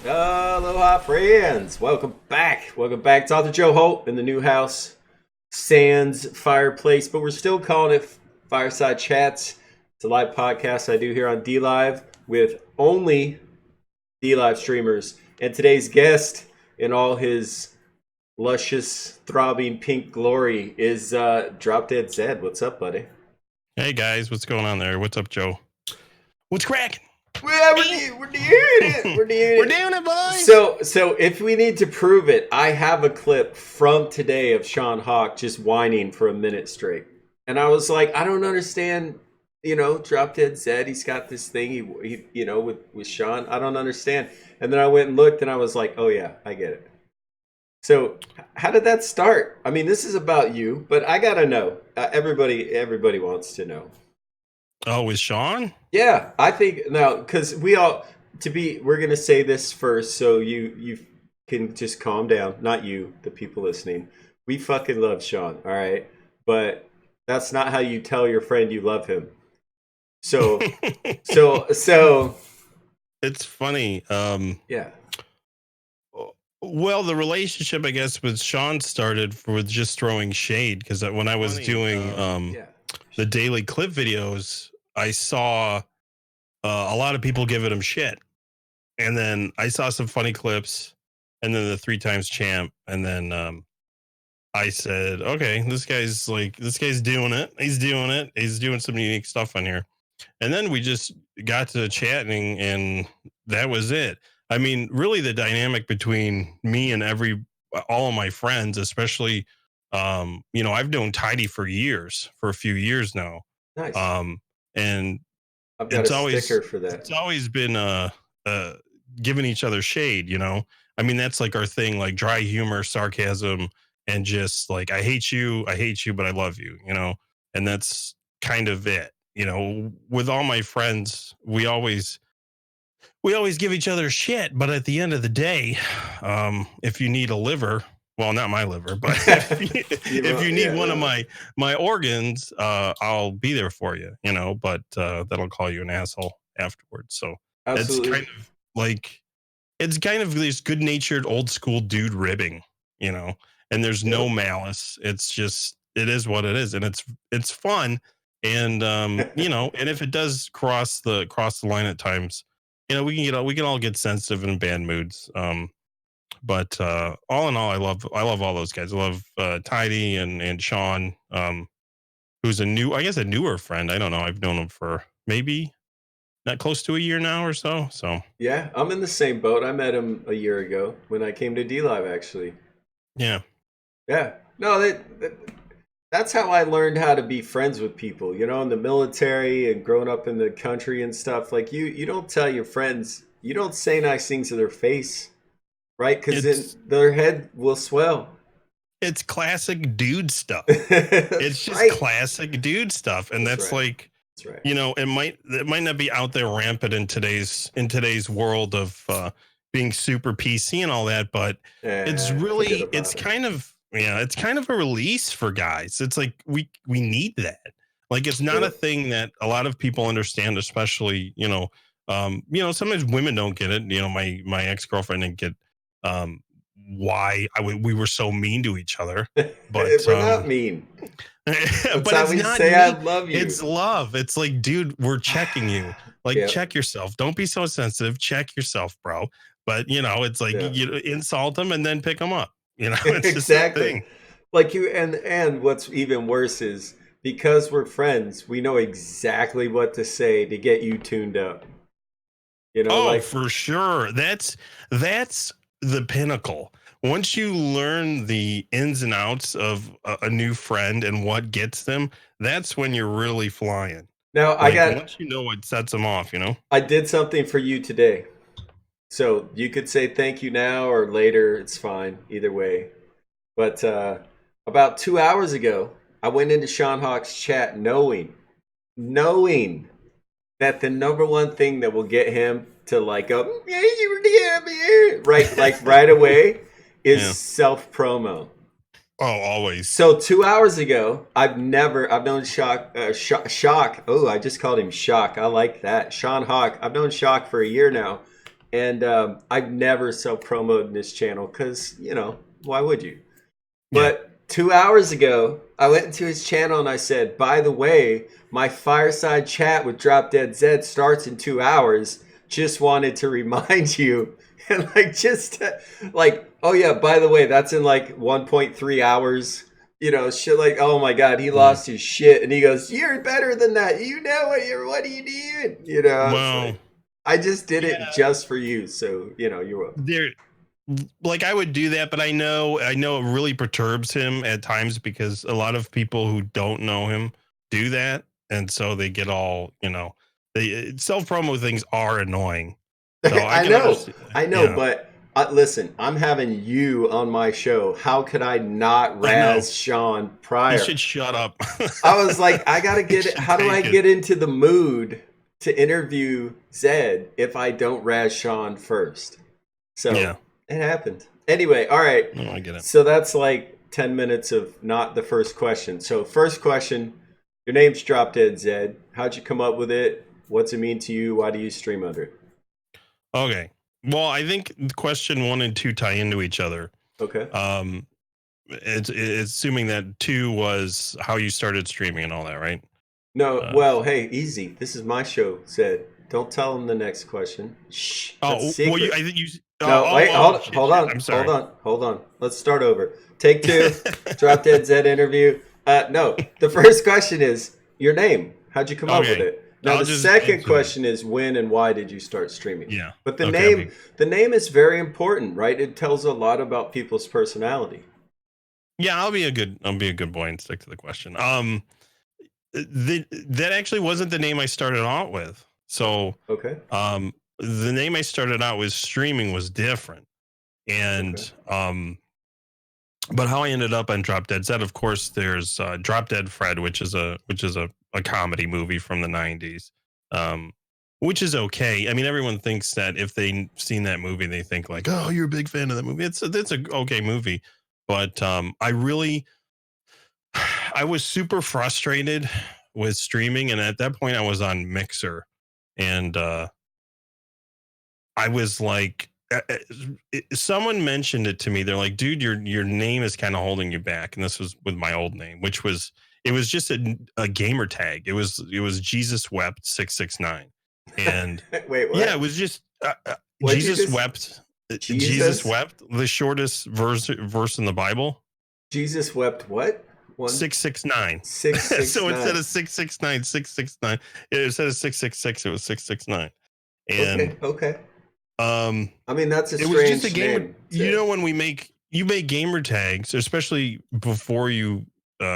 Aloha, friends. Welcome back. Welcome back. It's Author Joe Holt in the new house, Sans Fireplace, but we're still calling it Fireside Chats. It's a live podcast I do here on D Live with only D Live streamers. And today's guest, in all his luscious, throbbing pink glory, is Drop Dead Zed. What's up, buddy? Hey guys, what's going on there? What's up, Joe? What's cracking? We're doing it. We're doing it, boys. So if we need to prove it, I have a clip from today of Sean Hawk just whining for a minute straight. And I was like, I don't understand, Drop Dead Zed, he's got this thing, he with Sean. I don't understand. And then I went and looked and I was like, oh yeah, I get it. So how did that start? I mean, this is about you, but I got to know. Everybody wants to know. Oh, with Sean? Yeah, I think now because we're gonna say this first, so you can just calm down. Not you, the people listening. We fucking love Sean, all right, but that's not how you tell your friend you love him. So it's funny. Yeah. Well, the relationship, I guess, with Sean started with just throwing shade because when I was doing the daily clip videos, I saw a lot of people giving him shit. And then I saw some funny clips and then the 3 times champ. And then I said, okay, this guy's doing it. He's doing it. He's doing some unique stuff on here. And then we just got to chatting and that was it. I mean, really the dynamic between me and all of my friends, especially, I've known Tidy for a few years now. Nice. And I've got a sticker for that. It's always been giving each other shade, I mean, that's like our thing, like dry humor, sarcasm, and just like, I hate you, but I love you, and that's kind of it. With all my friends, we always give each other shit, but at the end of the day, if you need a liver, well, not my liver, but if you need one of my organs, I'll be there for you, but that'll call you an asshole afterwards. So Absolutely. It's kind of this good natured old school dude ribbing, and there's no malice. It's just, it is what it is. And it's fun. And, and if it does cross the line at times, we can all get sensitive in bad moods. But all in all, I love all those guys. I love Tidy and Sean, who's a newer friend. I don't know. I've known him for maybe not close to a year now or so. So yeah, I'm in the same boat. I met him a year ago when I came to D Live, actually. Yeah. No, that's how I learned how to be friends with people. In the military and growing up in the country and stuff. Like you don't tell your friends. You don't say nice things to their face. Right, because then their head will swell. It's classic dude stuff. It's just classic dude stuff, and that's right. It might not be out there rampant in today's world of being super PC and all that, but it's kind of a release for guys. It's like we need that. Like it's not a thing that a lot of people understand, especially sometimes women don't get it. My ex-girlfriend didn't get why we were so mean to each other, but we're not mean. But it's not say I love you. It's love. It's like, dude, we're checking you. Like, check yourself. Don't be so sensitive. Check yourself, bro. But it's like you insult them and then pick them up. It's exactly. Like you and what's even worse is because we're friends, we know exactly what to say to get you tuned up. For sure. That's the pinnacle. Once you learn the ins and outs of a new friend and what gets them, that's when you're really flying. Now, once you know what sets them off, I did something for you today. So you could say thank you now or later. It's fine. Either way. But about 2 hours ago, I went into Sean Hawk's chat knowing that the number one thing that will get him to like go, right away is self promo. Oh, always. So 2 hours ago, I've known Shock. Oh, I just called him Shock. I like that. Sean Hawk. I've known Shock for a year now. And I've never self-promoted this channel because, why would you? Yeah. But 2 hours ago, I went into his channel and I said, by the way, my Fireside chat with Drop Dead Zed starts in 2 hours. Just wanted to remind you. And oh yeah, by the way, that's in like 1.3 hours. Shit like, oh my God, he lost his shit. And he goes, you're better than that. You know what are you doing? It's Well, like, I just did it just for you. So, you're welcome. There, like I would do that, but I know it really perturbs him at times because a lot of people who don't know him do that, and so they get all they self promo things are annoying. So I can understand. I know, but listen, I'm having you on my show. How could I not razz Sean prior? You should shut up. I was like, I gotta get it. How do I get into the mood to interview Zed if I don't razz Sean first? So it happened. Anyway, all right. No, I get it. So that's like 10 minutes of not the first question. So first question, your name's Drop Dead Zed. How'd you come up with it? What's it mean to you? Why do you stream under it? Okay. Well, I think question 1 and 2 tie into each other. Okay. It's assuming that 2 was how you started streaming and all that, right? No. Well, hey, easy. This is my show, Zed. Don't tell them the next question. Shh. Oh, well, I think you. No, wait, hold on. I'm sorry. Hold on. Let's start over. Take 2. Drop Dead Zed interview. No, the first question is your name. How'd you come up with it? Now the second question is when and why did you start streaming? Yeah. But the name is very important, right? It tells a lot about people's personality. Yeah, I'll be a good boy and stick to the question. That actually wasn't the name I started out with. So okay. The name I started out with streaming was different, and but how I ended up on Drop Dead Zed, of course, there's Drop Dead Fred, which is a comedy movie from the 90s, which is okay. I mean, everyone thinks that if they've seen that movie, they think like, oh, you're a big fan of that movie. It's a okay movie, but I was super frustrated with streaming, and at that point, I was on Mixer, and I was like, someone mentioned it to me. They're like, dude, your name is kind of holding you back. And this was with my old name, which was, it was just a gamer tag. It was Jesus Wept 669. And wait, what? Yeah, it was just Jesus Wept. Jesus Wept, the shortest verse in the Bible. Jesus wept what? 669. 669. So instead of 669, 669. Instead of 666, it was 669. And okay. I mean, that's a strange it was just a gamer name. When you make gamer tags, especially before you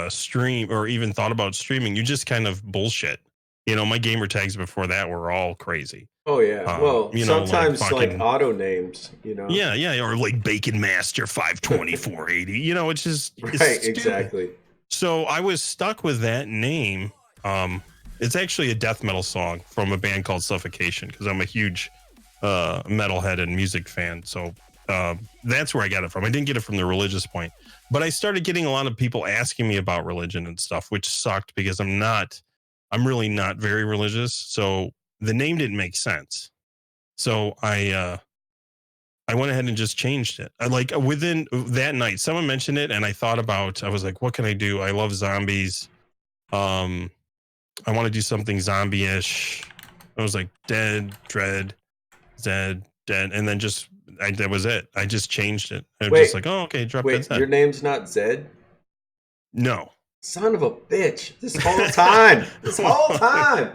stream or even thought about streaming, you just kind of bullshit. My gamer tags before that were all crazy. Oh yeah. Well, sometimes like auto names, Yeah, or like Bacon Master 52480. It's just right, exactly. So I was stuck with that name. It's actually a death metal song from a band called Suffocation, because I'm a huge metalhead and music fan. So that's where I got it from. I didn't get it from the religious point, but I started getting a lot of people asking me about religion and stuff, which sucked because I'm really not very religious. So the name didn't make sense. So I went ahead and just changed it. Within that night, someone mentioned it, and I was like, what can I do? I love zombies. I want to do something zombie-ish. I was like, Dead, Dread, Zed, Dead, and then that was it. I just changed it. I was just like, oh, okay, Drop Dead Zed. Your name's not Zed? No. Son of a bitch! This whole time.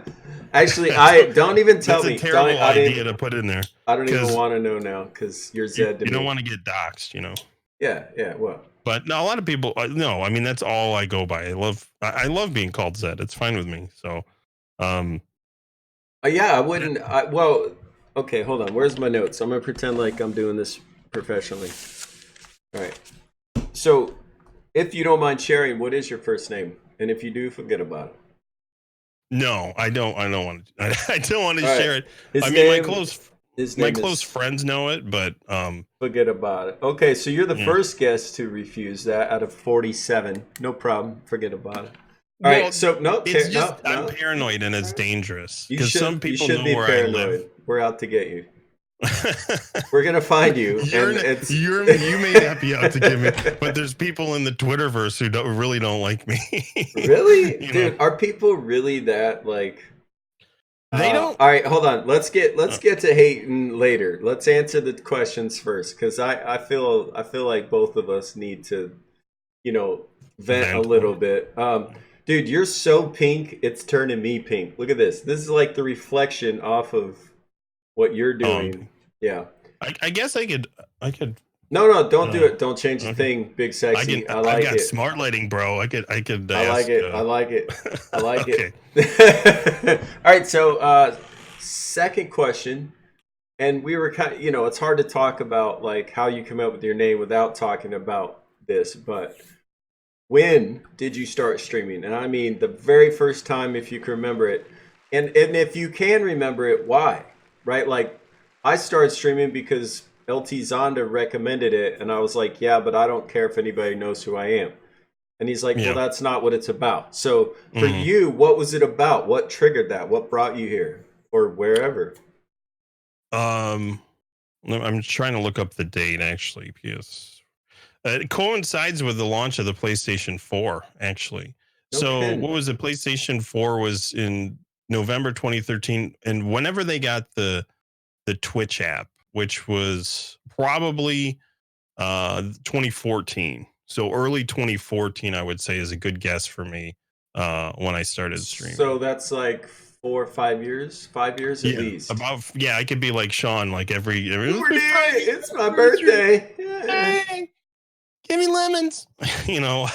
Actually, don't even tell me. That's a terrible idea to put in there. I don't even want to know now because you're Zed. You don't want to get doxxed, Yeah. Well, but no, a lot of people. No, I mean that's all I go by. I love being called Zed. It's fine with me. So, yeah, I wouldn't. Well, okay, hold on. Where's my notes? I'm gonna pretend like I'm doing this professionally. All right. So, if you don't mind sharing, what is your first name? And if you do, forget about it. No, I don't want to. I don't want to share it. My close friends know it, but forget about it. Okay, so you're the first guest to refuse that out of 47. No problem. Forget about it. All right. So no, it's I'm paranoid and it's dangerous because some people should know be where paranoid. I live. We're out to get you. We're gonna find you, and you may not be out to get me, but there's people in the Twitterverse who really don't like me. Really, You know, dude, are people really that like? they don't. All right, hold on. Let's get to hating later. Let's answer the questions first, because I feel like both of us need to, vent a Vent. little bit. Dude, you're so pink, it's turning me pink. Look at this. This is like the reflection off of what you're doing. Yeah. I guess I could. No, no, don't do it. Don't change the Okay. thing, big sexy. I I've like got it. smart lighting, bro. I could I like ask. it. I like it. I like Okay. it. All right, so second question, and we were kind of, it's hard to talk about like how you come up with your name without talking about this, but when did you start streaming? And I mean the very first time, if you can remember it, and if you can remember it, why? Right? Like I started streaming because LT Zonda recommended it, and I was like, yeah, but I don't care if anybody knows who I am. And he's like, well, Yeah. that's not what it's about. So for Mhm. you, what was it about? What triggered that? What brought you here or wherever? I'm trying to look up the date actually. Because it coincides with the launch of the PlayStation 4, actually. No So kidding. what was the PlayStation 4 was in November 2013, and whenever they got the Twitch app, which was probably 2014. So early 2014, I would say, is a good guess for me when I started So streaming. that's like 4 or 5 years, 5 years at Yeah, least. I could be like Sean, like it was We're my doing it. 5 year It's my anniversary. birthday. Yeah. Hey, give me lemons, you know.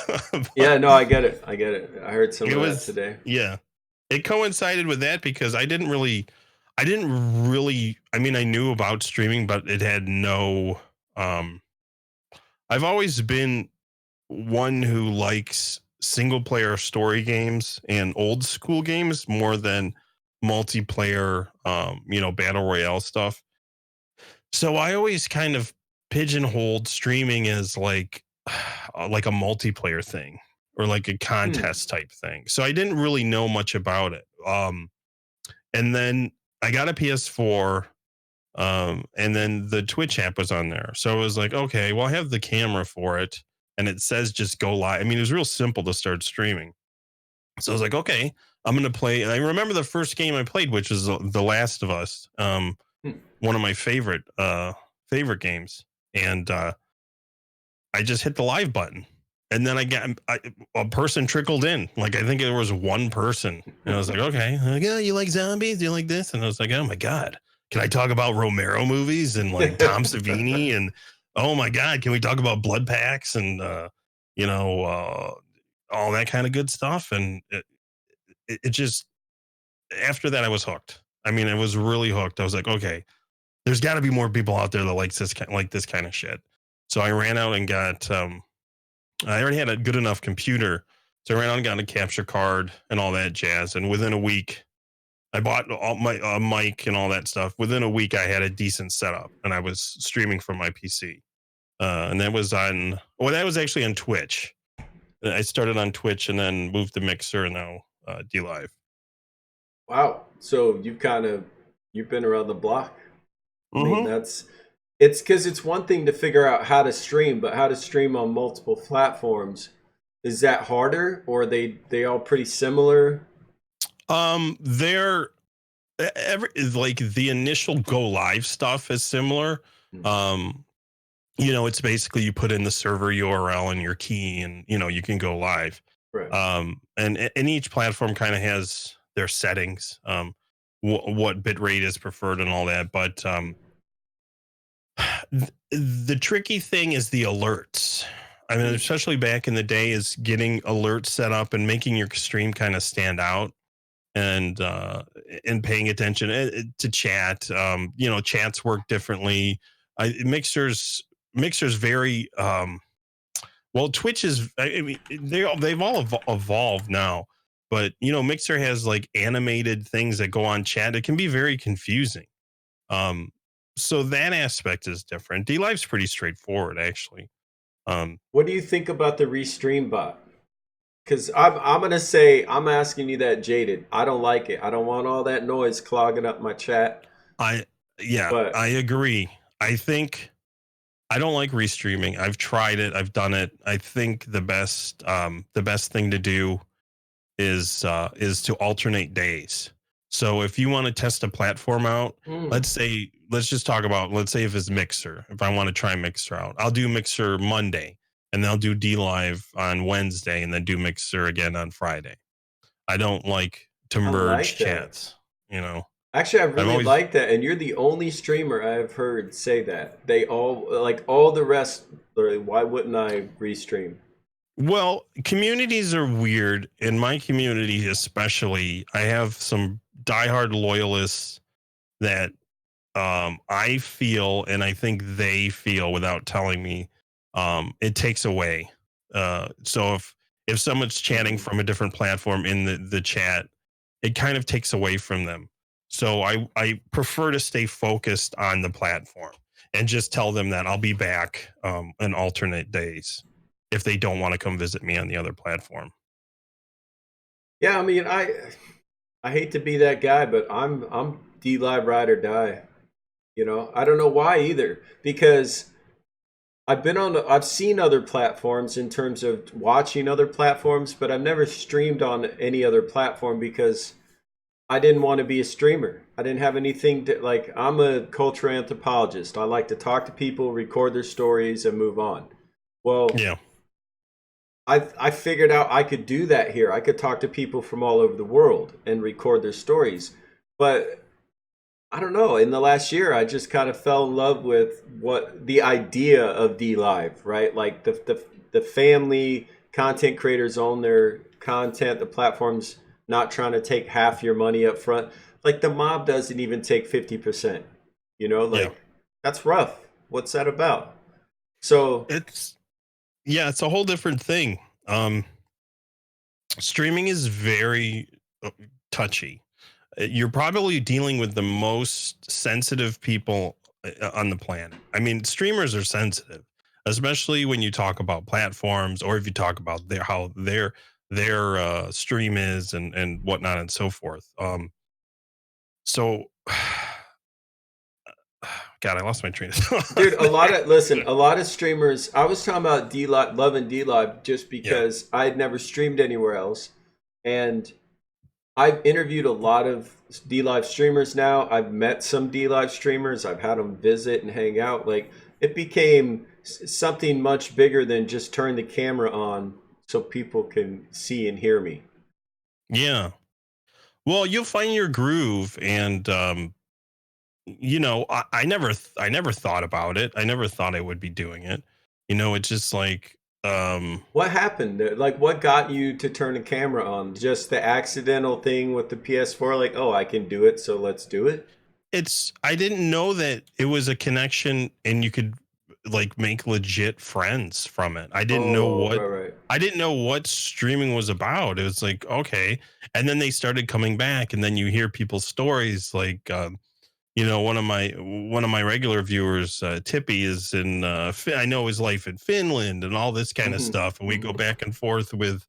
Yeah, But no, I get it. I get it. I heard some it of that was, today. yeah, it coincided with that because I didn't really, I mean, I knew about streaming, but it had no, um, I've always been one who likes single player story games and old school games more than multiplayer, battle royale stuff. So I always kind of pigeonholed streaming as like a multiplayer thing or like a Hmm. contest type thing. So I didn't really know much about it. And then I got a PS4, and then the Twitch app was on there. So I was like, okay, well, I have the camera for it, and it says just go live. I mean, it was real simple to start streaming. So I was like, okay, I'm gonna play. And I remember the first game I played, which was The Last of Us, Hmm. one of my favorite games, and I just hit the live button. And then a person trickled in. Like I think there was one person, and I was like, okay, like, oh, you like zombies? Do you like this? And I was like, oh my god, can I talk about Romero movies and like Tom Savini? And oh my god, can we talk about blood packs and you know uh, all that kind of good stuff? And it just, after that I was hooked. I mean, I was really hooked. I was like, okay, there's got to be more people out there that like this kind of shit. So I ran out and got I already had a good enough computer. So I ran out and got a capture card and all that jazz. And within a week, I bought all my mic and all that stuff. Within a week, I had a decent setup and I was streaming from my PC. And that was that was actually on Twitch. I started on Twitch and then moved to Mixer and now D Live. Wow. So you've been around the block. I mean, Mm-hmm. it's because it's one thing to figure out how to stream, but how to stream on multiple platforms, is that harder, or are they all pretty similar? They're every like the initial go live stuff is similar. Hmm. Um, it's basically you put in the server URL and your key, and you can go live. Right. And each platform kind of has their settings, what bit rate is preferred and all that. But the tricky thing is the alerts. I mean, Hmm. especially back in the day, is getting alerts set up and making your stream kind of stand out and paying attention to chat. Chats work differently. Mixers very well. Twitch is. I mean, they've all evolved now, but Mixer has like animated things that go on chat. It can be very confusing. Um, so that aspect is different. D Live's pretty straightforward, actually. Um, What do you think about the restream bot? Because I'm gonna say I'm asking you that jaded. I don't like it. I don't want all that noise clogging up my chat. I Yeah, But I agree. I think I don't like restreaming. I've tried it. I've done it. I think the best thing to do is to alternate days. So if you want to test a platform out, let's just talk about, let's say if it's Mixer, if I want to try Mixer out, I'll do Mixer Monday and then I'll do D Live on Wednesday and then do Mixer again on Friday. I don't like to I merge like that. chats, you know. Actually, I I've really always like that, and you're the only streamer I've heard say that. They all like all the rest. Why wouldn't I restream? Well, communities are weird. In my community, especially, I have some diehard loyalists that I feel, and I think they feel without telling me, it takes away. So if someone's chatting Mm. from a different platform in the chat, it kind of takes away from them. So I prefer to stay focused on the platform and just tell them that I'll be back in alternate days if they don't want to come visit me on the other platform. Yeah, I mean, I hate to be that guy, but I'm D Live ride or die. You know, I don't know why either because I've seen other platforms in terms of watching other platforms, but I've never streamed on any other platform because I didn't want to be a streamer. I didn't have anything to like. I'm a cultural anthropologist. I like to talk to people, record their stories, and move on. Well, Yeah, I figured out I could do that here. I could talk to people from all over the world and record their stories. But I don't know. In the last year, I just kind of fell in love with what the idea of D Live, right? Like the family content creators own their content. The platform's not trying to take half your money up front. Like the mob doesn't even take 50%. You know, yeah. like that's rough. What's that about? So It's yeah, it's a whole different thing. Streaming is very touchy. You're probably dealing with the most sensitive people on the planet. I mean, streamers are sensitive, especially when you talk about platforms or if you talk about how their stream is and whatnot and so forth. So, God, I lost my train of dude, thought there. a lot of streamers. I was talking about D Live, loving D Live, just Yeah, because I had never streamed anywhere else, and I've interviewed a lot of D Live streamers now. I've met some D Live streamers. I've had them visit and hang out. Like it became something much bigger than just turn the camera on so people can see and hear me. yeah. Well, you'll find your groove, and I never thought about it. I never thought I would be doing it. It's just like What happened? Like, what got you to turn the camera on? Just the accidental thing with the PS4? Like, oh, I can do it, so let's do it. I didn't know that it was a connection and you could like make legit friends from it. Oh, right, right. I didn't know what streaming was about. It was like, okay. And then they started coming back and then you hear people's stories like one of my regular viewers, Tippy, is in I know his life in Finland and all this kind of Hmm. stuff, and we go back and forth with.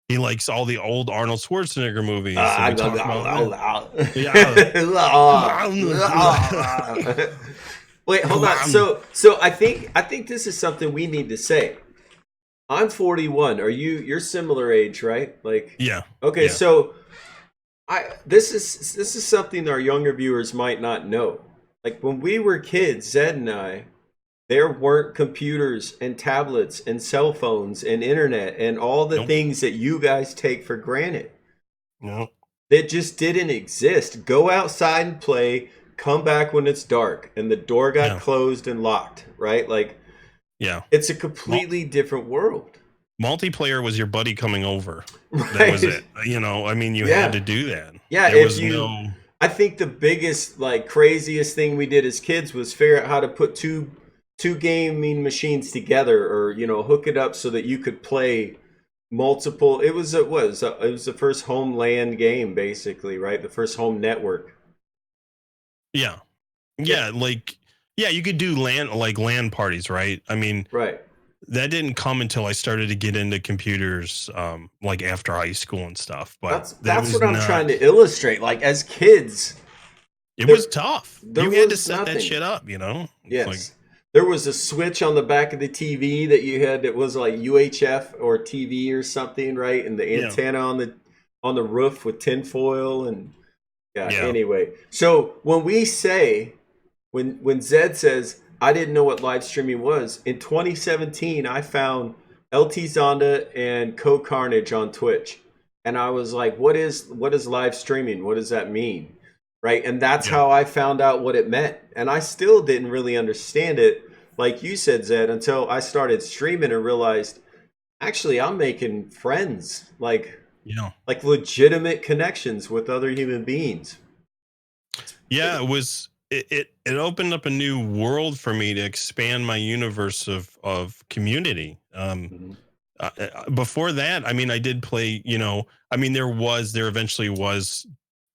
He likes all the old Arnold Schwarzenegger movies, and we talk about that. Yeah. Wait, hold on. Guam. So I think this is something we need to say. I'm 41. You're similar age, right? Like, Yeah, okay, yeah. so this is something our younger viewers might not know. Like when we were kids, Zed and I, there weren't computers and tablets and cell phones and internet and all the Nope. things that you guys take for granted. No. That just didn't exist. Go outside and play, come back when it's dark and the door got Yeah. closed and locked, right? Like Yeah. it's a completely different world. Multiplayer was your buddy coming over. That was Right? it. I mean, you had Yeah. to do that. Yeah, There if was you no. I think the biggest like craziest thing we did as kids was figure out how to put two gaming machines together or hook it up so that you could play multiple. It was the first home LAN game basically, right? The first home network. Yeah. Yeah, Yeah. Like, yeah, you could do LAN parties, right? I mean, right. that didn't come until I started to get into computers, like after high school and stuff. But That's that that's was what I'm trying not. to illustrate. Like as kids, It There was tough. there You had to was set that nothing. shit up, you know? It's like, Yes. There was a switch on the back of the TV that you had that was like UHF or TV or something, right? And the yeah, antenna on the roof with tinfoil and yeah, yeah, anyway. So when Zed says I didn't know what live streaming was, in 2017 I found LT Zonda and Co Carnage on Twitch. And I was like, what is live streaming? What does that mean? Right? And that's yeah. how I found out what it meant. And I still didn't really understand it, like you said, Zed, until I started streaming and realized actually I'm making friends, Yeah. like legitimate connections with other human beings. Yeah, Pretty. it opened up a new world for me to expand my universe of community. Mhm. Before that, I mean, I did play, I mean, there eventually was,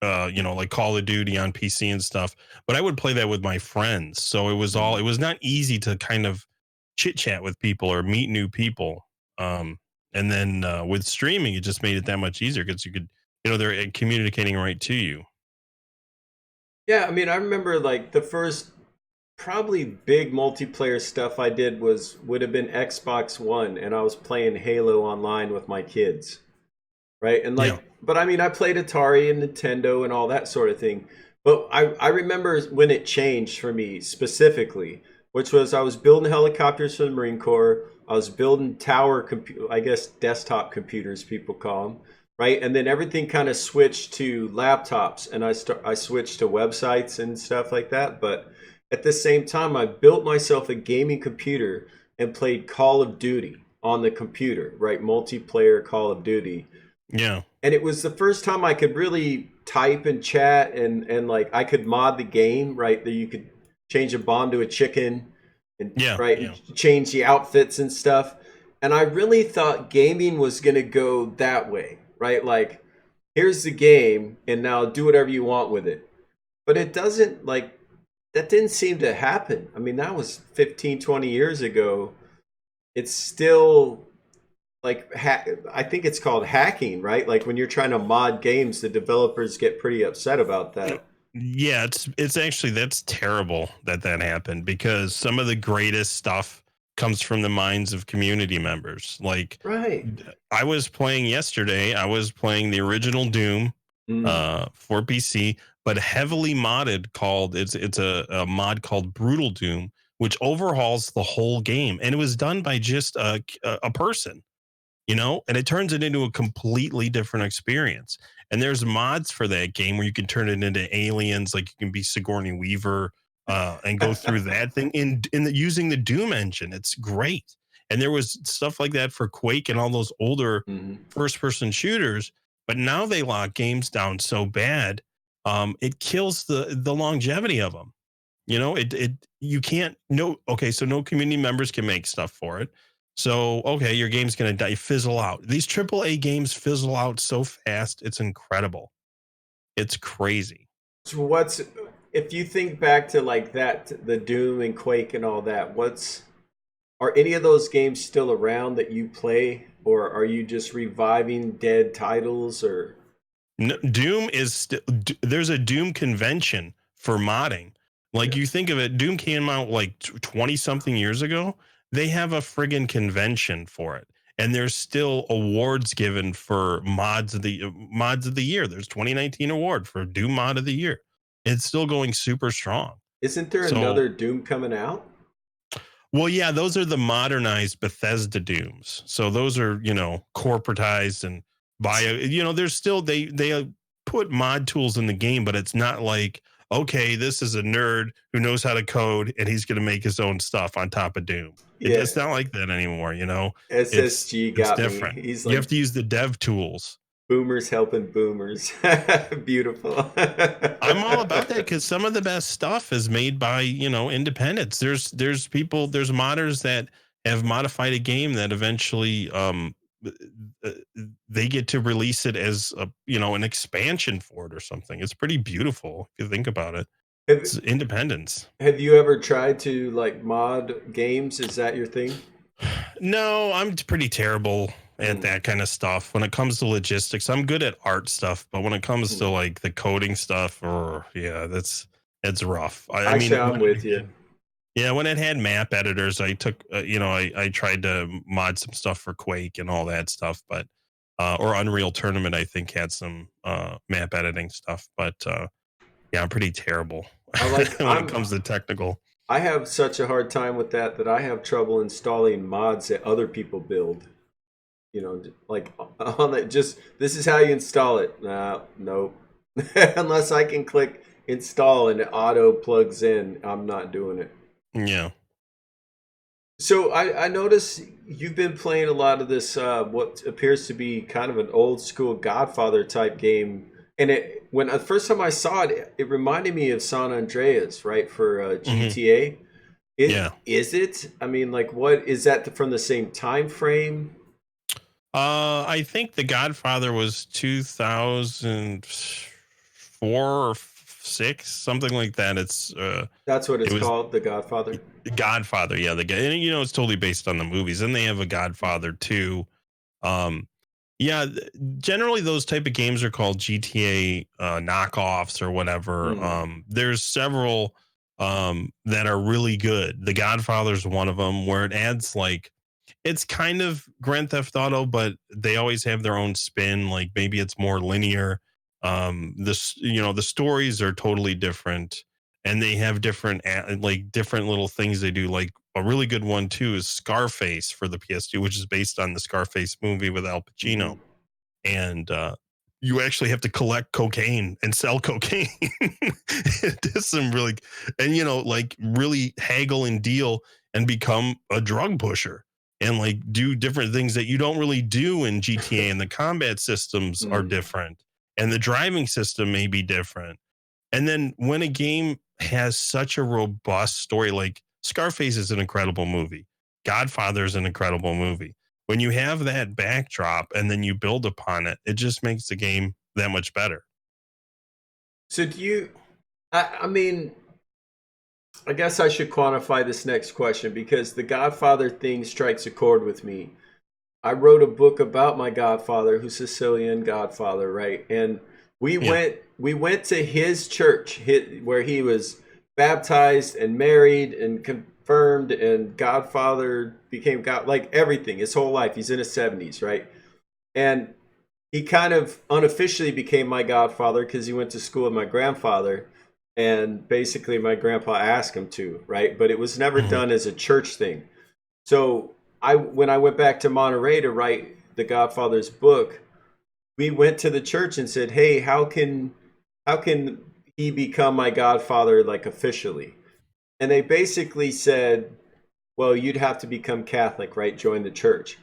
like Call of Duty on PC and stuff, but I would play that with my friends. So it Mhm. was not easy to kind of chit chat with people or meet new people. Um, and then with streaming, it just made it that much easier because you could, they're communicating right to you. Yeah, I mean, I remember like the first probably big multiplayer stuff I did would have been Xbox One, and I was playing Halo online with my kids, right? And Yeah. but I mean, I played Atari and Nintendo and all that sort of thing. But I remember when it changed for me specifically, which was I was building helicopters for the Marine Corps. I was building I guess desktop computers, people call them, right? And then everything kind of switched to laptops, and I switched to websites and stuff like that. But at the same time, I built myself a gaming computer and played Call of Duty on the computer, right? Multiplayer Call of Duty, Yeah. and it was the first time I could really type and chat and like I could mod the game, right? That you could change a bomb to a chicken and Yeah. right Yeah. and change the outfits and stuff. And I really thought gaming was gonna go that way, right? Like here's the game and now do whatever you want with it. But it doesn't like that didn't seem to happen. I mean, that was 15, 20 years ago. It's still I think it's called hacking, right? Like when you're trying to mod games, the developers get pretty upset about that. Yeah, it's actually that's terrible that that happened because some of the greatest stuff comes from the minds of community members. Like Right. I was playing yesterday, I was playing the original Doom Mm. for PC, but heavily modded called it's a mod called Brutal Doom, which overhauls the whole game, and it was done by just a person, and it turns it into a completely different experience. And there's mods for that game where you can turn it into aliens, like you can be Sigourney Weaver, and go through that thing using the Doom engine. It's great. And there was stuff like that for Quake and all those older Mhm. first person shooters, but now they lock games down so bad, it kills the longevity of them. It you can't no okay, so no community members can make stuff for it. So, okay, your game's gonna die, fizzle out. These AAA games fizzle out so fast, it's incredible. It's crazy. So what's if you think back to like that, the Doom and Quake and all that, what's are any of those games still around that you play, or are you just reviving dead titles or No, Doom is there's a Doom convention for modding. Like yeah. you think of it, Doom came out like 20 something years ago. They have a friggin' convention for it. And there's still awards given for mods of the year. There's 2019 award for Doom mod of the year. It's still going super strong. Isn't there So, another Doom coming out? well, yeah, those are the modernized Bethesda Dooms. So those are, corporatized and there's still they put mod tools in the game, but it's not like, okay, this is a nerd who knows how to code and he's going to make his own stuff on top of Doom. Yeah, It's not like that anymore. It's SSG it's got me. different. He's You like have to use the dev tools. boomers helping boomers. Beautiful. I'm all about that because some of the best stuff is made by independents. There's modders that have modified a game that eventually uh, they get to release it as an expansion for it or something. It's pretty beautiful if you think about it. have, It's independence. have you ever tried to like mod games? Is that your thing? No, I'm pretty terrible at that kind of stuff. When it comes to logistics, I'm good at art stuff, but when it comes to like the coding stuff, or it's rough. I mean, Actually, I'm with you. Yeah, when it had map editors, I took, I tried to mod some stuff for Quake and all that stuff, but or Unreal Tournament, I think had some map editing stuff, but yeah, I'm pretty terrible when it comes to technical. I have such a hard time with that I have trouble installing mods that other people build. You know, like on it, just this is how you install it. Nah, nope. Unless I can click install and it auto plugs in, I'm not doing it. Yeah. So I notice you've been playing a lot of this what appears to be kind of an old school Godfather type game, and it when the first time I saw it, it reminded me of San Andreas, right, for GTA. Yeah. Is it? I mean, like, what is that from the same time frame? I think The Godfather was 2004 or 6, something like that. That's what it it's was called, The Godfather. Godfather, yeah, the guy, and it's totally based on the movies, and they have a Godfather too. Um, yeah, generally those type of games are called GTA knockoffs or whatever. There's several that are really good. The Godfather's one of them, where it adds like, it's kind of Grand Theft Auto, but they always have their own spin. Like maybe it's more linear. The stories are totally different, and they have different different little things they do. Like a really good one too is Scarface for the PS2, which is based on the Scarface movie with Al Pacino. And you actually have to collect cocaine and sell cocaine. It is some really, and like really haggle and deal and become a drug pusher and like do different things that you don't really do in GTA. And the combat systems are different, and the driving system may be different. And then when a game has such a robust story, like Scarface is an incredible movie, Godfather is an incredible movie. When you have that backdrop and then you build upon it, it just makes the game that much better. So I mean, I guess I should quantify this next question because the Godfather thing strikes a chord with me. I wrote a book about my godfather, who's Sicilian godfather, right? And we went to his church where he was baptized and married and confirmed, and godfather became god, like everything, his whole life. He's in his 70s, right? And he kind of unofficially became my godfather because he went to school with my grandfather, and basically my grandpa asked him to, right? But it was never done as a church thing. So when I went back to Monterey to write the Godfather's book, we went to the church and said, "Hey, how can he become my godfather like officially?" And they basically said, "Well, you'd have to become Catholic, right? Join the church."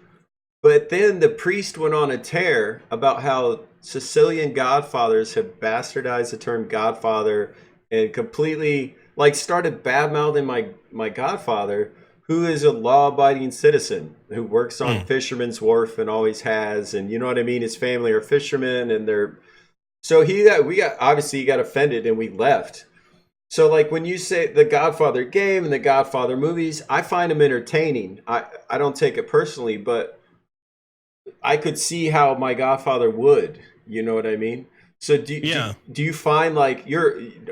But then the priest went on a tear about how Sicilian godfathers have bastardized the term godfather and completely like started bad mouthing my godfather, who is a law-abiding citizen who works on Fisherman's Wharf and always has, and you know what I mean. His family are fishermen, and they're so we got obviously he got offended and we left. So like when you say the Godfather game and the Godfather movies, I find them entertaining. I don't take it personally, but I could see how my Godfather would. You know what I mean? So do you find like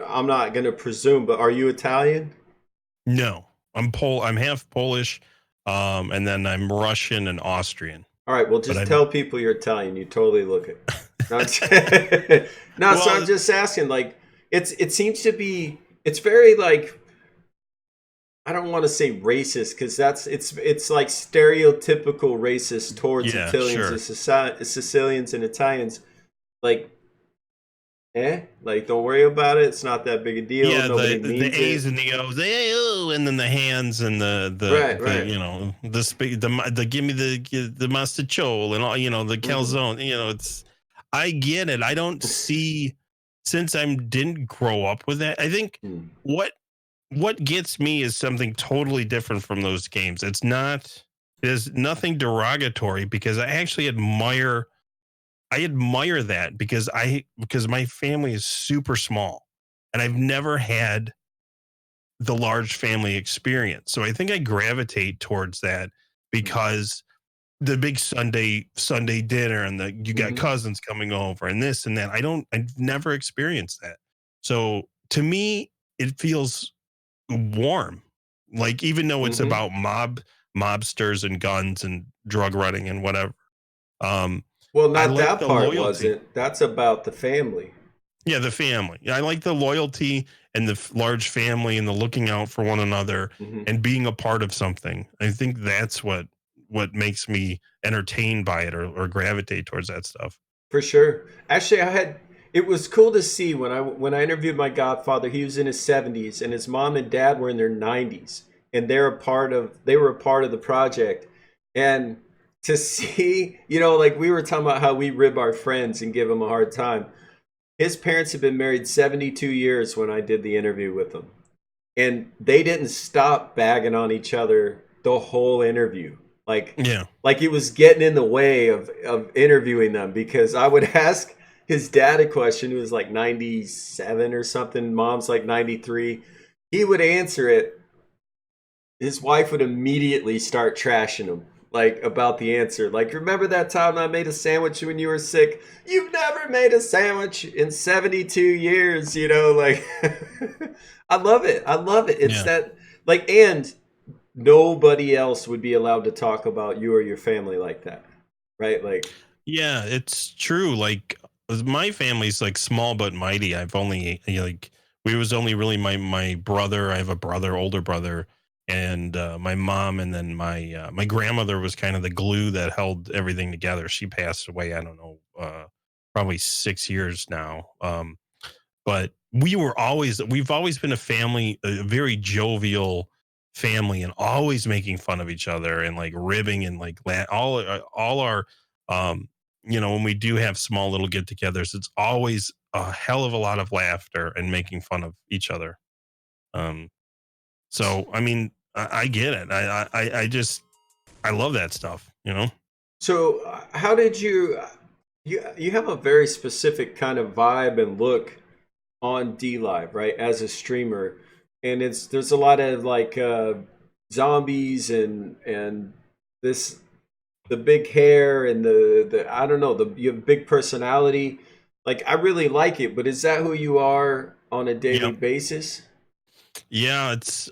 I'm not going to presume, but are you Italian? No, I'm half Polish, and then I'm Russian and Austrian. All right, well, just tell people you're Italian. You totally look it. No, well, so I'm just asking. Like, it seems to be. It's very like. I don't want to say racist because it's like stereotypical racist towards Italians, Sicilians, and Italians. Like, like don't worry about it. It's not that big a deal. Yeah, the A's and the O's, and then the hands and the the give me the mastachol and all, the calzone. It's, I get it. I don't see, since I didn't grow up with that. I think what gets me is something totally different from those games. There's nothing derogatory, because I actually admire that because my family is super small and I've never had the large family experience. So I think I gravitate towards that because the big Sunday dinner, and you got Hmm. cousins coming over and this and that. I've never experienced that. So to me, it feels warm. Like, even though it's Hmm. about mobsters and guns and drug running and whatever. Um, Well, I not like that the part loyalty. wasn't. That's about the family. Yeah, the family. Yeah, I like the loyalty and the large family and the looking out for one another Hmm. and being a part of something. I think that's what makes me entertained by it, or gravitate towards that stuff. For sure. Actually, it was cool to see when I interviewed my godfather. He was in his 70s, and his mom and dad were in their 90s, and they were a part of the project. And to see, like we were talking about how we rib our friends and give them a hard time. His parents had been married 72 years when I did the interview with them, and they didn't stop bagging on each other the whole interview. Like Yeah. like it was getting in the way of interviewing them, because I would ask his dad a question who was like 97 or something, mom's like 93. He would answer it, his wife would immediately start trashing him, like about the answer. Like, remember that time I made a sandwich when you were sick? You've never made a sandwich in 72 years, like I love it. I love it. It's Yeah. that, like, and nobody else would be allowed to talk about you or your family like that. Right? Like, Yeah, it's true. Like, my family's like small but mighty. I've only like we was only really my brother. I have a brother, older brother, and my mom, and then my grandmother was kind of the glue that held everything together. She passed away. I don't know, probably 6 years now. But we've always been a family, a very jovial family, and always making fun of each other and like ribbing and like all our um when we do have small little get-togethers, it's always a hell of a lot of laughter and making fun of each other. um so I mean, I get it. I just I love that stuff. so how did you have a very specific kind of vibe and look on D Live, right? As a streamer, and there's a lot of like zombies and this the big hair and the I don't know, you have big personality. Like, I really like it, but is that who you are on a daily Yep. basis? Yeah, it's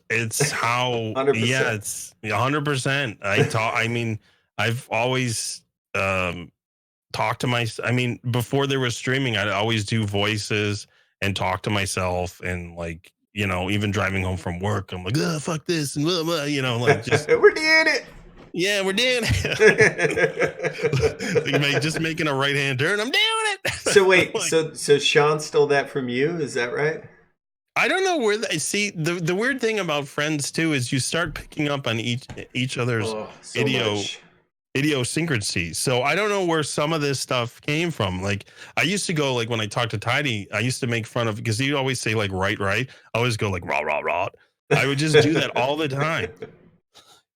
how, yeah, 100%. it's 100%. I mean, I've always um talked to I mean, before there was streaming, I'd always do voices and talk to myself, and like, even driving home from work, I'm like, oh, fuck this, and blah, blah, like, just, We're doing yeah, we're doing it. Like, just making a right hand turn, I'm doing it. So wait, Like, so Sean stole that from you? Is that right? I don't know where I see the weird thing about friends too is you start picking up on each other's Oh, so idio much. idiosyncrasies. So I don't know where some of this stuff came from. Like, I used to go, like, when I talked to Tidy, I used to make fun of, because he'd always say like right, right. I always go like rah rah rah. I would just do that all the time.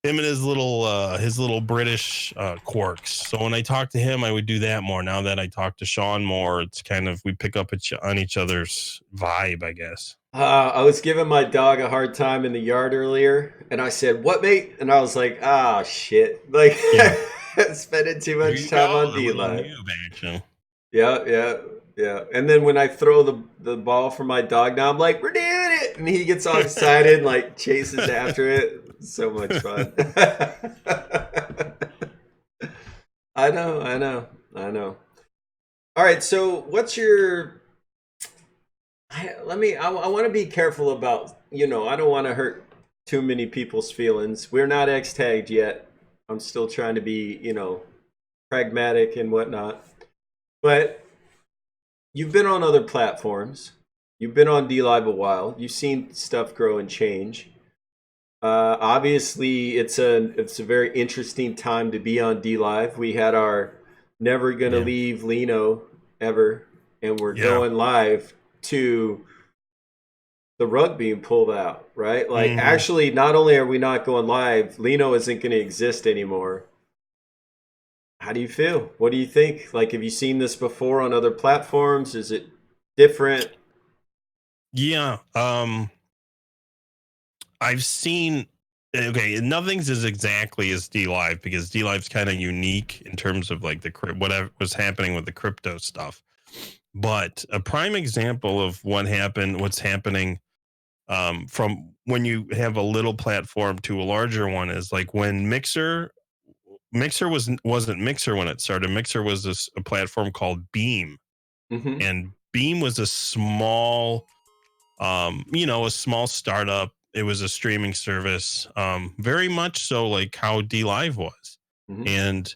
Him and his little British quirks. So when I talk to him, I would do that more. Now that I talk to Sean more, it's kind of, we pick up on each other's vibe, I guess. I was giving my dog a hard time in the yard earlier, and I said, "What, mate?" And I was like, "Ah, shit!" Like, Yeah. spending too There much you time go. on A D little Live. noob action. Yeah, yeah, yeah. And then when I throw the ball for my dog, now I'm like, "We're doing it!" And he gets all excited, and like chases after it. So much fun. I know, I know, I know. All right, so what's your I want to be careful about, I don't want to hurt too many people's feelings. We're not X tagged yet. I'm still trying to be, pragmatic and whatnot. But you've been on other platforms. You've been on D Live a while. You've seen stuff grow and change. Obviously, it's a very interesting time to be on D Live. We had our never gonna Yeah. leave Lino ever, and we're Yeah. going live to the rug being pulled out, right? Like, Hmm. actually, not only are we not going live, Lino isn't going to exist anymore. How do you feel? What do you think? Like, have you seen this before on other platforms? Is it different? Yeah. I've seen okay, nothing's as exactly as D Live because D Live's kind of unique in terms of like the whatever was happening with the crypto stuff. But a prime example of what's happening from when you have a little platform to a larger one is like when Mixer wasn't Mixer when it started. Mixer was a platform called Beam, Mm-hmm. and Beam was a small, a small startup. It was a streaming service, very much so like how D Live was. Mm-hmm. And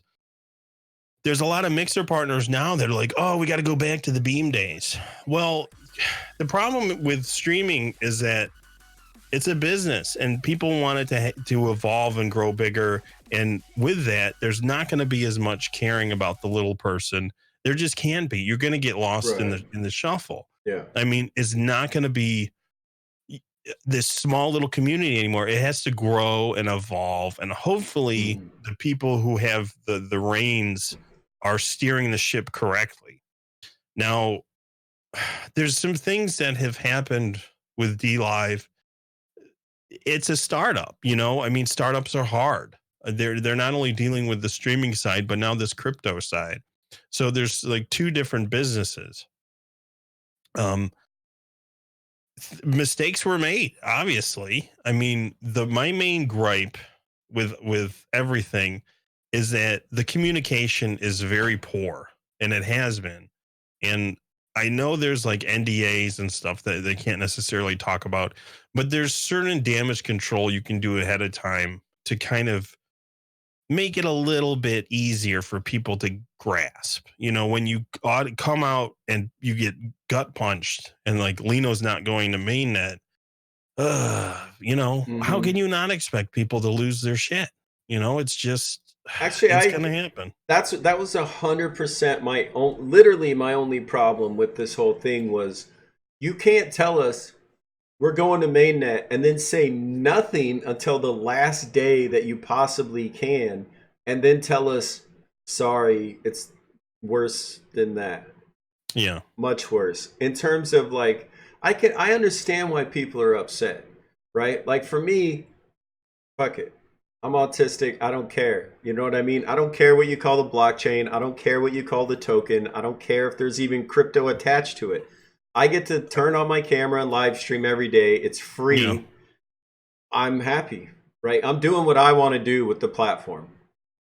there's a lot of Mixer partners now that are like, oh, we got to go back to the Beam days. Well, the problem with streaming is that it's a business and people want it to evolve and grow bigger. And with that, there's not going to be as much caring about the little person. There just can be. You're going to get lost Right. in the shuffle. Yeah. I mean, it's not going to be this small little community anymore. It has to grow and evolve. And hopefully the people who have the reins are steering the ship correctly. Now, there's some things that have happened with D Live. It's a startup, I mean, startups are hard. They're not only dealing with the streaming side, but now this crypto side. So there's like two different businesses. Um, Mistakes were made, obviously. I mean, my main gripe with everything is that the communication is very poor, and it has been. And I know there's like NDAs and stuff that they can't necessarily talk about, but there's certain damage control you can do ahead of time to kind of make it a little bit easier for people to grasp. When you come out and you get gut punched and like Lino's not going to mainnet, how can you not expect people to lose their shit? It's just, Actually, it's going to happen. that was 100% literally my only problem with this whole thing was you can't tell us we're going to mainnet and then say nothing until the last day that you possibly can, and then tell us, sorry, it's worse than that. Yeah. Much worse. In terms of like, I understand why people are upset, right? Like for me, fuck it. I'm autistic. I don't care. You know what I mean? I don't care what you call the blockchain. I don't care what you call the token. I don't care if there's even crypto attached to it. I get to turn on my camera and live stream every day. It's free. Yeah. I'm happy, right? I'm doing what I want to do with the platform.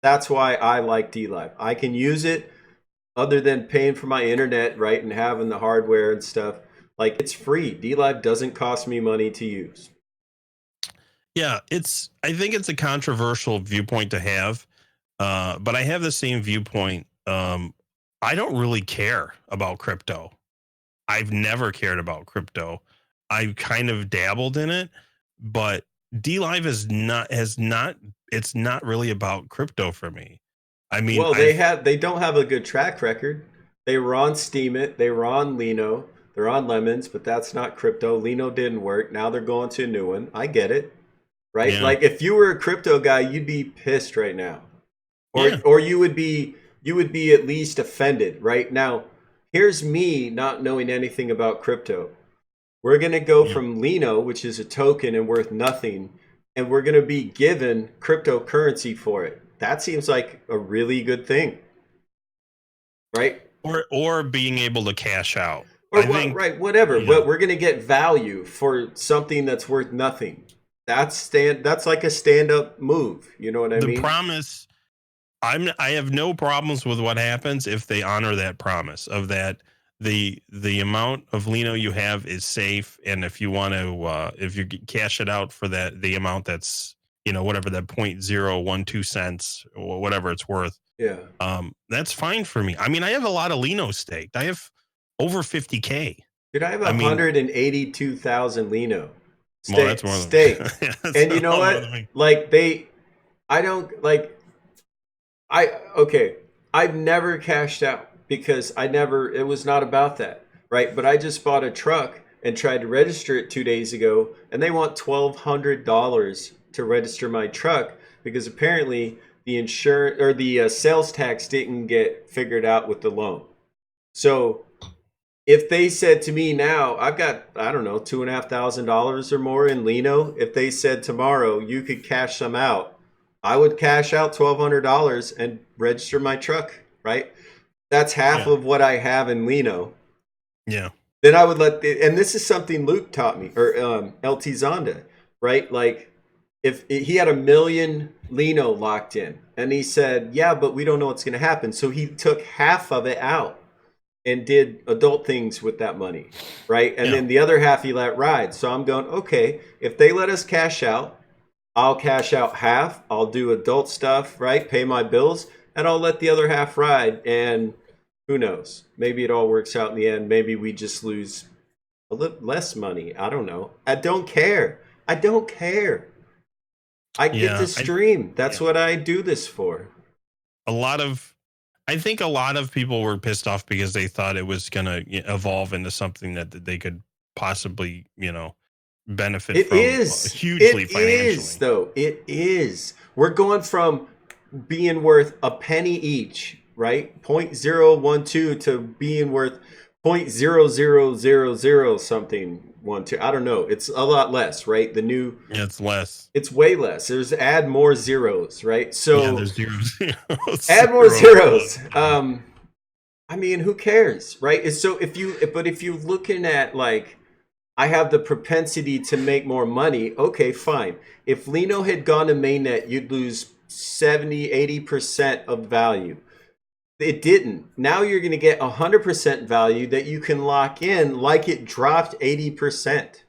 That's why I like DLive. I can use it other than paying for my internet, right? And having the hardware and stuff. Like it's free. DLive doesn't cost me money to use. Yeah, I think it's a controversial viewpoint to have, but I have the same viewpoint. I don't really care about crypto. I've never cared about crypto. I've kind of dabbled in it, but DLive it's not really about crypto for me. I mean, well, they don't have a good track record. They were on Steam It, they were on Lino, they're on Lemons, but that's not crypto. Lino didn't work. Now they're going to a new one. I get it. Right? Yeah. Like if you were a crypto guy, you'd be pissed right now. Yeah. Or you would be at least offended, right? Now, here's me not knowing anything about crypto. We're going to go from Lino, which is a token and worth nothing, and we're going to be given cryptocurrency for it. That seems like a really good thing. Right? Or being able to cash out. Right, whatever. But we're going to get value for something that's worth nothing. That's like a stand-up move. You know what I mean? The promise, I have no problems with what happens if they honor that promise of that the amount of Lino you have is safe, and if you want to if you cash it out for the amount that's whatever that 0.012 cents or whatever it's worth, that's fine for me. I mean, I have a lot of Lino staked. I have over 50K. Dude, I have 182,000 Lino. Well, that's more stake. And you know what? Like I've never cashed out because it was not about that, right? But I just bought a truck and tried to register it 2 days ago, and they want $1,200 to register my truck because apparently the insurance or the sales tax didn't get figured out with the loan. So if they said to me now, I've got, I don't know, $2,500 or more in Lino. If they said tomorrow you could cash some out, I would cash out $1,200 and register my truck, right? That's half Yeah. of what I have in Lino. Yeah. Then I would and this is something Luke taught me, or LT Zonda, right? Like, if he had 1 million Lino locked in, and he said, yeah, but we don't know what's going to happen. So he took half of it out and did adult things with that money, right? And Yeah. then the other half he let ride. So I'm going, okay, if they let us cash out, I'll cash out half. I'll do adult stuff, right? Pay my bills, and I'll let the other half ride. And who knows? Maybe it all works out in the end. Maybe we just lose a little less money. I don't know. I don't care. I don't care. I get to Yeah. stream. That's Yeah. what I do this for. I think a lot of people were pissed off because they thought it was going to evolve into something that they could possibly, benefit It from is. hugely It is, financially. though. It is. We're going from being worth a penny each, right? 0.012 to being worth 0.0000 something 12. I don't know. It's a lot less, right? The new, Yeah, it's less. it's way less. There's add more zeros, right? Yeah, So there's add more zero. zeros. I mean, who cares, right? So if you looking at like, I have the propensity to make more money. Okay, fine. If Lino had gone to mainnet, you'd lose 70, 80% of value. It didn't. Now you're going to get 100% value that you can lock in like it dropped 80%,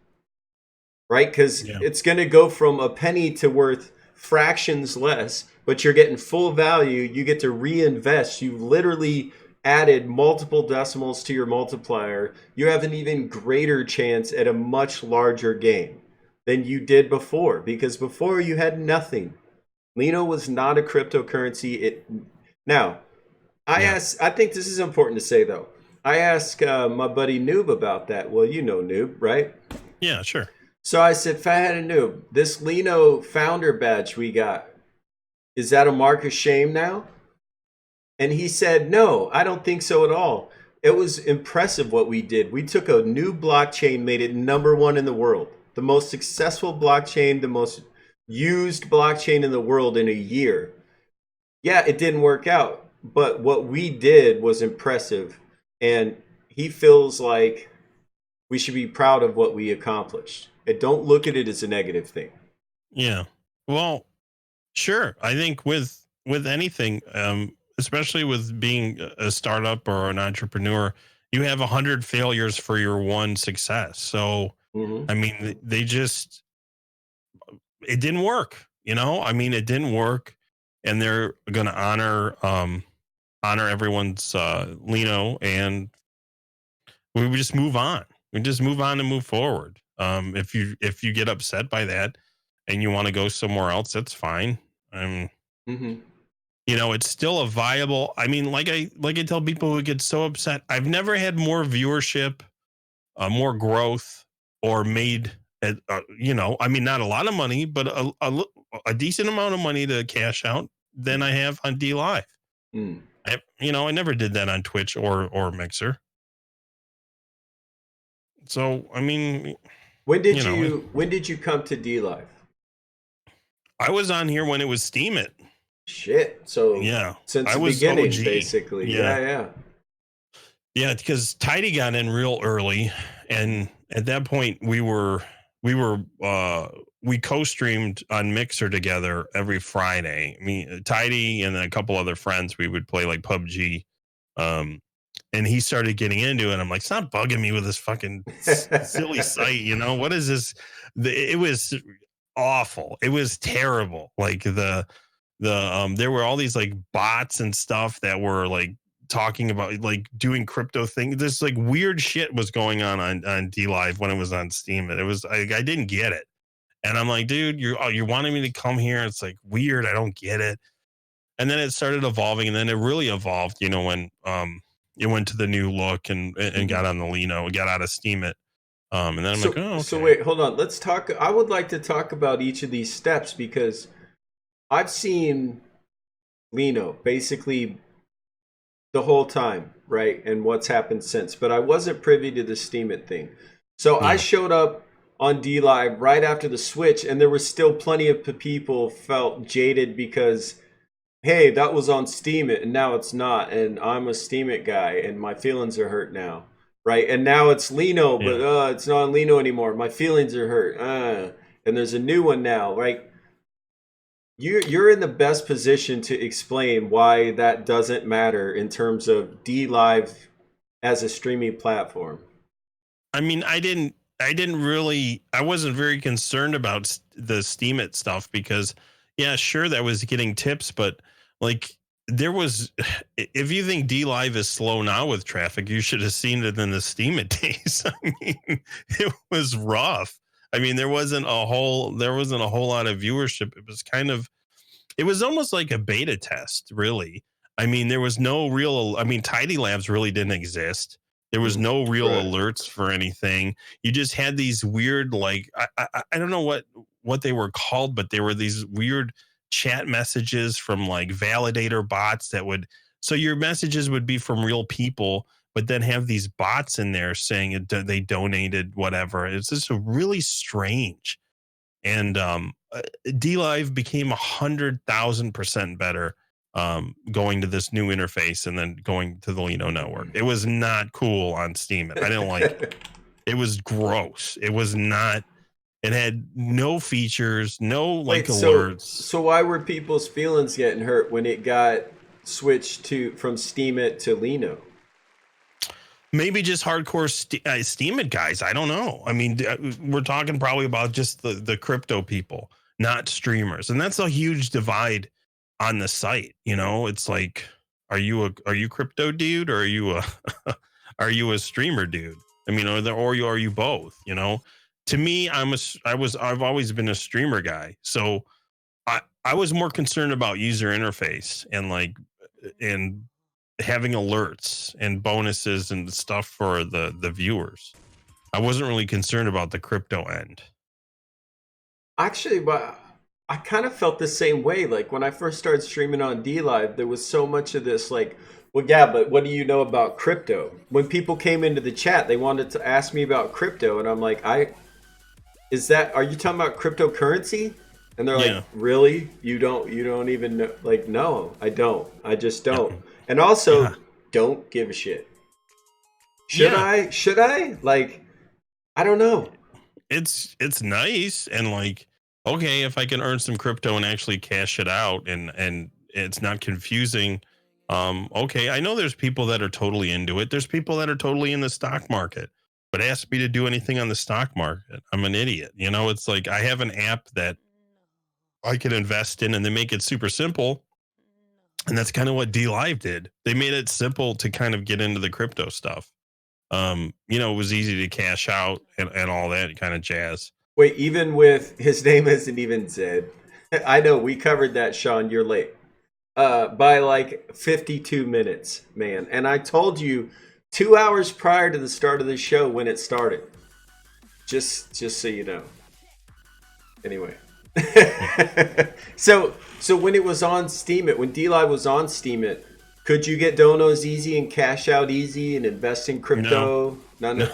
right? Because Yeah. it's going to go from a penny to worth fractions less, but you're getting full value. You get to reinvest. You've literally added multiple decimals to your multiplier. You have an even greater chance at a much larger game than you did before, because before you had nothing. Lino was not a cryptocurrency. Now, Yeah. I think this is important to say though. I asked my buddy Noob about that. Well, you know Noob, right? Yeah, sure. So I said, Fathead and Noob, this Lino founder badge we got, is that a mark of shame now? And he said, no, I don't think so at all. It was impressive what we did. We took a new blockchain, made it #1 in the world, the most successful blockchain, the most used blockchain in the world in a year. Yeah, it didn't work out, but what we did was impressive. And he feels like we should be proud of what we accomplished. And don't look at it as a negative thing. Yeah. Well, sure. I think with anything, especially with being a startup or an entrepreneur, you have 100 failures for your one success. So, Mm-hmm. I mean, they just it didn't work. I mean, it didn't work, and they're going to honor everyone's Lino, and we would just move on. We just move on and move forward. If you get upset by that and you want to go somewhere else, that's fine. Um, Mm-hmm. it's still a viable. I mean, like I tell people who get so upset, I've never had more viewership, more growth, or made I mean, not a lot of money, but a decent amount of money to cash out than I have on D Live. Mm. I never did that on Twitch or Mixer. So I mean, you know, When did you come to D Live? I was on here when it was Steam It. Shit. So Yeah, since I the was beginning, OG. basically. Yeah, Yeah, yeah. yeah, because Tidy got in real early, and at that point we co-streamed on Mixer together every Friday. I mean, Tidy and a couple other friends, we would play like PUBG. Um, and he started getting into it. I'm like, stop bugging me with this fucking silly site. What is this? It was awful. It was terrible. Like there were all these like bots and stuff that were like talking about like doing crypto things. This like weird shit was going on D Live when it was on Steam. And it was I didn't get it. And I'm like, dude, you're wanting me to come here. It's like weird. I don't get it. And then it started evolving, and then it really evolved, when it went to the new look and Mhm. got on the Lino, got out of Steam It. And then I'm like, So oh, so okay. wait, hold on. Let's talk. I would like to talk about each of these steps because I've seen Lino basically the whole time, right? And what's happened since. But I wasn't privy to the Steam It thing. So I Yeah. showed up on D Live right after the switch, and there was still plenty of people felt jaded because, hey, that was on Steam It and now it's not, and I'm a Steam It guy and my feelings are hurt now, right? And now it's Lino, but Yeah. it's not Lino anymore. My feelings are hurt. And there's a new one now, right? You're in the best position to explain why that doesn't matter in terms of D Live as a streaming platform. I mean, I wasn't very concerned about the Steam It stuff because, yeah, sure, that was getting tips, but like, there was, if you think D Live is slow now with traffic, you should have seen it in the Steam It days. I mean, it was rough. I mean, there wasn't a whole lot of viewership. It was almost like a beta test, really. I mean, there was no real, I mean, Tidy Labs really didn't exist. There was no real Right. alerts for anything. You just had these weird, like, I don't know what they were called, but they were these weird chat messages from like validator bots so your messages would be from real people, but then have these bots in there saying they donated whatever. It's just really strange. And D Live became 100,000% better going to this new interface and then going to the Lino network. It was not cool on Steam. I didn't like it. It was gross. It was not. It had no features, no like alerts. So why were people's feelings getting hurt when it got switched from Steam It to Lino? Maybe just hardcore Steam It guys. I don't know. I mean, we're talking probably about just the crypto people, not streamers, and that's a huge divide on the site. You know, it's like, are you crypto dude, or are you a streamer dude? I mean, are you both? You know, to me, I've always been a streamer guy, so I was more concerned about user interface and having alerts and bonuses and stuff for the viewers. I wasn't really concerned about the crypto end. Actually, but I kind of felt the same way. Like when I first started streaming on D Live, there was so much of this like, well, yeah, but what do you know about crypto? When people came into the chat, they wanted to ask me about crypto, and I'm like, are you talking about cryptocurrency? And they're Yeah. like, really? You don't even know? Like, no, I don't. I just don't. Yeah. And also, Yeah. don't give a shit. Should I? Should I? Like, I don't know. It's nice, and like, okay, if I can earn some crypto and actually cash it out and it's not confusing. Okay, I know there's people that are totally into it. There's people that are totally in the stock market. But ask me to do anything on the stock market, I'm an idiot. You know, it's like I have an app that I can invest in and they make it super simple. And that's kind of what D Live did. They made it simple to kind of get into the crypto stuff. You know, it was easy to cash out and all that kind of jazz. Wait, even with his name isn't even Zed. I know we covered that, Sean. You're late. By like 52 minutes, man. And I told you 2 hours prior to the start of the show when it started. Just so you know. Anyway. so when it was on Steam It, when D Live was on Steam It, could you get donos easy and cash out easy and invest in crypto? None of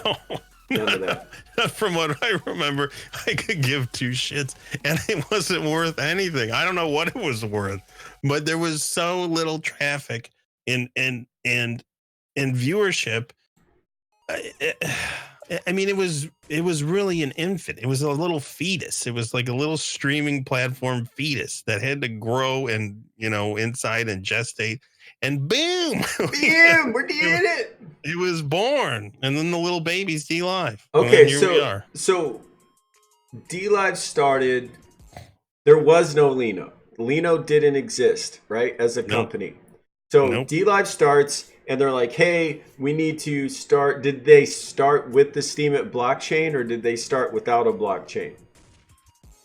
that. From what I remember, I could give two shits and it wasn't worth anything. I don't know what it was worth, but there was so little traffic and viewership. I mean, it was really an infant. It was a little fetus. It was like a little streaming platform fetus that had to grow and, you know, inside and gestate, and boom, boom, we're doing it. It was born, and then the little baby's D Live. Okay, here we are. So D Live started. There was no Lino. Lino didn't exist, right, as a company. So D Live starts, and they're like, "Hey, we need to start." Did they start with the Steam It blockchain, or did they start without a blockchain?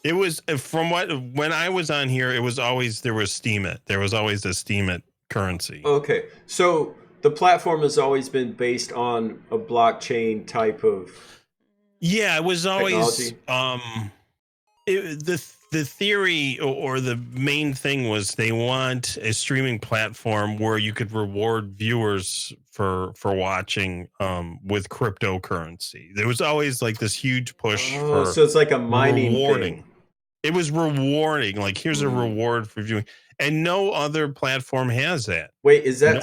It was when I was on here, it was always there was Steam It. There was always a Steam It currency. Okay, so the platform has always been based on a blockchain type of. Yeah, it was always technology. the the theory or the main thing was they want a streaming platform where you could reward viewers for watching with cryptocurrency. There was always like this huge push for so it's like a mining rewarding. thing. It was rewarding. Like, here's a reward for viewing, and no other platform has that. Wait, is that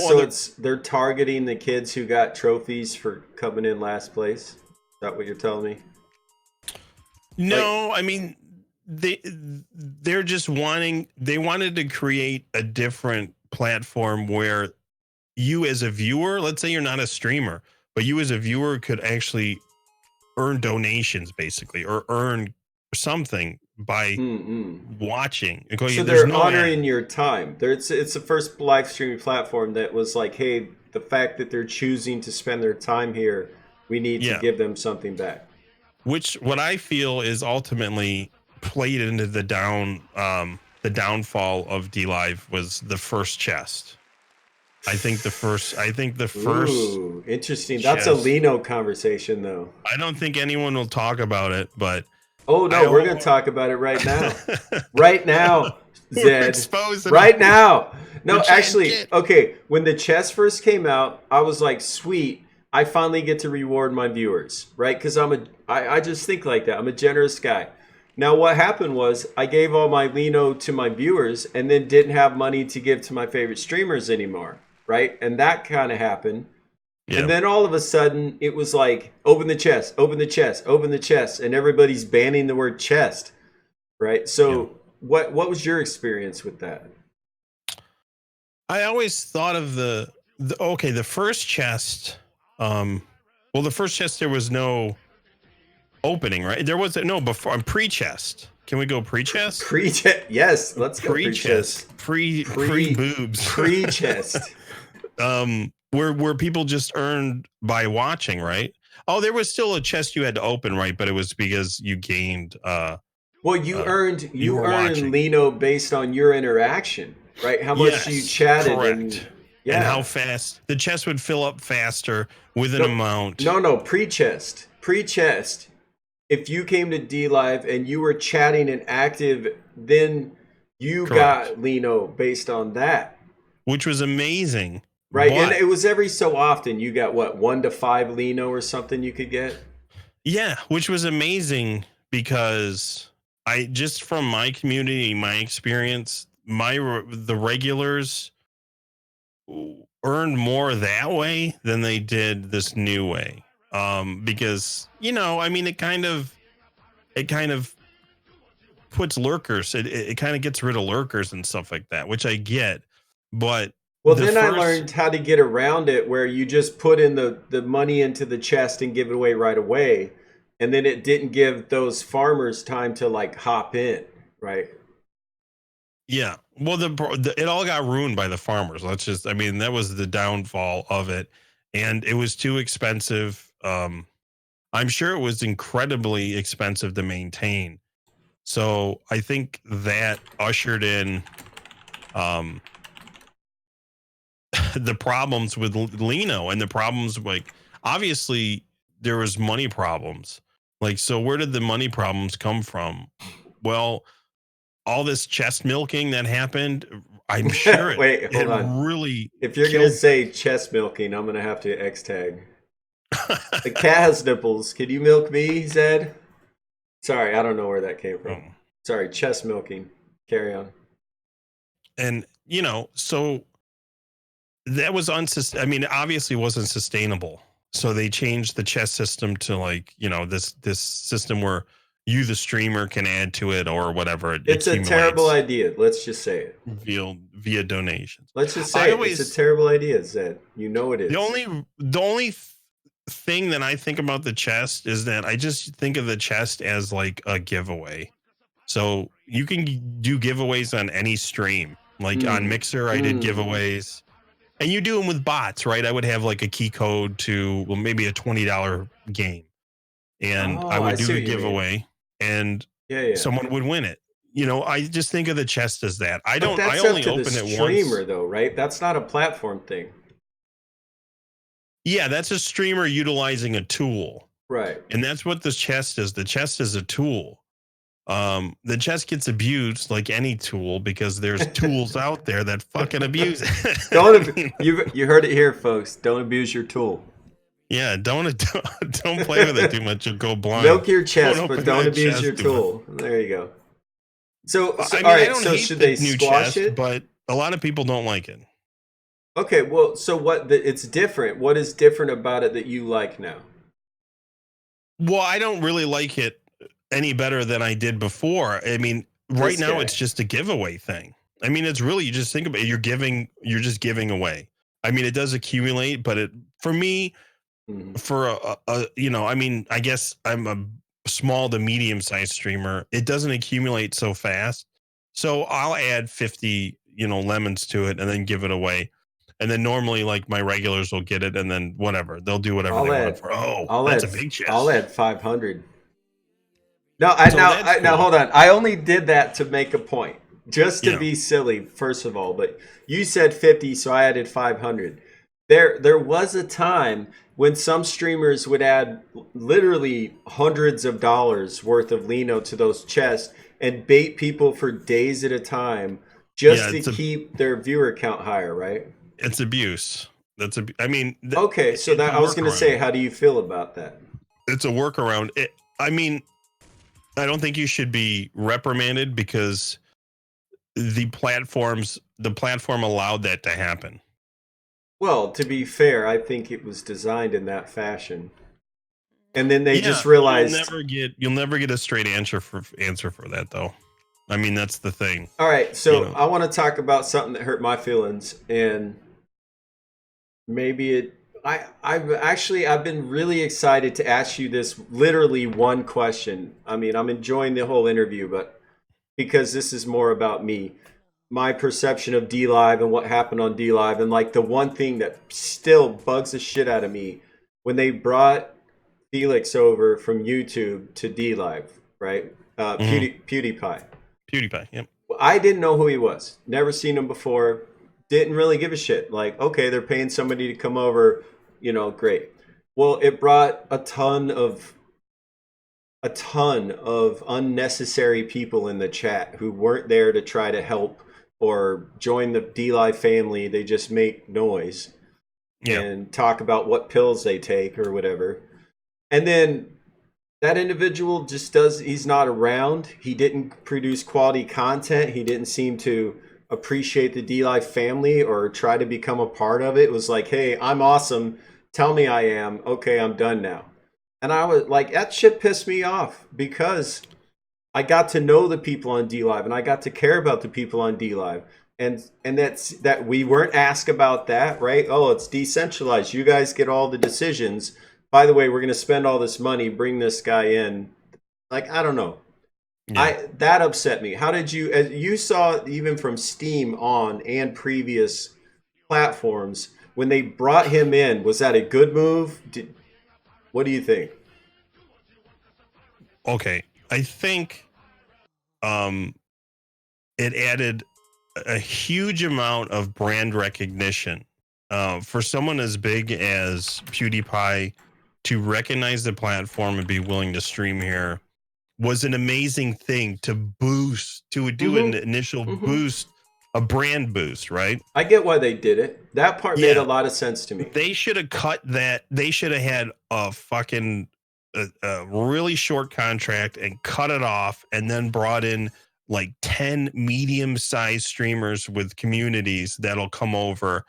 they're targeting the kids who got trophies for coming in last place? Is that what you're telling me? No, I mean they're just wanted to create a different platform where you as a viewer, let's say you're not a streamer, but you as a viewer could actually earn donations basically, or earn something by watching. So they're honoring your time. It's the first live streaming platform that was like, hey, the fact that they're choosing to spend their time here, we need to give them something back. Which what I feel is ultimately played into the downfall of DLive was the first chest. I think the first. Ooh, interesting. That's a Lino conversation, though. I don't think anyone will talk about it, but oh no, we're gonna talk about it right now. Right now, Zed. Right now. No, actually, okay. When the chest first came out, I was like, sweet. I finally get to reward my viewers, right? Because I just think like that. I'm a generous guy. Now, what happened was I gave all my Lino to my viewers and then didn't have money to give to my favorite streamers anymore, right? And that kind of happened. Yeah. And then all of a sudden, it was like, open the chest, open the chest, open the chest. And everybody's banning the word chest, right? So what was your experience with that? I always thought of the first chest. The first chest, there was no opening, right? There was no before. Pre-chest. Can we go pre-chest? Pre-chest. Yes, let's go pre-chest. Pre-boobs. Pre-chest. Where people just earned by watching, right? Oh, there was still a chest you had to open, right? But it was because you gained. You earned Lino based on your interaction, right? How much you chatted. Correct. And how fast the chest would fill up faster with an amount. No, pre-chest. Pre-chest. If you came to DLive and you were chatting and active, then you got Lino based on that. Which was amazing. Right. And it was every so often you got 1 to 5 Lino or something you could get. Yeah, which was amazing because just from my community, my experience, the regulars earned more that way than they did this new way. Because it kind of puts lurkers. It kind of gets rid of lurkers and stuff like that, which I get. But I learned how to get around it, where you just put in the money into the chest and give it away right away, and then it didn't give those farmers time to like hop in, right? Yeah. Well, it all got ruined by the farmers. That was the downfall of it, and it was too expensive. I'm sure it was incredibly expensive to maintain. So I think that ushered in the problems with Lino, and the problems, like, obviously there was money problems. Like, so where did the money problems come from? Well, all this chest milking that happened, I'm sure Wait, hold on. Really, if you're going to say chest milking, I'm going to have to X tag. The cat has nipples. Can you milk me, Zed? Sorry, I don't know where that came from. Sorry, chest milking. Carry on. And, so that was obviously wasn't sustainable. So they changed the chest system to this system where you, the streamer, can add to it or whatever. It's a terrible idea. Let's just say it. Via donations. Let's just say it's a terrible idea, Zed. You know it is. The only thing that I think about the chest is that I just think of the chest as like a giveaway. So you can do giveaways on any stream. Like on Mixer, I did giveaways. And you do them with bots, right? I would have like a key code to maybe a $20 game. And I would do the giveaway and someone would win it. I just think of the chest as that. I only open it once. Streamer though, right? That's not a platform thing. Yeah, that's a streamer utilizing a tool. Right. And that's what the chest is. The chest is a tool. The chest gets abused like any tool because there's tools out there that fucking abuse it. You heard it here, folks. Don't abuse your tool. Yeah, don't play with it too much. You'll go blind. Milk your chest, but don't abuse your tool. There you go. So I mean, all right. I don't So hate should the they new squash chest, it? but a lot of people don't like it. Okay. Well, so it's different. What is different about it that you like now? Well, I don't really like it any better than I did before. I mean, right now it's just a giveaway thing. I mean, it's really, you just think about it, you're just giving away. I mean, it does accumulate, but for me, for a you know, I mean, I guess I'm a small to medium sized streamer. It doesn't accumulate so fast. So I'll add 50, lemons to it and then give it away. And then normally like my regulars will get it and then whatever. They'll do whatever they want for. Oh, that's a big chest. I'll add 500. No, now hold on. I only did that to make a point. Just to be silly, first of all, but you said 50, so I added 500. There was a time when some streamers would add literally hundreds of dollars worth of lino to those chests and bait people for days at a time just to keep their viewer count higher, right? It's abuse. I mean, okay, so that I was going to say, how do you feel about that? It's a workaround. I mean, I don't think you should be reprimanded because the platform allowed that to happen. Well, to be fair, I think it was designed in that fashion. And then they just realized you'll never get a straight answer for that though. I mean, that's the thing. All right, so I want to talk about something that hurt my feelings, and maybe I've been really excited to ask you this literally one question. I mean, I'm enjoying the whole interview, but because this is more about me, my perception of D Live and what happened on D Live, and like the one thing that still bugs the shit out of me when they brought Felix over from YouTube to D Live, right? PewDiePie. PewDiePie, yep. I didn't know who he was. Never seen him before. Didn't really give a shit. Like, okay, they're paying somebody to come over, great. Well, it brought a ton of unnecessary people in the chat who weren't there to try to help or join the D-Live family. They just make noise and talk about what pills they take or whatever. And then that individual he's not around. He didn't produce quality content. He didn't seem to appreciate the D-Live family or try to become a part of it. It was like, hey, I'm awesome. Tell me I am. Okay, I'm done now. And I was like, that shit pissed me off because I got to know the people on D-Live and I got to care about the people on D-Live. And that we weren't asked about that, right? Oh, it's decentralized. You guys get all the decisions. By the way, we're going to spend all this money, bring this guy in. Like, I don't know. Yeah. That upset me. How did you, as you saw even from Steam on and previous platforms, when they brought him in, was that a good move? What do you think? Okay, I think it added a huge amount of brand recognition for someone as big as PewDiePie to recognize the platform and be willing to stream here was an amazing thing to do an initial boost, a brand boost, right? I get why they did it. That part made a lot of sense to me. They should have cut that. They should have had a fucking a really short contract and cut it off and then brought in like 10 medium-sized streamers with communities that'll come over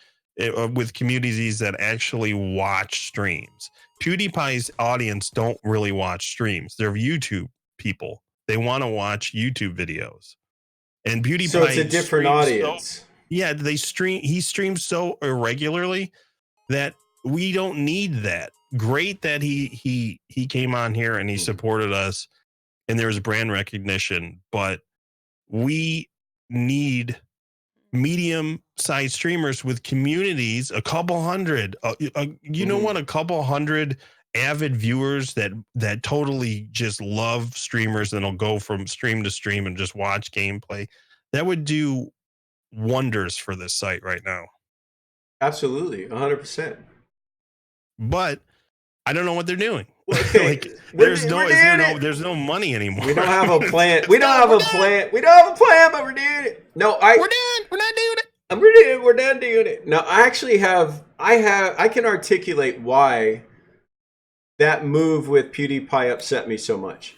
with communities that actually watch streams. PewDiePie's audience don't really watch streams. They're YouTube people. They want to watch YouTube videos. And PewDiePie, so it's a different audience. He streams so irregularly that we don't need that. Great that he came on here and he supported us and there was brand recognition, but we need medium-sized streamers with communities, a couple hundred, a couple hundred avid viewers that totally just love streamers and will go from stream to stream and just watch gameplay. That would do wonders for this site right now. Absolutely, 100%. But I don't know what they're doing. Okay, Like there's no, we're is there doing no, it. there's no money anymore. We don't have a plan. Let's We don't go. have We're a done. plan. We don't have a plan, but we're doing it. No, We're done. We're not doing it. we're done doing it. No, I actually I can articulate why that move with PewDiePie upset me so much.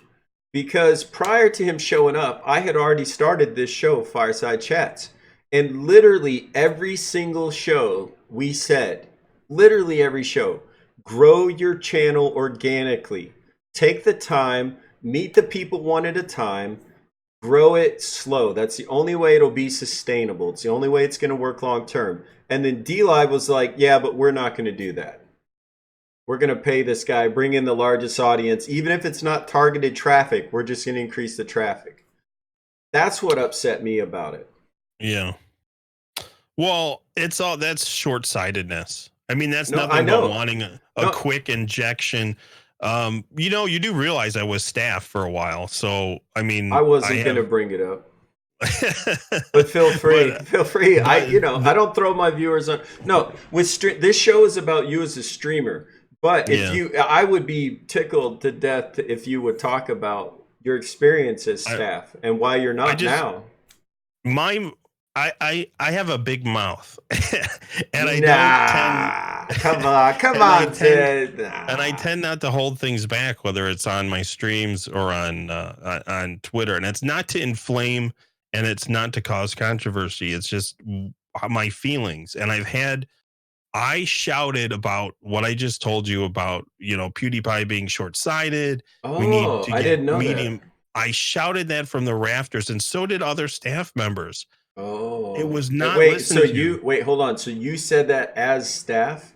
Because prior to him showing up, I had already started this show, Fireside Chats. And literally every single show we said, literally every show, grow your channel organically. Take the time, meet the people one at a time, grow it slow. That's the only way it'll be sustainable. It's the only way it's going to work long term. And then D Live was like, yeah, but we're not going to do that. We're going to pay this guy, bring in the largest audience. Even if it's not targeted traffic, we're just going to increase the traffic. That's what upset me about it. Yeah. Well, that's short-sightedness. I mean, that's nothing but wanting a quick injection. You do realize I was staff for a while. So, I mean, I wasn't going to bring it up. But feel free. Feel free. I don't throw my viewers on. No, this show is about you as a streamer. But I would be tickled to death if you would talk about your experience as staff and why you're not now. I have a big mouth, and come on, Ted. And I tend not to hold things back, whether it's on my streams or on Twitter. And it's not to inflame, and it's not to cause controversy. It's just my feelings. And I shouted about what I just told you about, PewDiePie being short-sighted. We need to get didn't know medium. That. I shouted that from the rafters, and so did other staff members. Oh, it was not. Wait, hold on. So you said that as staff?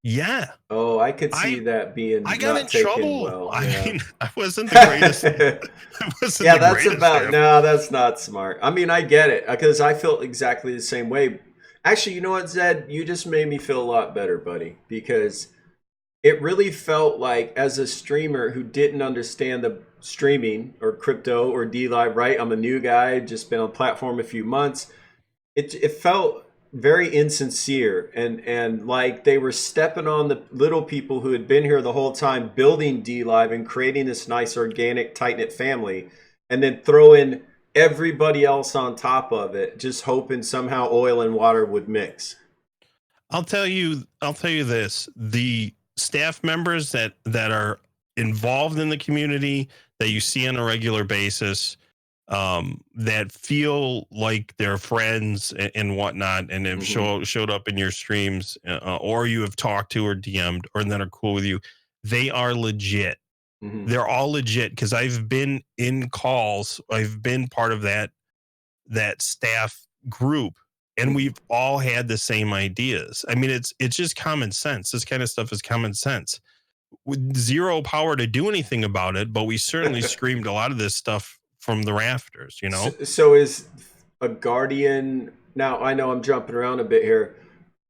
Yeah. Oh, I could see that being. I got in trouble. Well. I mean, I wasn't the greatest. No, that's not smart. I mean, I get it because I felt exactly the same way. Actually, you know what, Zed? You just made me feel a lot better, buddy, because it really felt like, as a streamer who didn't understand the streaming or crypto or D-Live, right? I'm a new guy, just been on platform a few months. It felt very insincere and like they were stepping on the little people who had been here the whole time, building D-Live and creating this nice, organic, tight-knit family, and then throwing everybody else on top of it, just hoping somehow oil and water would mix. I'll tell you this: the staff members that are involved in the community that you see on a regular basis, that feel like they're friends and whatnot, and have showed up in your streams, or you have talked to or DM'd, or that are cool with you, they are legit. They're all legit, because I've been in calls. I've been part of that staff group, and we've all had the same ideas. I mean, it's just common sense. This kind of stuff is common sense. With zero power to do anything about it, but we certainly screamed a lot of this stuff from the rafters, So is a Guardian, now I know I'm jumping around a bit here,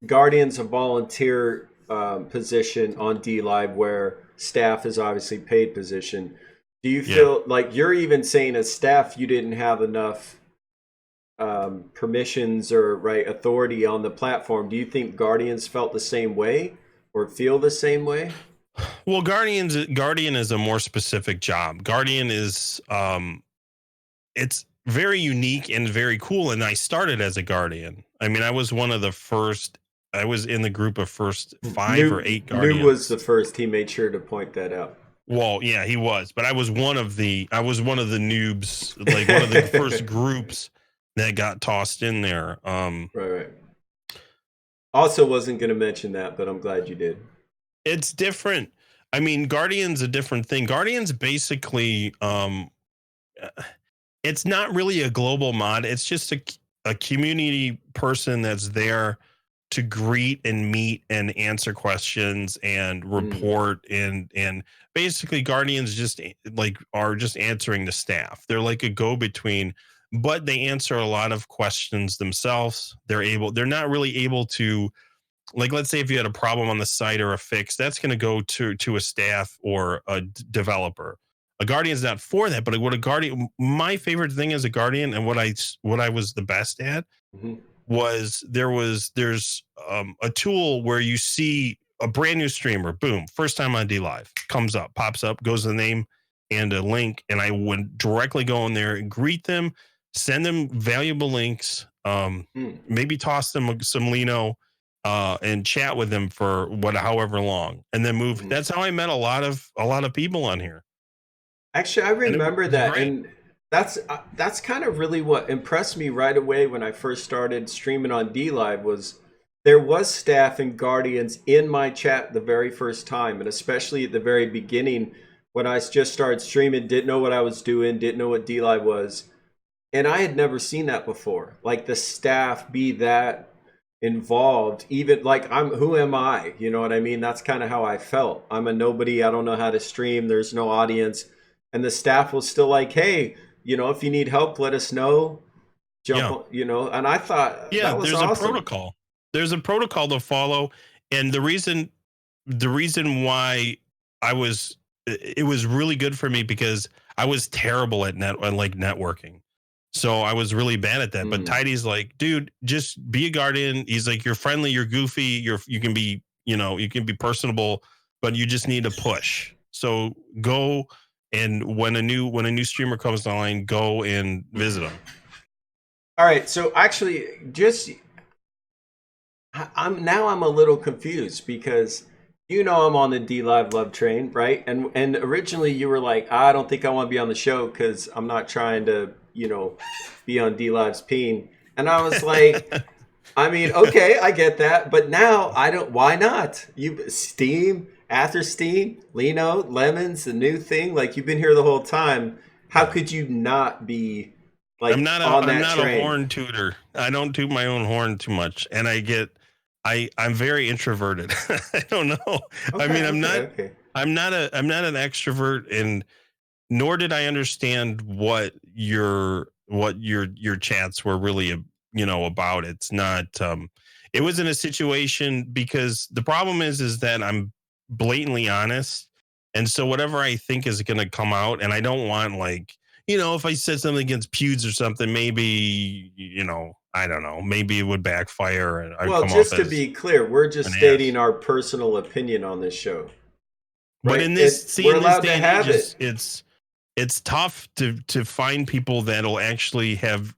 Guardian's a volunteer position on D-Live, where staff is obviously paid position. Do you feel like you're even saying as staff you didn't have enough permissions or authority on the platform? Do you think Guardians felt the same way or feel the same way? Well, Guardian is a more specific job. Guardian is it's very unique and very cool. And I started as a Guardian. I mean, I was one of the first. I was in the group of first 5 or 8 Guardians. New was the first. He made sure to point that out. Well, yeah, he was, but I was one of the noobs, like one of the first groups that got tossed in there. Right. Also, wasn't going to mention that, but I'm glad you did. It's different. I mean, Guardian's a different thing. Guardian's basically, it's not really a global mod. It's just a community person that's there to greet and meet and answer questions and report and basically Guardians are just answering the staff. They're like a go-between, but they answer a lot of questions themselves. They're not really able to, like, let's say if you had a problem on the site or a fix, that's going to go to a staff or a developer. A Guardian's not for that, but my favorite thing as a Guardian, and what I was the best at, was there's a tool where you see a brand new streamer, boom, first time on D Live, comes up, pops up, goes the name and a link, and I would directly go in there and greet them, send them valuable links, maybe toss them some Lino, and chat with them for however long, and then move. That's how I met a lot of people on here. Actually, I remember that, and that's kind of really what impressed me right away when I first started streaming on D Live was there was staff and guardians in my chat the very first time, and especially at the very beginning when I just started streaming, didn't know what I was doing, didn't know what D Live was, and I had never seen that before. Like the staff be that involved, even like who am I? You know what I mean? That's kind of how I felt. I'm a nobody. I don't know how to stream. There's no audience. And the staff was still like, hey, you know, if you need help, let us know. Jump, you know. And I thought, yeah, that was there's awesome. a protocol. There's a protocol to follow, and the reason why it was really good for me because I was terrible at networking. So I was really bad at that. But Tidy's like, dude, just be a guardian. He's like, you're friendly, you're goofy, you can be, you know, you can be personable, but you just need to push. So go, and when a new streamer comes online, go and visit them. All right. So actually, I'm a little confused because you know I'm on the D Live love train, right? And originally you were like, I don't think I want to be on the show because I'm not trying to, you know, be on D Live's peen. And I was like, I mean, okay, I get that, but now I don't. Why not? You Steam, after Steam, Lino, Lemons, the new thing. Like you've been here the whole time. How could you not be like I'm not a horn tooter. I don't toot my own horn too much, and I'm very introverted. I don't know. Okay, I mean, I'm not an extrovert, and nor did I understand what your chats were really, you know, about. It's not. It was in a situation because the problem is that I'm blatantly honest, and so whatever I think is going to come out, and I don't want like, you know, if I said something against Pewds or something, maybe, you know, I don't know, maybe it would backfire. And well, just to be clear, we're just stating our personal opinion on this show. Right? But in this, we're allowed to have it. It's tough to find people that'll actually have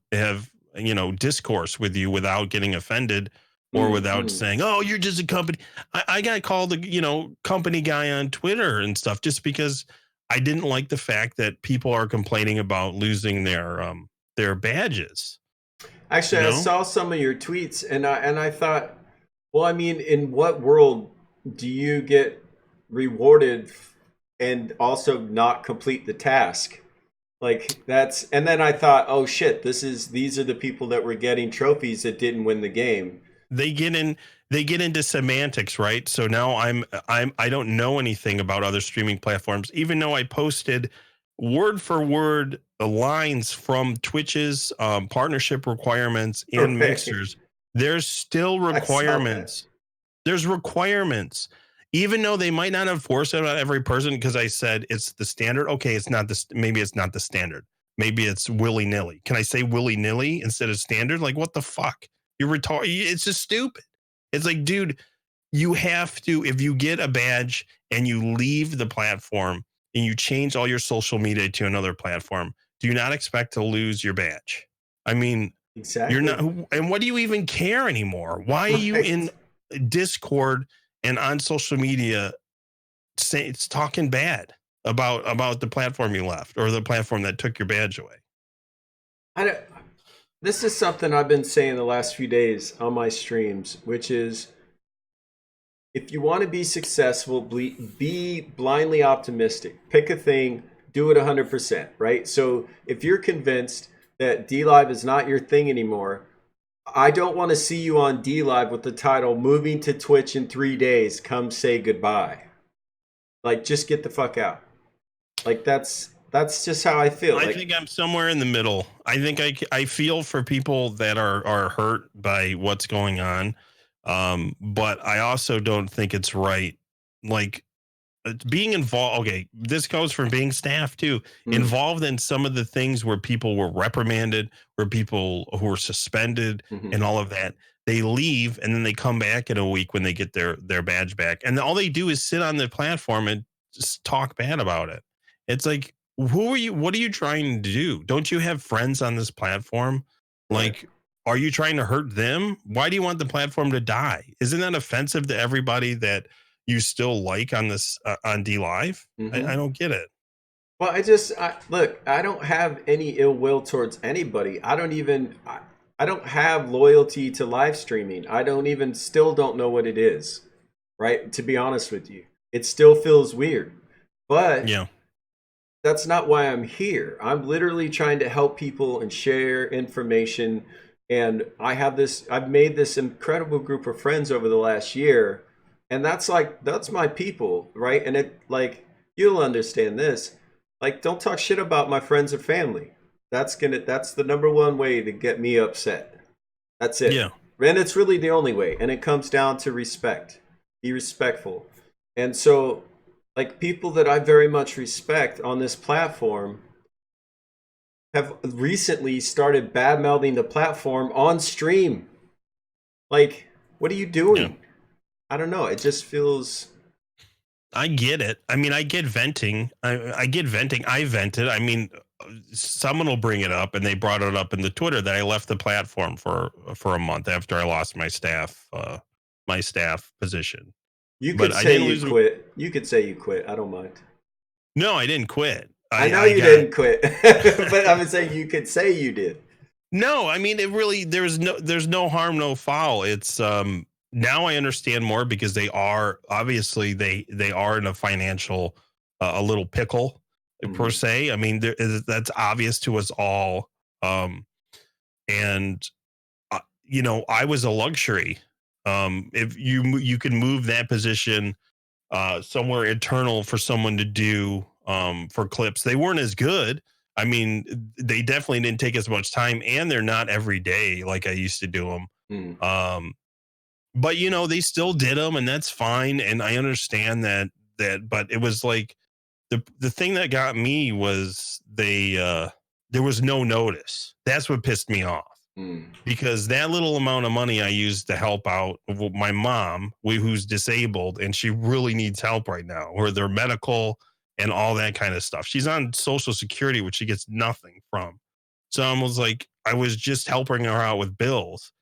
you know, discourse with you without getting offended or without saying, oh, you're just a company. I got called a, you know, company guy on Twitter and stuff just because I didn't like the fact that people are complaining about losing their badges. Actually, you know? I saw some of your tweets and I thought, well, I mean, in what world do you get rewarded and also not complete the task? Like that's, and then I thought, oh shit, these are the people that were getting trophies that didn't win the game. They get into semantics, right? So now I don't know anything about other streaming platforms, even though I posted word for word the lines from Twitch's partnership requirements and mixers. There's still requirements. There's requirements. Even though they might not have forced it on every person, because I said it's the standard. Okay, it's not this. Maybe it's not the standard. Maybe it's willy nilly. Can I say willy nilly instead of standard? Like, what the fuck? You're retarded. It's just stupid. It's like, dude, you have to, if you get a badge and you leave the platform and you change all your social media to another platform, do you not expect to lose your badge? I mean, exactly. You're not. And what do you even care anymore? Why are you in Discord and on social media it's talking bad about the platform you left or the platform that took your badge away? This is something I've been saying the last few days on my streams, which is if you want to be successful, be blindly optimistic. Pick a thing, do it 100%, right? So if you're convinced that D Live is not your thing anymore, I don't want to see you on D Live with the title "Moving to Twitch in 3 days. Come say goodbye." Like, just get the fuck out. Like that's just how I feel. I think I'm somewhere in the middle. I think I feel for people that are hurt by what's going on, but I also don't think it's right. Like being involved. Okay, this goes from being staff too, involved in some of the things where people were reprimanded, where people who were suspended, and all of that. they leave and then they come back in a week when they get their badge back, and all they do is sit on the platform and just talk bad about it. It's like, who are you? What are you trying to do? Don't you have friends on this platform? Right. Like, are you trying to hurt them? Why do you want the platform to die? Isn't that offensive to everybody that you still like on this on D Live? I don't get it. Well, look, I don't have any ill will towards anybody. I don't have loyalty to live streaming. I don't even, still don't know what it is, right? To be honest with you, it still feels weird. But Yeah. that's not why I'm here. I'm literally trying to help people and share information. And I've made this incredible group of friends over the last year. And that's my people, right? And you'll understand this. Like, don't talk shit about my friends or family. That's the number one way to get me upset. That's it. Yeah. And it's really the only way. And it comes down to respect. Be respectful. And so, like, people that I very much respect on this platform have recently started bad mouthing the platform on stream. Like, what are you doing? Yeah. I don't know. It just feels. I get it. I mean, I get venting. I get venting. I vented. I mean, someone will bring it up, and they brought it up in the Twitter that I left the platform for a month after I lost my staff position. You But could I say didn't you lose. quit. You could say you quit. I don't mind. No, I didn't quit. I know I you got didn't quit, but I'm saying you could say you did. no. I mean, it really there's no harm, no foul. It's now I understand more because they are obviously they are in a financial a little pickle per Mhm. se. I mean, that's obvious to us all. Um, and you know, I was a luxury. If you can move that position somewhere internal for someone to do for clips, they weren't as good. I mean, they definitely didn't take as much time, and they're not every day like I used to do them. Mm. But you know, they still did them, and that's fine. And I understand that, but it was like the thing that got me was there was no notice. That's what pissed me off Mm. because that little amount of money I used to help out my mom, who's disabled, and she really needs help right now, or their medical and all that kind of stuff. She's on Social Security, which she gets nothing from. So I was like, I was just helping her out with bills.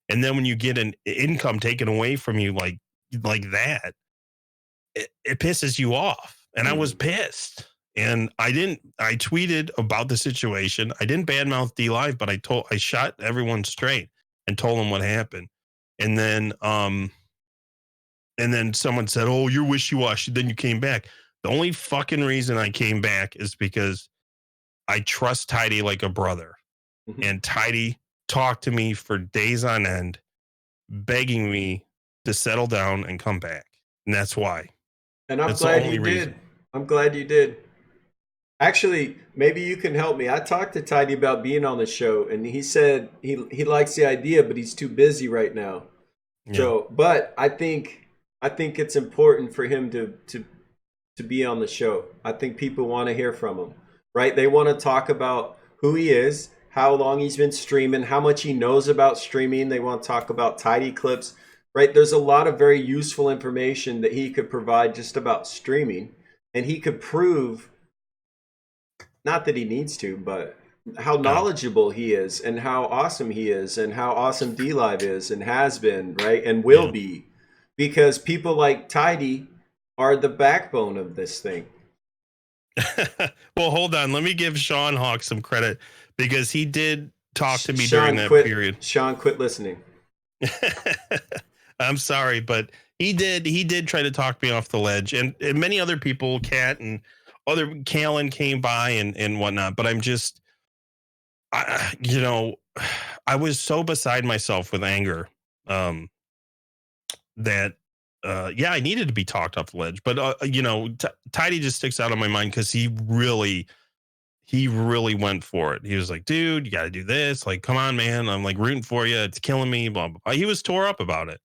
And then when you get an income taken away from you like that, it pisses you off. And I was Mm. pissed. And I tweeted about the situation. I didn't badmouth D Live, but I shot everyone straight and told them what happened. And then someone said, "Oh, you're wishy-washy." Then you came back. The only fucking reason I came back is because I trust Tidy like a brother. Mhm. And Tidy talked to me for days on end, begging me to settle down and come back. And that's why. And I'm That's the glad you only did. reason. I'm glad you did. Actually, maybe you can help me. I talked to Tidy about being on the show, and he said he likes the idea, but he's too busy right now. Yeah. So, but I think it's important for him to be on the show. I think people want to hear from him, right? They want to talk about who he is, how long he's been streaming, how much he knows about streaming. They want to talk about tidy clips, right? There's a lot of very useful information that he could provide just about streaming, and he could prove, not that he needs to, but how No. knowledgeable he is and how awesome he is and how awesome D Live is and has been, right? And will Yeah. be. Because people like Tidy are the backbone of this thing. Well, hold on. Let me give Sean Hawk some credit because he did talk to me during Sean that quit. period. Sean quit listening. I'm sorry, but he did try to talk me off the ledge, and many other people, Kat and other Callan came by and whatnot. But I'm just, you know, I was so beside myself with anger um, that. Yeah, I needed to be talked off the ledge, but you know, Tidy just sticks out on my mind because he really went for it. He was like, dude, you got to do this. Like, come on, man. I'm like rooting for you. It's killing me. Blah, blah, blah. He was tore up about it.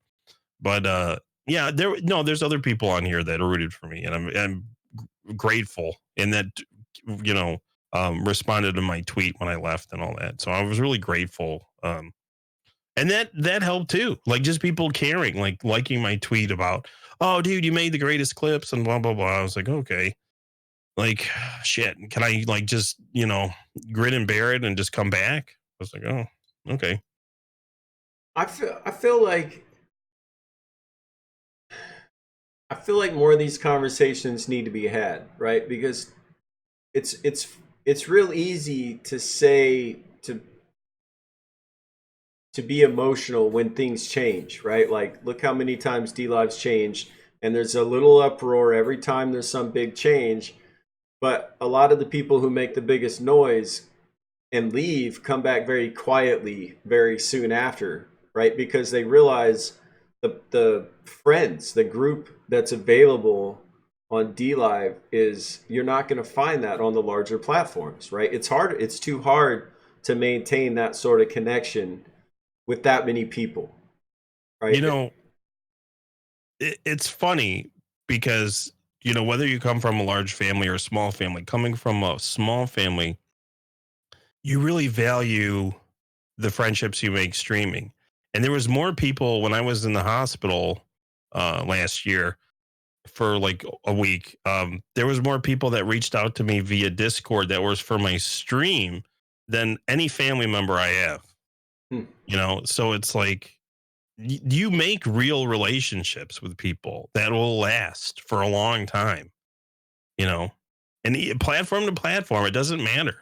But yeah, there's other people on here that are rooted for me. And I'm grateful and that, you know, responded to my tweet when I left and all that. So I was really grateful. And that helped too. Like just people caring, like liking my tweet about, oh, dude, you made the greatest clips and blah blah blah. I was like, okay, like shit. Can I like just grin and bear it and just come back? I was like, oh, okay. I feel like more of these conversations need to be had, right? Because it's real easy to say to be emotional when things change, right? Like look how many times D Live's changed, and there's a little uproar every time there's some big change. But a lot of the people who make the biggest noise and leave come back very quietly very soon after, right? Because they realize the friends, the group that's available on D Live is you're not going to find that on the larger platforms, right? It's too hard to maintain that sort of connection with that many people, right? It's funny because whether you come from a large family or a small family, coming from a small family, you really value the friendships you make streaming. And there was more people when I was in the hospital last year for like a week. There was more people that reached out to me via Discord that was for my stream than any family member I have. Hmm. So it's like you make real relationships with people that will last for a long time. You know, and platform to platform, it doesn't matter.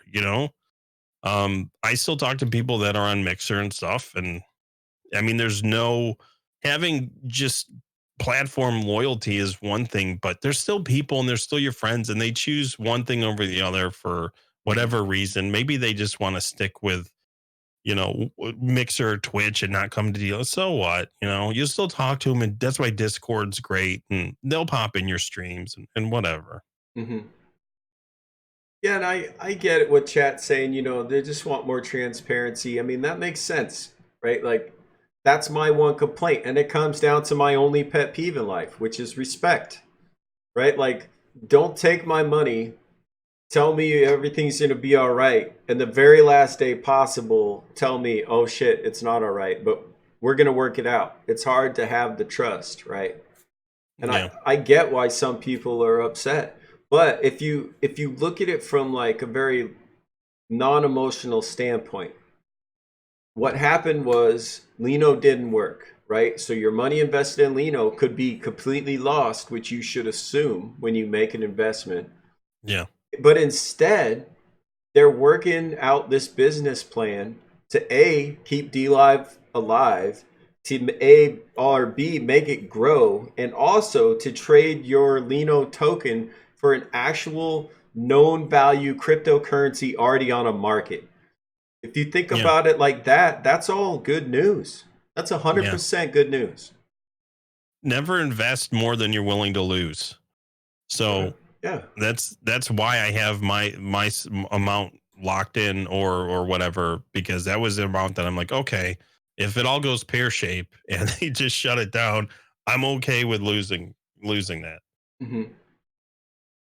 I still talk to people that are on Mixer and stuff, and I mean, there's no having just platform loyalty is one thing, but there's still people and there's still your friends, and they choose one thing over the other for whatever reason. Maybe they just want to stick with, Mixer or Twitch and not come to deal. So what? You still talk to them, and that's why Discord's great, and they'll pop in your streams and whatever. Mm-hmm. Yeah, and I get it what chat's saying, they just want more transparency. I mean, that makes sense, right? Like, that's my one complaint. And it comes down to my only pet peeve in life, which is respect, right? Like, don't take my money, tell me everything's going to be all right. And the very last day possible, tell me, oh shit, it's not all right, but we're going to work it out. It's hard to have the trust, right? And Yeah. I get why some people are upset. But if you look at it from like a very non-emotional standpoint, what happened was Lino didn't work, right? So your money invested in Lino could be completely lost, which you should assume when you make an investment. Yeah. But instead, they're working out this business plan to A, keep D Live alive, to A or B, make it grow, and also to trade your Lino token for an actual known value cryptocurrency already on a market. If you think about it like that, that's all good news. That's 100% good news. Never invest more than you're willing to lose. So yeah, that's why I have my amount locked in or whatever, because that was the amount that I'm like, okay, if it all goes pear shape and they just shut it down, I'm okay with losing that. Mm-hmm.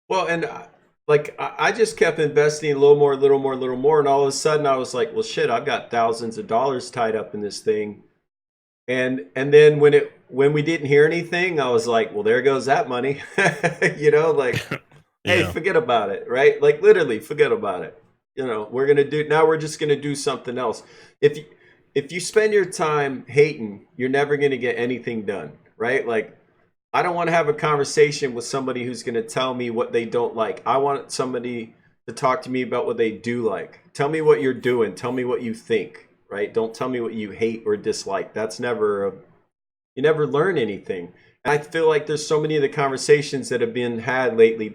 Well, and like I just kept investing a little more, little more, little more, and all of a sudden I was like, well, shit, I've got thousands of dollars tied up in this thing. And then when we didn't hear anything, I was like, well, there goes that money. Like, hey, forget about it, right? Like literally forget about it. We're just gonna do something else. If you spend your time hating, you're never gonna get anything done, right? Like I don't want to have a conversation with somebody who's gonna tell me what they don't like. I want somebody to talk to me about what they do like. Tell me what you're doing. Tell me what you think, right? Don't tell me what you hate or dislike. You never learn anything. And I feel like there's so many of the conversations that have been had lately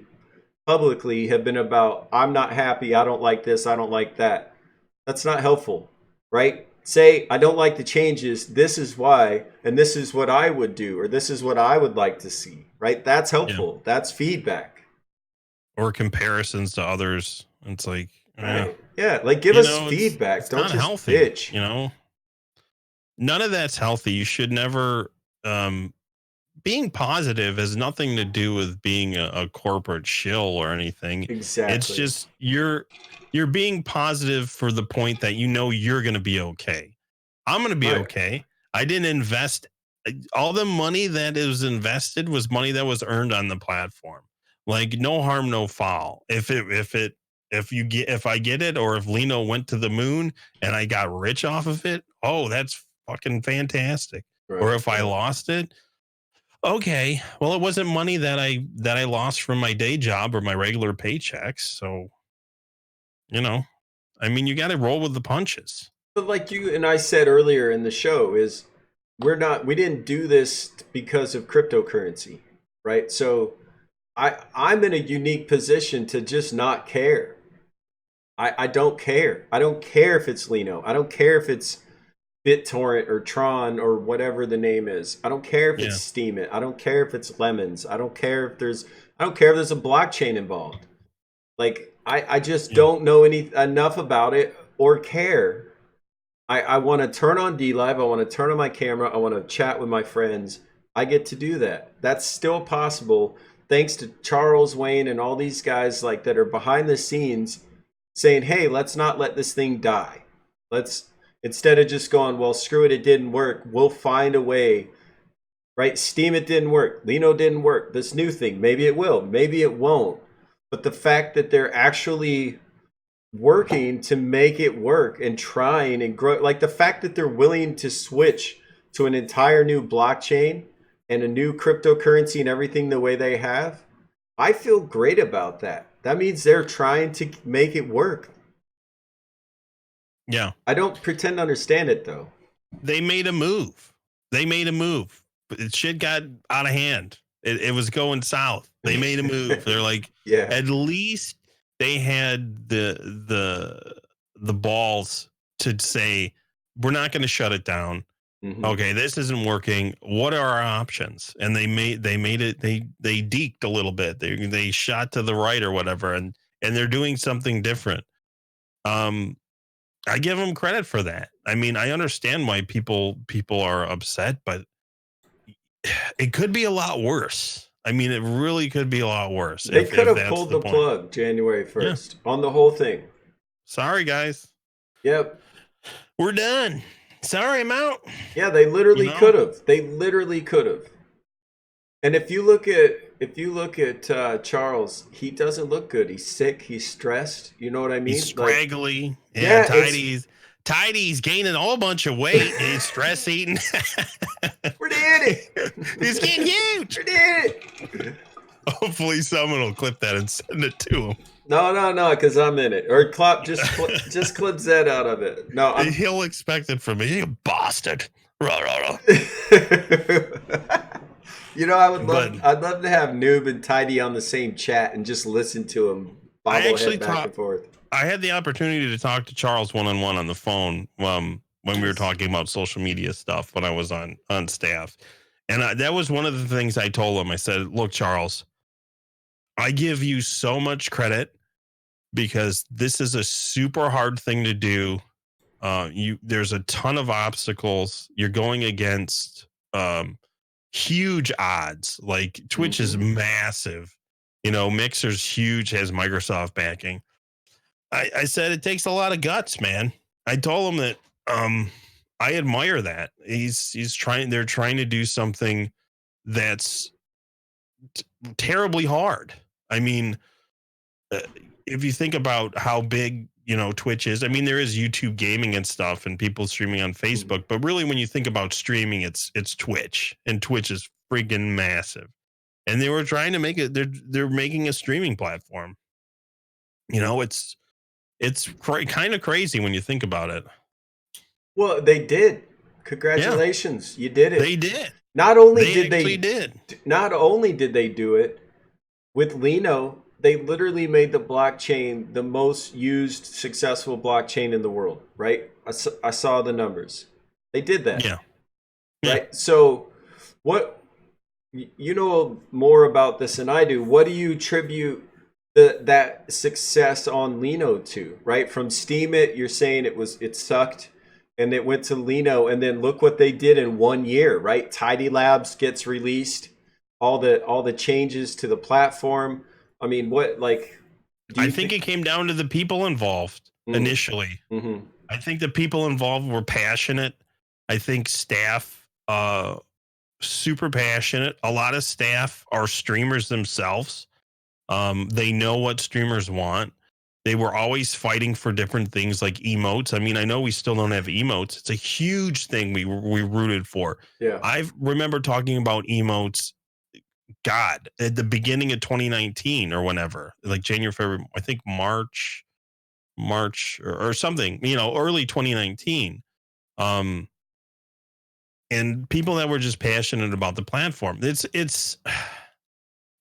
publicly have been about, I'm not happy, I don't like this, I don't like that. That's not helpful, right? Say, I don't like the changes, this is why, and this is what I would do, or this is what I would like to see, right? That's helpful. That's feedback. Or comparisons to others. It's like, right. Yeah, like give us feedback. It's don't not just healthy, bitch. None of that's healthy. You should never being positive has nothing to do with being a corporate shill or anything. Exactly. It's just you're being positive for the point that you're going to be okay. I'm going to be Right. okay. I didn't invest. All the money that was invested was money that was earned on the platform. Like no harm, no foul. If I get it, or if Lino went to the moon and I got rich off of it, oh, that's fucking fantastic. Right. Or if I lost it, okay. Well, it wasn't money that I lost from my day job or my regular paychecks. So, I mean, you got to roll with the punches. But like you and I said earlier in the show, is we didn't do this because of cryptocurrency, right? So I'm in a unique position to just not care. I don't care. I don't care if it's Lino. I don't care if it's BitTorrent or Tron or whatever the name is. I don't care if it's Steam It. I don't care if it's Lemons. I don't care if there's a blockchain involved. Like I just don't know enough about it or care. I want to turn on D Live. I want to turn on my camera. I want to chat with my friends. I get to do that. That's still possible thanks to Charles Wayne and all these guys like that are behind the scenes saying, "Hey, let's not let this thing die. Let's instead of just going, well, screw it, it didn't work. We'll find a way." Right? Steam it didn't work. Lino didn't work. This new thing, maybe it will, maybe it won't. But the fact that they're actually working to make it work and trying and grow, like the fact that they're willing to switch to an entire new blockchain and a new cryptocurrency and everything the way they have, I feel great about that. That means they're trying to make it work. Yeah. I don't pretend to understand it though. They made a move. But shit got out of hand. It was going south. They made a move. They're like, yeah. At least they had the balls to say, we're not going to shut it down. Mm-hmm. Okay, this isn't working. What are our options? And they made it. They deked a little bit. They shot to the right or whatever, and they're doing something different. I give them credit for that. I mean, I understand why people are upset, but it could be a lot worse. I mean, it really could be a lot worse. They could have pulled the plug January 1st on the whole thing. Sorry, guys. Yep. We're done. Sorry, I'm out. Yeah, they literally could have. They literally could have. And if you look at Charles, he doesn't look good. He's sick. He's stressed. You know what I mean? He's scraggly. Like, Tidy's gaining a whole bunch of weight. He's stress eating. We did it. He's getting huge. We did it. Hopefully someone will clip that and send it to him. No, because I'm in it. Or just clip Zed out of it. No, he'll expect it from me. You bastard. You know, I'd love to have Noob and Tidy on the same chat and just listen to him bobblehead back and forth. I had the opportunity to talk to Charles one-on-one on the phone when we were talking about social media stuff when I was on staff. And that was one of the things I told him. I said, look, Charles, I give you so much credit because this is a super hard thing to do. There's a ton of obstacles. You're going against huge odds. Like Twitch is massive. You know, Mixer's huge, has Microsoft backing. I said it takes a lot of guts, man. I told him that I admire that. They're trying to do something that's terribly hard. I mean, if you think about how big, Twitch is, I mean, there is YouTube gaming and stuff and people streaming on Facebook, but really when you think about streaming, it's Twitch, and Twitch is freaking massive. And they were trying to make it, they're making a streaming platform. It's kind of crazy when you think about it. Well, they did. Congratulations. Yeah. You did it. They did. Not only did they do it with Lino, they literally made the blockchain the most used successful blockchain in the world, right? I saw the numbers. They did that. Yeah. Right? So what, you know more about this than I do. What do you attribute that success on Lino to, right? From Steam It, you're saying it sucked and it went to Lino, and then look what they did in 1 year, right? Tidy Labs gets released, all the changes to the platform. I mean, I think it came down to the people involved initially. Mm-hmm. I think the people involved were passionate. I think staff, super passionate. A lot of staff are streamers themselves. They know what streamers want. They were always fighting for different things like emotes. I mean, I know we still don't have emotes. It's a huge thing we rooted for. Yeah. I remember talking about emotes, God, at the beginning of 2019 or whenever, like January, February, I think March or something, early 2019. Um, and people that were just passionate about the platform.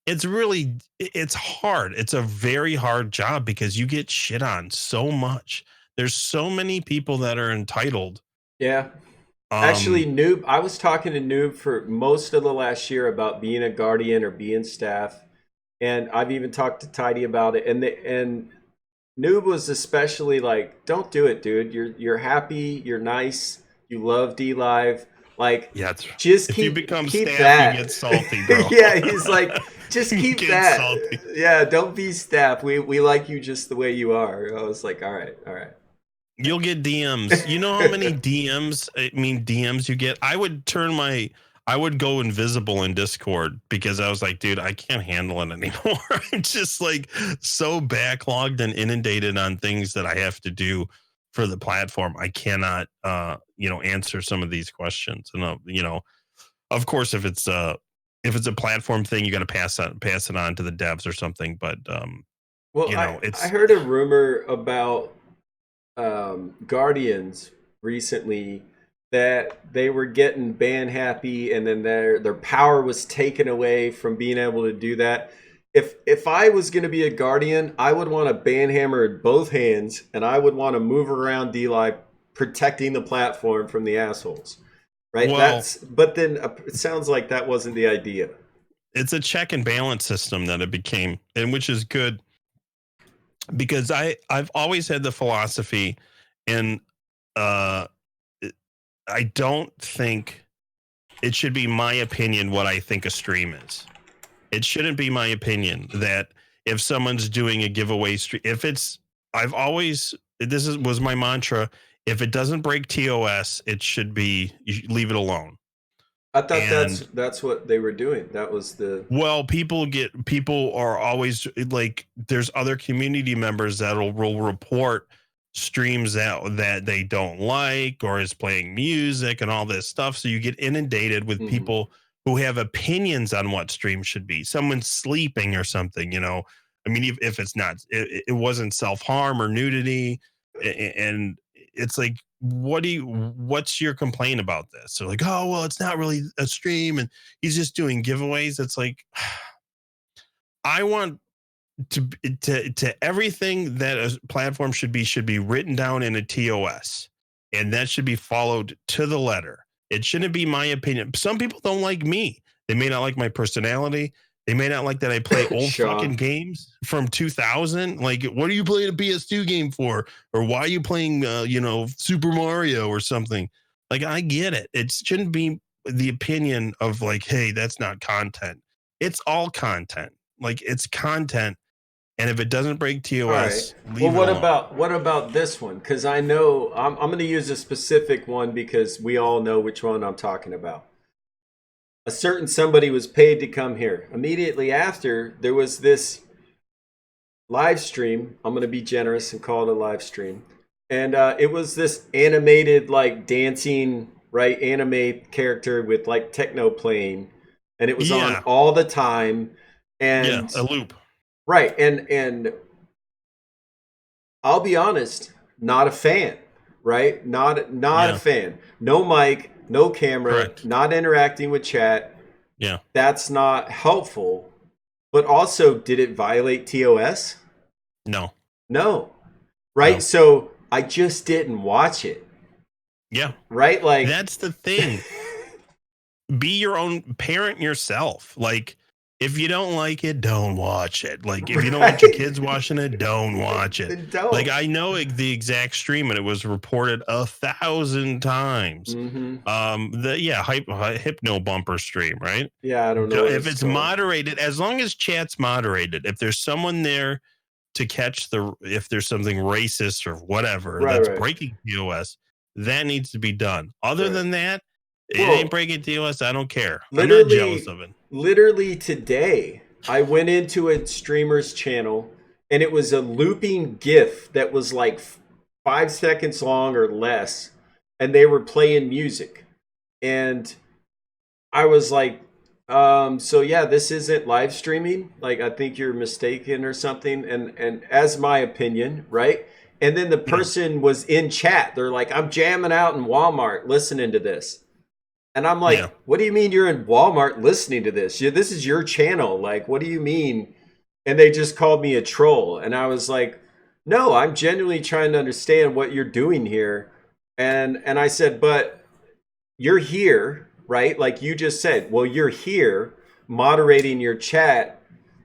It's really, it's hard. It's a very hard job because you get shit on so much. There's so many people that are entitled. Yeah. Actually, Um, Noob, I was talking to Noob for most of the last year about being a guardian or being staff, and I've even talked to Tidy about it. And Noob was especially like, "Don't do it, dude. You're happy, you're nice, you love D Live. Like, yeah, just if you become keep staff, you that." get salty, bro. Yeah, he's like, "Just You keep get that. salty. Yeah, don't be staff. We like you just the way you are." I was like, "All right, all right." You'll get DMs. You know how many DMs you get? I would go invisible in Discord because I was like, dude, I can't handle it anymore. I'm just like so backlogged and inundated on things that I have to do for the platform. I cannot, answer some of these questions. And, of course, if it's a platform thing, you got to pass it on to the devs or something. But, Well, I it's, heard a rumor about Guardians recently that they were getting ban happy, and then their power was taken away from being able to do that. If I was going to be a Guardian, I would want a ban hammer in both hands, and I would want to move around D-Live protecting the platform from the assholes. Right? well, But then it sounds like that wasn't the idea. it's a check and balance system that it became, and which is good because I've always had the philosophy, and uh I don't think it should be my opinion what I think a stream is. It shouldn't be my opinion that if someone's doing a giveaway stream, if it's, I've always, was my mantra, if it doesn't break TOS, it should be, you should leave it alone. I thought And that's what they were doing. That was the well, people are always like, there's other community members that will report streams that they don't like or is playing music and all this stuff. So you get inundated with Mhm. people who have opinions on what stream should be. Someone's sleeping or something, I mean, if it's not, it wasn't self harm or nudity, and it's like, what's your complaint about this? So like, oh well, it's not really a stream, and he's just doing giveaways. It's like, I want to everything that a platform should be written down in a TOS, and that should be followed to the letter. It shouldn't be my opinion. Some people don't like me. They may not like my personality. They may not like that I play old fucking Sean. games from 2000. Like, what are you playing a PS2 game for? Or why are you playing, Super Mario or something? Like, I get it. It shouldn't be the opinion of like, hey, that's not content. It's all content. Like, it's content, and if it doesn't break All right. TOS, Well, leave it alone. what about this one? Because I know I'm going to use a specific one because we all know which one I'm talking about. A certain somebody was paid to come here. Immediately after, there was this live stream. I'm going to be generous and call it a live stream, and it was this animated like dancing right anime character with like techno playing, and it was on Yeah, all the time, yeah, and a loop. right and I'll be honest, not a fan, right? Not a Yeah, fan. No mic, no camera, correct. not interacting with chat. Yeah, That's not helpful. But also, did it violate TOS? no, No. Right? no. So I just didn't watch it. Yeah, Right? Like that's the thing. Be your own parent yourself. Like, if you don't like it, don't watch it. Like, if you don't want your right? kids watching it, don't watch it. Then Like, don't. I know the exact stream, and it was reported 1,000 times. Mm-hmm. Hypno bumper stream, right? Yeah, I don't know what If it's it's called. moderated, as long as chat's moderated, if there's someone there to catch if there's something racist or whatever Right, that's right. breaking TOS, That needs to be done. Other than that, it ain't breaking TOS. I don't care. I'm not jealous of it. Literally today, I went into a streamer's channel and it was a looping GIF that was like 5 seconds long or less, and they were playing music. And I was like, so yeah, this isn't live streaming. Like, I think you're mistaken or something. And as my opinion, right? And then the person was in chat. They're like, I'm jamming out in Walmart listening to this. And I'm like, what do you mean you're in Walmart listening to this? This is your channel. Like, what do you mean? And they just called me a troll. And I was like, no, I'm genuinely trying to understand what you're doing here. And I said, but you're here, right? Like you just said, well, you're here moderating your chat.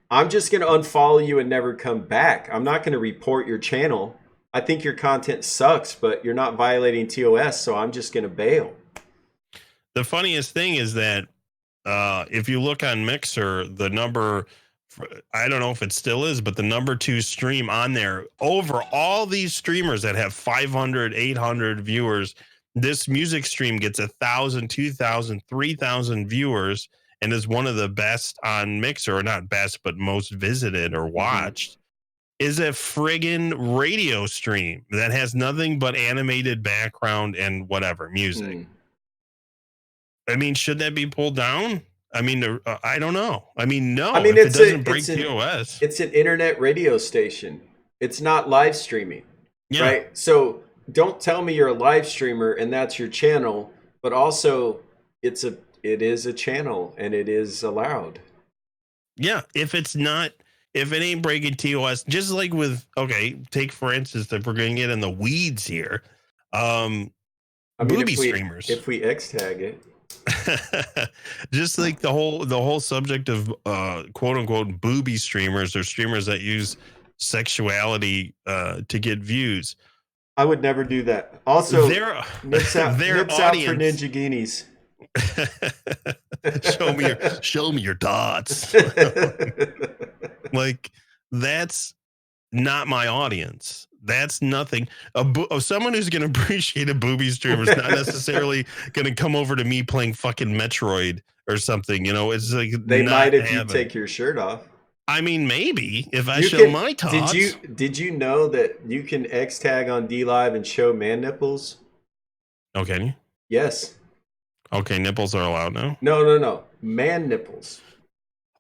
I'm just going to unfollow you and never come back. I'm not going to report your channel. I think your content sucks, but you're not violating TOS, so I'm just going to bail. The funniest thing is that if you look on Mixer, the number, I don't know if it still is, but the number 2 stream on there, over all these streamers that have 500, 800 viewers, this music stream gets 1,000, 2,000, 3,000 viewers and is one of the best on Mixer, or not best, but most visited or watched. Is a friggin' radio stream that has nothing but animated background and whatever music. I mean, should that be pulled down? I mean, I don't know. I mean, no. I mean, if it doesn't break TOS. It's an internet radio station. It's not live streaming, right? So don't tell me you're a live streamer and that's your channel, but also it is a channel and it is allowed. Yeah, if it ain't breaking TOS, just like with, take for instance, if we're going to get in the weeds here, booby streamers. If we X tag it. Just like the whole subject of quote unquote booby streamers, or streamers that use sexuality to get views. I would never do that. Also, nips out for Ninja Guineas. show me your dots. Like, that's not my audience. That's nothing. Someone who's going to appreciate a booby streamer is not necessarily going to come over to me playing fucking Metroid or something. You know, it's like they might if you take your shirt off. I mean, maybe if I show my tots. Did you know that you can X tag on D Live and show man nipples? Okay. Yes. Okay, nipples are allowed now? No. Man nipples.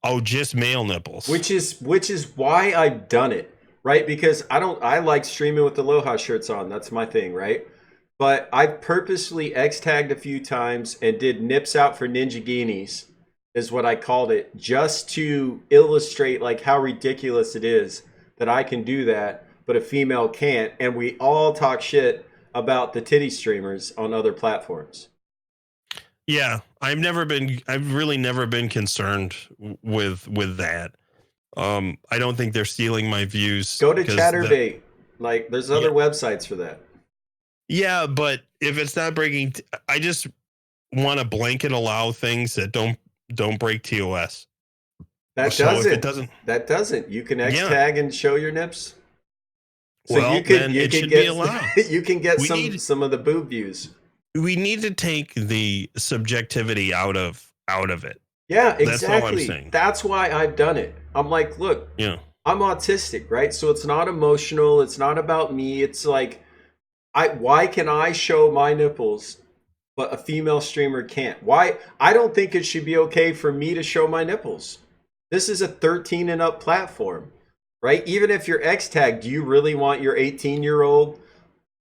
Oh, just male nipples. Which is why I've done it, right? Because I like streaming with Aloha shirts on. That's my thing, right? But I purposely X tagged a few times and did nips out for Ninja Guineas, is what I called it, just to illustrate like how ridiculous it is that I can do that, but a female can't. And we all talk shit about the titty streamers on other platforms. Yeah, I've really never been concerned with that. I don't think they're stealing my views. Go to Chatterbait. Like, there's other websites for that. Yeah, but if it's not breaking, I just want to blanket allow things that don't break TOS. That doesn't. You can X tag and show your nips. So well, you can be allowed. You can get some of the boob views. We need to take the subjectivity out of it. Yeah, exactly. That's all I'm saying. That's why I've done it. I'm like, look, I'm autistic, right? So it's not emotional. It's not about me. It's like, why can I show my nipples, but a female streamer can't? Why? I don't think it should be okay for me to show my nipples. This is a 13 and up platform, right? Even if you're X tagged, do you really want your 18-year-old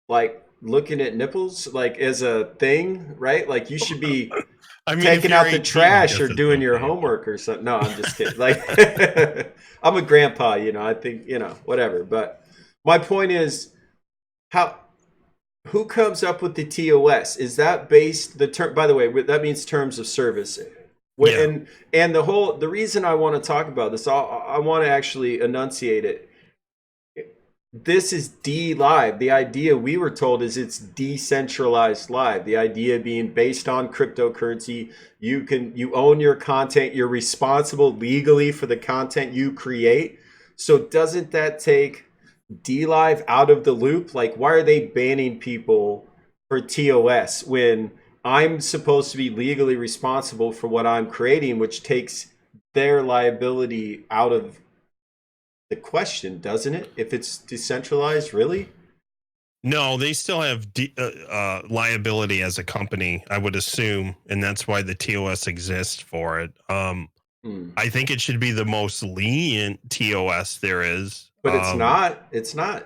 like looking at nipples like as a thing, right? Like, you should be taking out the trash or doing your homework or something. No, I'm just kidding. Like, I'm a grandpa, I think, whatever. But my point is, who comes up with the TOS? Is that based the term? By the way, that means terms of service. And the reason I want to talk about this, I want to actually enunciate it. This is D Live. The idea we were told is it's decentralized live. The idea being based on cryptocurrency. You own your content. You're responsible legally for the content you create. So doesn't that take D Live out of the loop? Like, why are they banning people for TOS when I'm supposed to be legally responsible for what I'm creating, which takes their liability out of the question, doesn't it? If it's decentralized, really? No, they still have liability as a company, I would assume, and that's why the TOS exists for it. I think it should be the most lenient TOS there is. But it's not. It's not.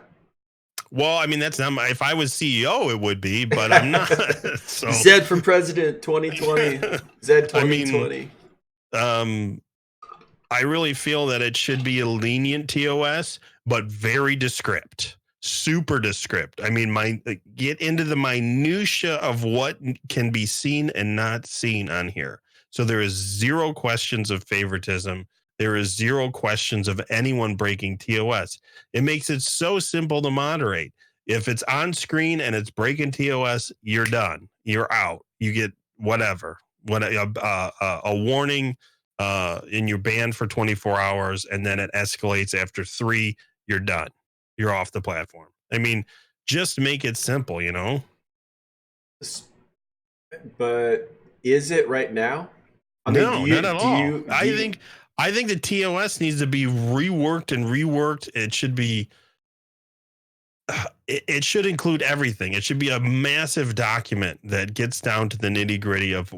Well, I mean, that's not my, if I was CEO, it would be, but I'm not. So Zed for president 2020. Zed 2020. I mean, I really feel that it should be a lenient TOS, but very descript, super descript. I mean, get into the minutia of what can be seen and not seen on here. So there is zero questions of favoritism. There is zero questions of anyone breaking TOS. It makes it so simple to moderate. If it's on screen and it's breaking TOS, you're done. You're out. You get whatever. A warning, and you're banned for 24 hours, and then it escalates after 3. You're done. You're off the platform. I mean, just make it simple, you know. But is it right now? No, not at all. I think the TOS needs to be reworked and reworked. It should be. It should include everything. It should be a massive document that gets down to the nitty gritty of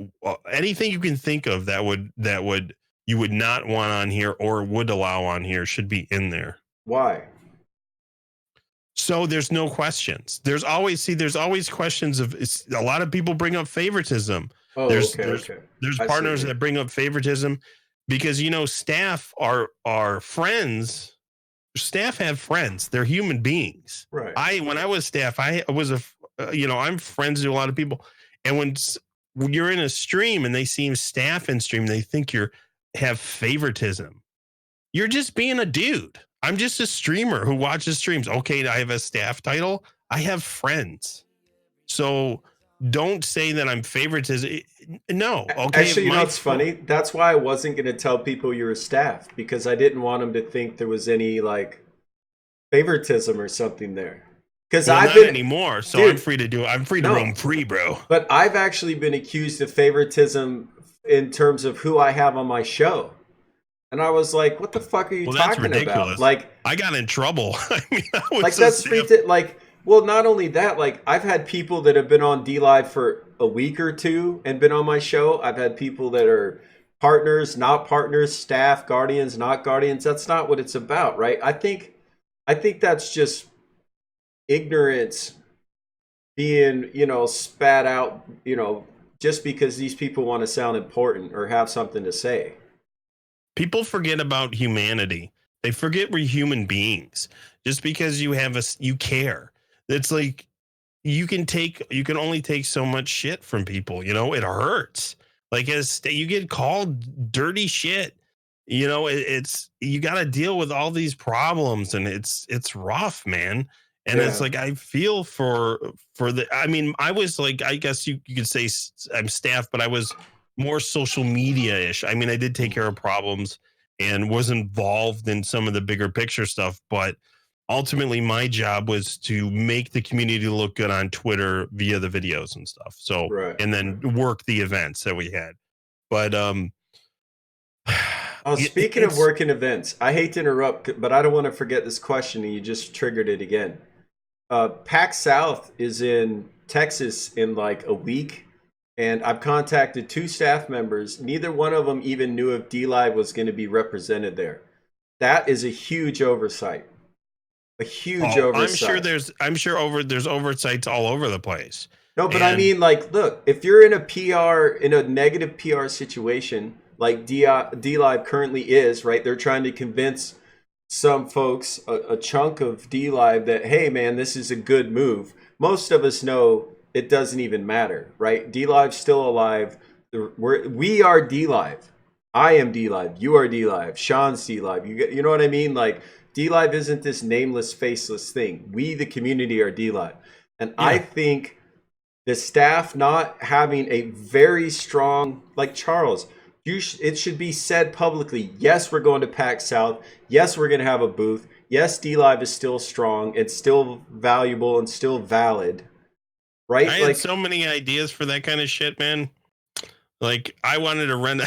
anything you can think of that would you would not want on here or would allow on here should be in there. Why? So there's no questions. There's always questions of a lot of people bring up favoritism. Oh, there's partners that bring up favoritism because staff are friends. Staff have friends. They're human beings. Right. When I was staff, I was I'm friends with a lot of people. And when you're in a stream and they see staff in stream, they think have favoritism. You're just being a dude. I'm just a streamer who watches streams. Okay, I have a staff title. I have friends. So don't say that I'm favoritism. No. Okay. Actually, it's funny. That's why I wasn't going to tell people you were staff, because I didn't want them to think there was any like favoritism or something there. Because I've been anymore, so dude, I'm free to do it. I'm free to roam free, bro. But I've actually been accused of favoritism in terms of who I have on my show. And I was like, "What the fuck are you talking about?" Like, I got in trouble. I mean, well, not only that, like I've had people that have been on D Live for a week or two and been on my show. I've had people that are partners, not partners, staff, guardians, not guardians. That's not what it's about, right? I think that's just ignorance being, spat out, just because these people want to sound important or have something to say. People forget about humanity. They forget we're human beings. Just because you care. It's like you can only take so much shit from people. It hurts. Like you get called dirty shit. It's you got to deal with all these problems, and it's rough, man. And it's like I feel for the. I mean, I was like, I guess you could say I'm staff, but I was more social media-ish. I mean, I did take care of problems and was involved in some of the bigger picture stuff, but ultimately my job was to make the community look good on Twitter via the videos and stuff. So, and then work the events that we had. But, speaking of working events, I hate to interrupt, but I don't want to forget this question, and you just triggered it again. PAX South is in Texas in like a week. And I've contacted 2 staff members. Neither one of them even knew if D-Live was going to be represented there. That is a huge oversight. A huge oversight. I'm sure there's oversights all over the place. No, but I mean, like, look, if you're in a negative PR situation, like D-Live currently is, right? They're trying to convince some folks, a chunk of D-Live, that, hey, man, this is a good move. Most of us know it doesn't even matter, right? D-Live's still alive. We are D-Live. I am D-Live. You are D-Live. Sean's D-Live. You know what I mean? Like, D-Live isn't this nameless, faceless thing. We, the community, are D-Live. And I think the staff not having a very strong, like Charles, it should be said publicly, yes, we're going to PAX South. Yes, we're going to have a booth. Yes, D-Live is still strong. It's still valuable and still valid. right? I had Like, so many ideas for that kind of shit, man. Like I wanted to rent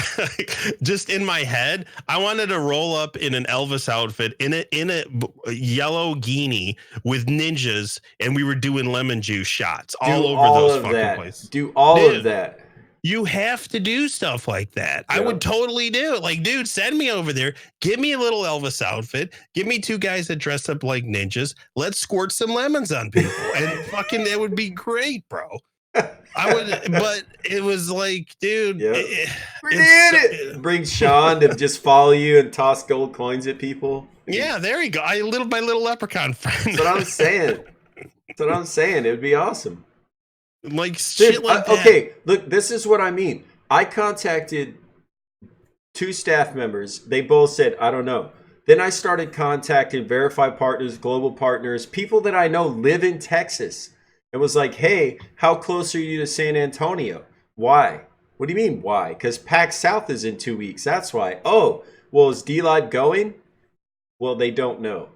just in my head, I wanted to roll up in an Elvis outfit in a yellow guinea with ninjas, and we were doing lemon juice shots all do over all those of fucking that. places. Do all of Dude, that. you have to do stuff like that. I would Yep. totally do it. Like, dude, send me over there. Give me a little Elvis outfit. Give me two guys that dress up like ninjas. Let's squirt some lemons on people. And fucking, that would be great, bro. I would, but it was like, dude, Yep. We it's did it. Bring Sean to just follow you and toss gold coins at people. Yeah, there you go. My little leprechaun friend. That's what I'm saying. That's what I'm saying. It would be awesome. Like shit like that. Okay, look, this is what I mean. I contacted 2 staff members. They both said, I don't know. Then I started contacting verified partners, global partners, people that I know live in Texas. It was like, hey, how close are you to San Antonio? Why? What do you mean, why? Because PAX South is in 2 weeks. That's why. Oh, well, is D-Live going? Well, they don't know.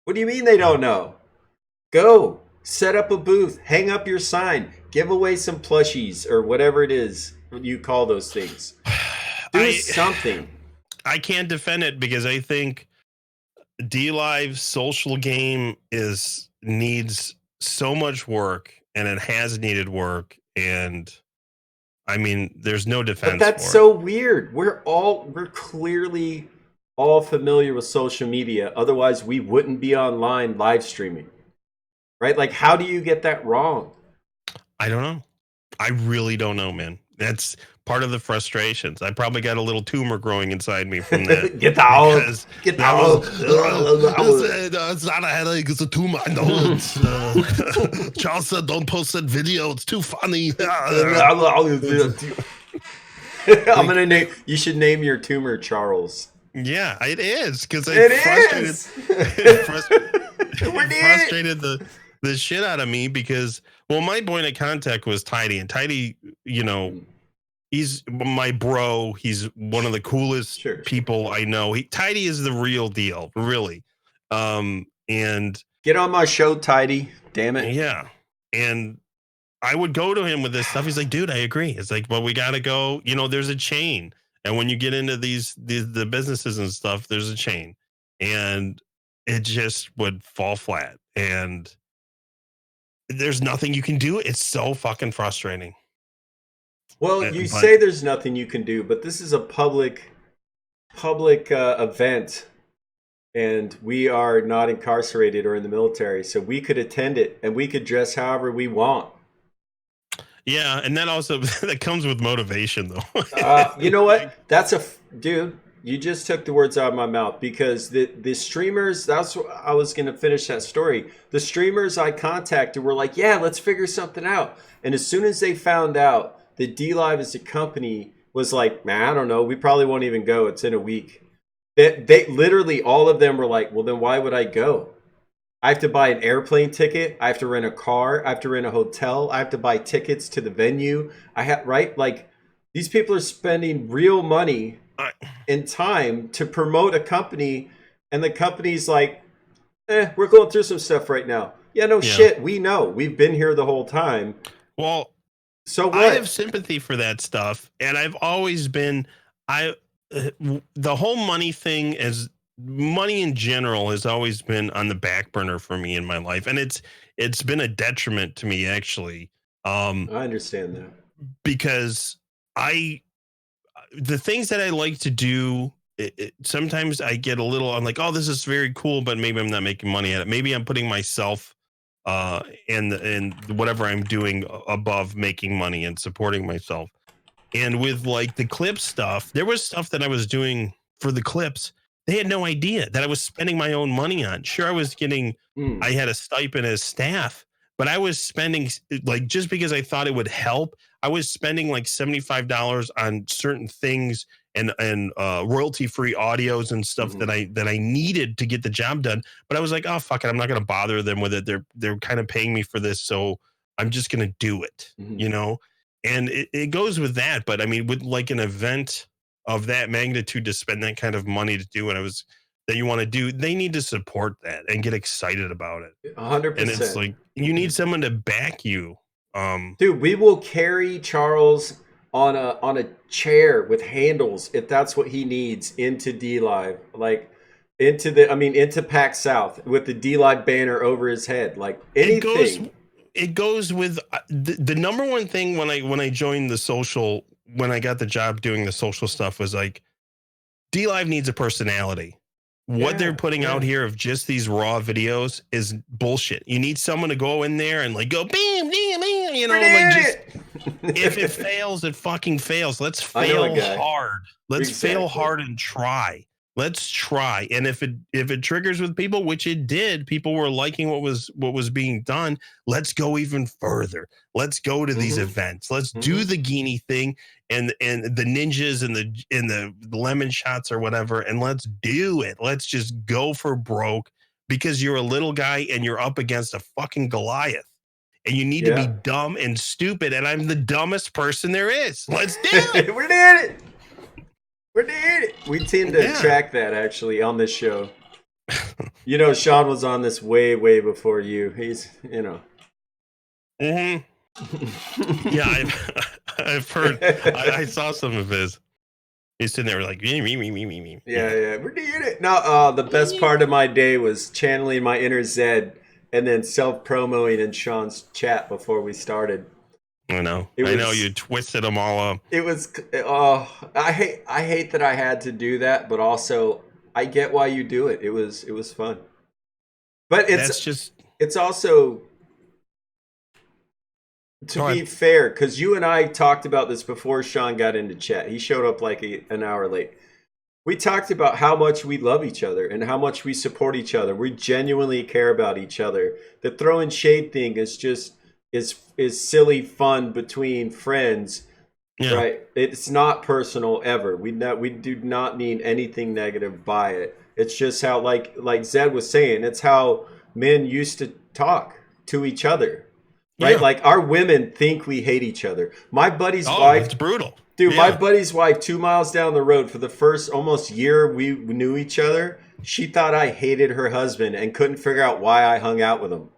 What do you mean they don't know? Go. Set up a booth. Hang up your sign. Give away some plushies or whatever it is you call those things. Do something. I can't defend it because I think D-Live's social game needs so much work, and it has needed work, and I mean, there's no defense. But that's so weird. We're clearly all familiar with social media. Otherwise, we wouldn't be online live streaming. Right? Like, how do you get that wrong? I don't know. I really don't know, man. That's part of the frustrations. I probably got a little tumor growing inside me from that. Get out. Get out. It's not a headache. It's a tumor. I know it. Charles said, don't post that video. It's too funny. I'm going to name, you should name your tumor Charles. Yeah, it is. Because it frustrated the shit out of me because, well, my point of contact was Tidy, and Tidy, you know, he's my bro. He's one of the coolest people I know. Tidy is the real deal, really. And get on my show, Tidy. Damn it. Yeah. And I would go to him with this stuff. He's like, dude, I agree. It's like, well, we got to go, you know, there's a chain. And when you get into the businesses and stuff, there's a chain, and it just would fall flat. And there's nothing you can do. It's so fucking frustrating. Well, you say there's nothing you can do, but this is a public event, and we are not incarcerated or in the military, so we could attend it and we could dress however we want. Yeah, and that also that comes with motivation, though. You know what? Dude. You just took the words out of my mouth, because the streamers, that's what I was going to finish that story. The streamers I contacted were like, yeah, let's figure something out. And as soon as they found out that D-Live as a company was like, man, I don't know, we probably won't even go. It's in a week. They literally, all of them were like, well, then why would I go? I have to buy an airplane ticket. I have to rent a car. I have to rent a hotel. I have to buy tickets to the venue. Right? Like, these people are spending real money in time to promote a company, and the company's like, we're going through some stuff right now. Yeah, shit, we know. We've been here the whole time. Well, so what? I have sympathy for that stuff, and I've always been the whole money thing, as money in general, has always been on the back burner for me in my life, and it's been a detriment to me, actually. I understand that, because the things that I like to do, sometimes I get a little, I'm like, oh, this is very cool, but maybe I'm not making money at it. Maybe I'm putting myself and whatever I'm doing above making money and supporting myself. And with like the clip stuff, there was stuff that I was doing for the clips. They had no idea that I was spending my own money on. Sure, I was getting, I had a stipend as staff, but I was spending, like, just because I thought it would help, I was spending like $75 on certain things and royalty-free audios and stuff that I needed to get the job done. But I was like, oh, fuck it, I'm not going to bother them with it. They're kind of paying me for this, so I'm just going to do it, you know? And it goes with that. But I mean, with like an event of that magnitude, to spend that kind of money to do what that you want to do, they need to support that and get excited about it. 100%. And it's like, you need someone to back you Dude, we will carry Charles on a chair with handles if that's what he needs into D Live, like into PAX South with the D Live banner over his head, like anything. It goes with the number one thing when I joined the social, when I got the job doing the social stuff, was like, D Live needs a personality. What they're putting out here of just these raw videos is bullshit. You need someone to go in there and like go bam, bam, bam, you know, like just if it fails, it fucking fails. Let's fail hard. Let's fail hard and try. Let's try. And if it triggers with people, which it did, people were liking what was being done. Let's go even further. Let's go to these events. Let's do the Guinea thing and the ninjas and the lemon shots or whatever, and let's do it. Let's just go for broke, because you're a little guy and you're up against a fucking Goliath. And you need to be dumb and stupid, and I'm the dumbest person there is. Let's do it. We did it. We did it. We tend to track that actually on this show. You know, Sean was on this way before you. He's, you know. Yeah, I've heard. I saw some of his. He's sitting there like me. Yeah, we did it. Now, the best part of my day was channeling my inner Zed and then self-promoting in Sean's chat before we started. I know. I know you twisted them all up. It was. I hate that I had to do that, but also I get why you do it. It was fun. But it's also, to be fair, because you and I talked about this before Sean got into chat. He showed up like an hour late. We talked about how much we love each other and how much we support each other. We genuinely care about each other. The throwing shade thing is just is silly fun between friends, right? It's not personal ever. We do not mean anything negative by it. It's just how, like Zed was saying, it's how men used to talk to each other, right? Like our women think we hate each other. My buddy's wife, it's brutal. Dude, my buddy's wife, 2 miles down the road, for the first almost year we knew each other, she thought I hated her husband and couldn't figure out why I hung out with him.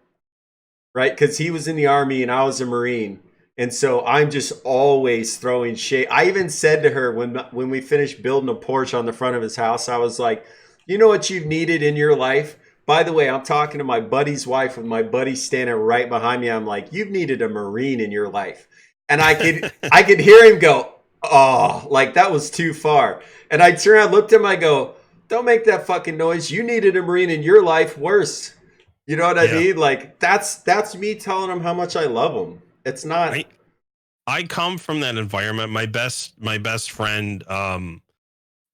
Right? Because he was in the Army and I was a Marine. And so I'm just always throwing shade. I even said to her when we finished building a porch on the front of his house, I was like, you know what you've needed in your life? By the way, I'm talking to my buddy's wife with my buddy standing right behind me. I'm like, you've needed a Marine in your life. And I could hear him go, oh, like that was too far. And I turned around, looked at him, I go, don't make that fucking noise. You needed a Marine in your life worse. You know what I mean? Like that's me telling him how much I love him. It's not. I come from that environment. My best friend in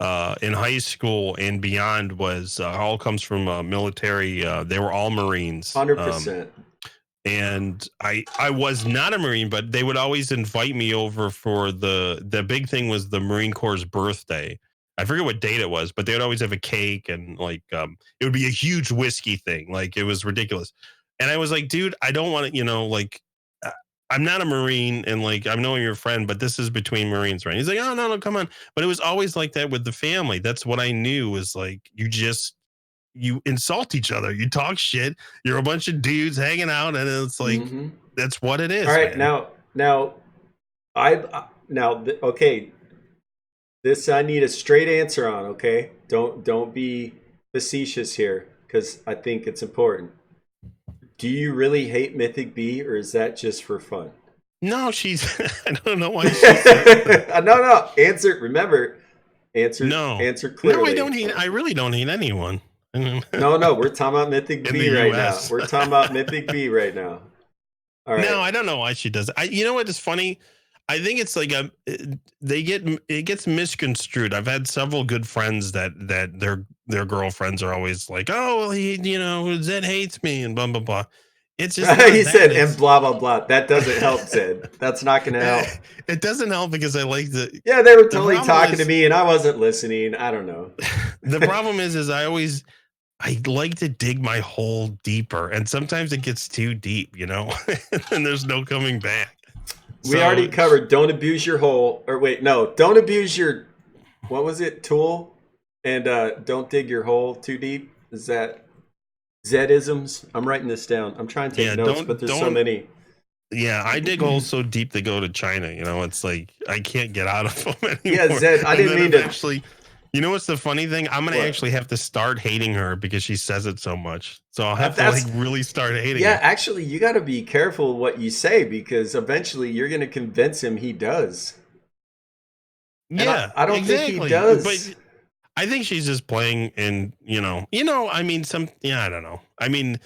high school and beyond was all comes from military. They were all Marines. 100%. And I was not a Marine, but they would always invite me over for the big thing was the Marine Corps' birthday. I forget what date it was, but they would always have a cake and like it would be a huge whiskey thing. Like it was ridiculous. And I was like, dude, I don't want to, you know, like I'm not a Marine and like I'm knowing your friend, but this is between Marines, right? He's like, oh no, come on. But it was always like that with the family. That's what I knew was like you insult each other, you talk shit, you're a bunch of dudes hanging out, and it's like that's what it is. All right, man. Okay. This I need a straight answer on, okay? Don't be facetious here, because I think it's important. Do you really hate Mythic B, or is that just for fun? No, she's I don't know why she's No. Answer, remember. Answer clearly. No, I don't hate, I really don't hate anyone. No, we're talking about Mythic B right now. We're talking about Mythic B right now. All right. No, I don't know why she does it. You know what is funny? I think it's like it gets misconstrued. I've had several good friends that their girlfriends are always like, oh, well, Zed hates me and blah blah blah. It's just he said and blah blah blah. That doesn't help, Zed. That's not going to help. It doesn't help because I like the. Yeah, they were totally talking to me and I wasn't listening. I don't know. The problem is I like to dig my hole deeper, and sometimes it gets too deep, and there's no coming back. We already covered don't abuse your hole, or wait, no, don't abuse your, what was it, tool, and don't dig your hole too deep. Is that Zedisms? I'm writing this down. I'm trying to take notes, but there's so many. Yeah, I dig holes so deep they go to China. You know, it's like I can't get out of them Yeah, anymore. Zed, I And didn't then mean to. eventually, you know what's the funny thing? I'm gonna What? actually have to start hating her because she says it so much. So I'll have to like That's really start hating Yeah. her. Actually, you got to be careful what you say because eventually you're going to convince him he does, and I Yeah, I don't think he exactly. But does. I think she's just playing, and I mean, I don't know. I mean,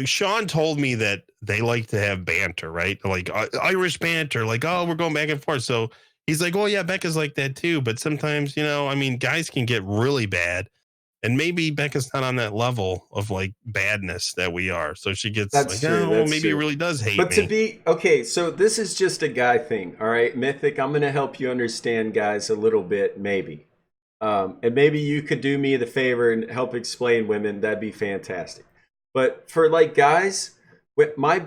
Sean told me that they like to have banter, right? Like Irish banter, like, oh, we're going back and forth. So he's like, oh yeah, Becca's like that too. But sometimes, I mean, guys can get really bad, and maybe Becca's not on that level of like badness that we are. So she gets That's like, true. oh, well, That's maybe he true. really does hate But to me. be okay, so this is just a guy thing, all right, Mythic. I'm going to help you understand guys a little bit, maybe. And maybe you could do me the favor and help explain women. That'd be fantastic. But for like guys, with my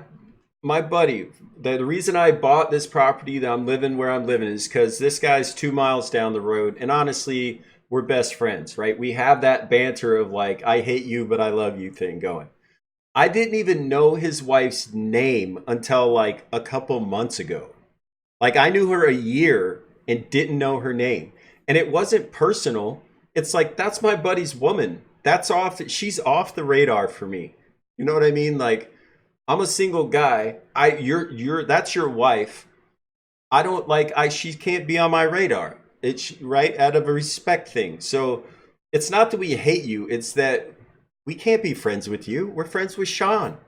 buddy, the reason I bought this property that I'm living where I'm living is because this guy's 2 miles down the road, and honestly, we're best friends, right? We have that banter of like I hate you but I love you thing going. I didn't even know his wife's name until like a couple months ago. Like I knew her a year and didn't know her name. And it wasn't personal. It's like that's my buddy's woman. That's off she's off the radar for me. You know what I mean? Like I'm a single guy. You're that's your wife. I don't like I she can't be on my radar. It's right out of a respect thing. So it's not that we hate you, it's that we can't be friends with you. We're friends with Sean.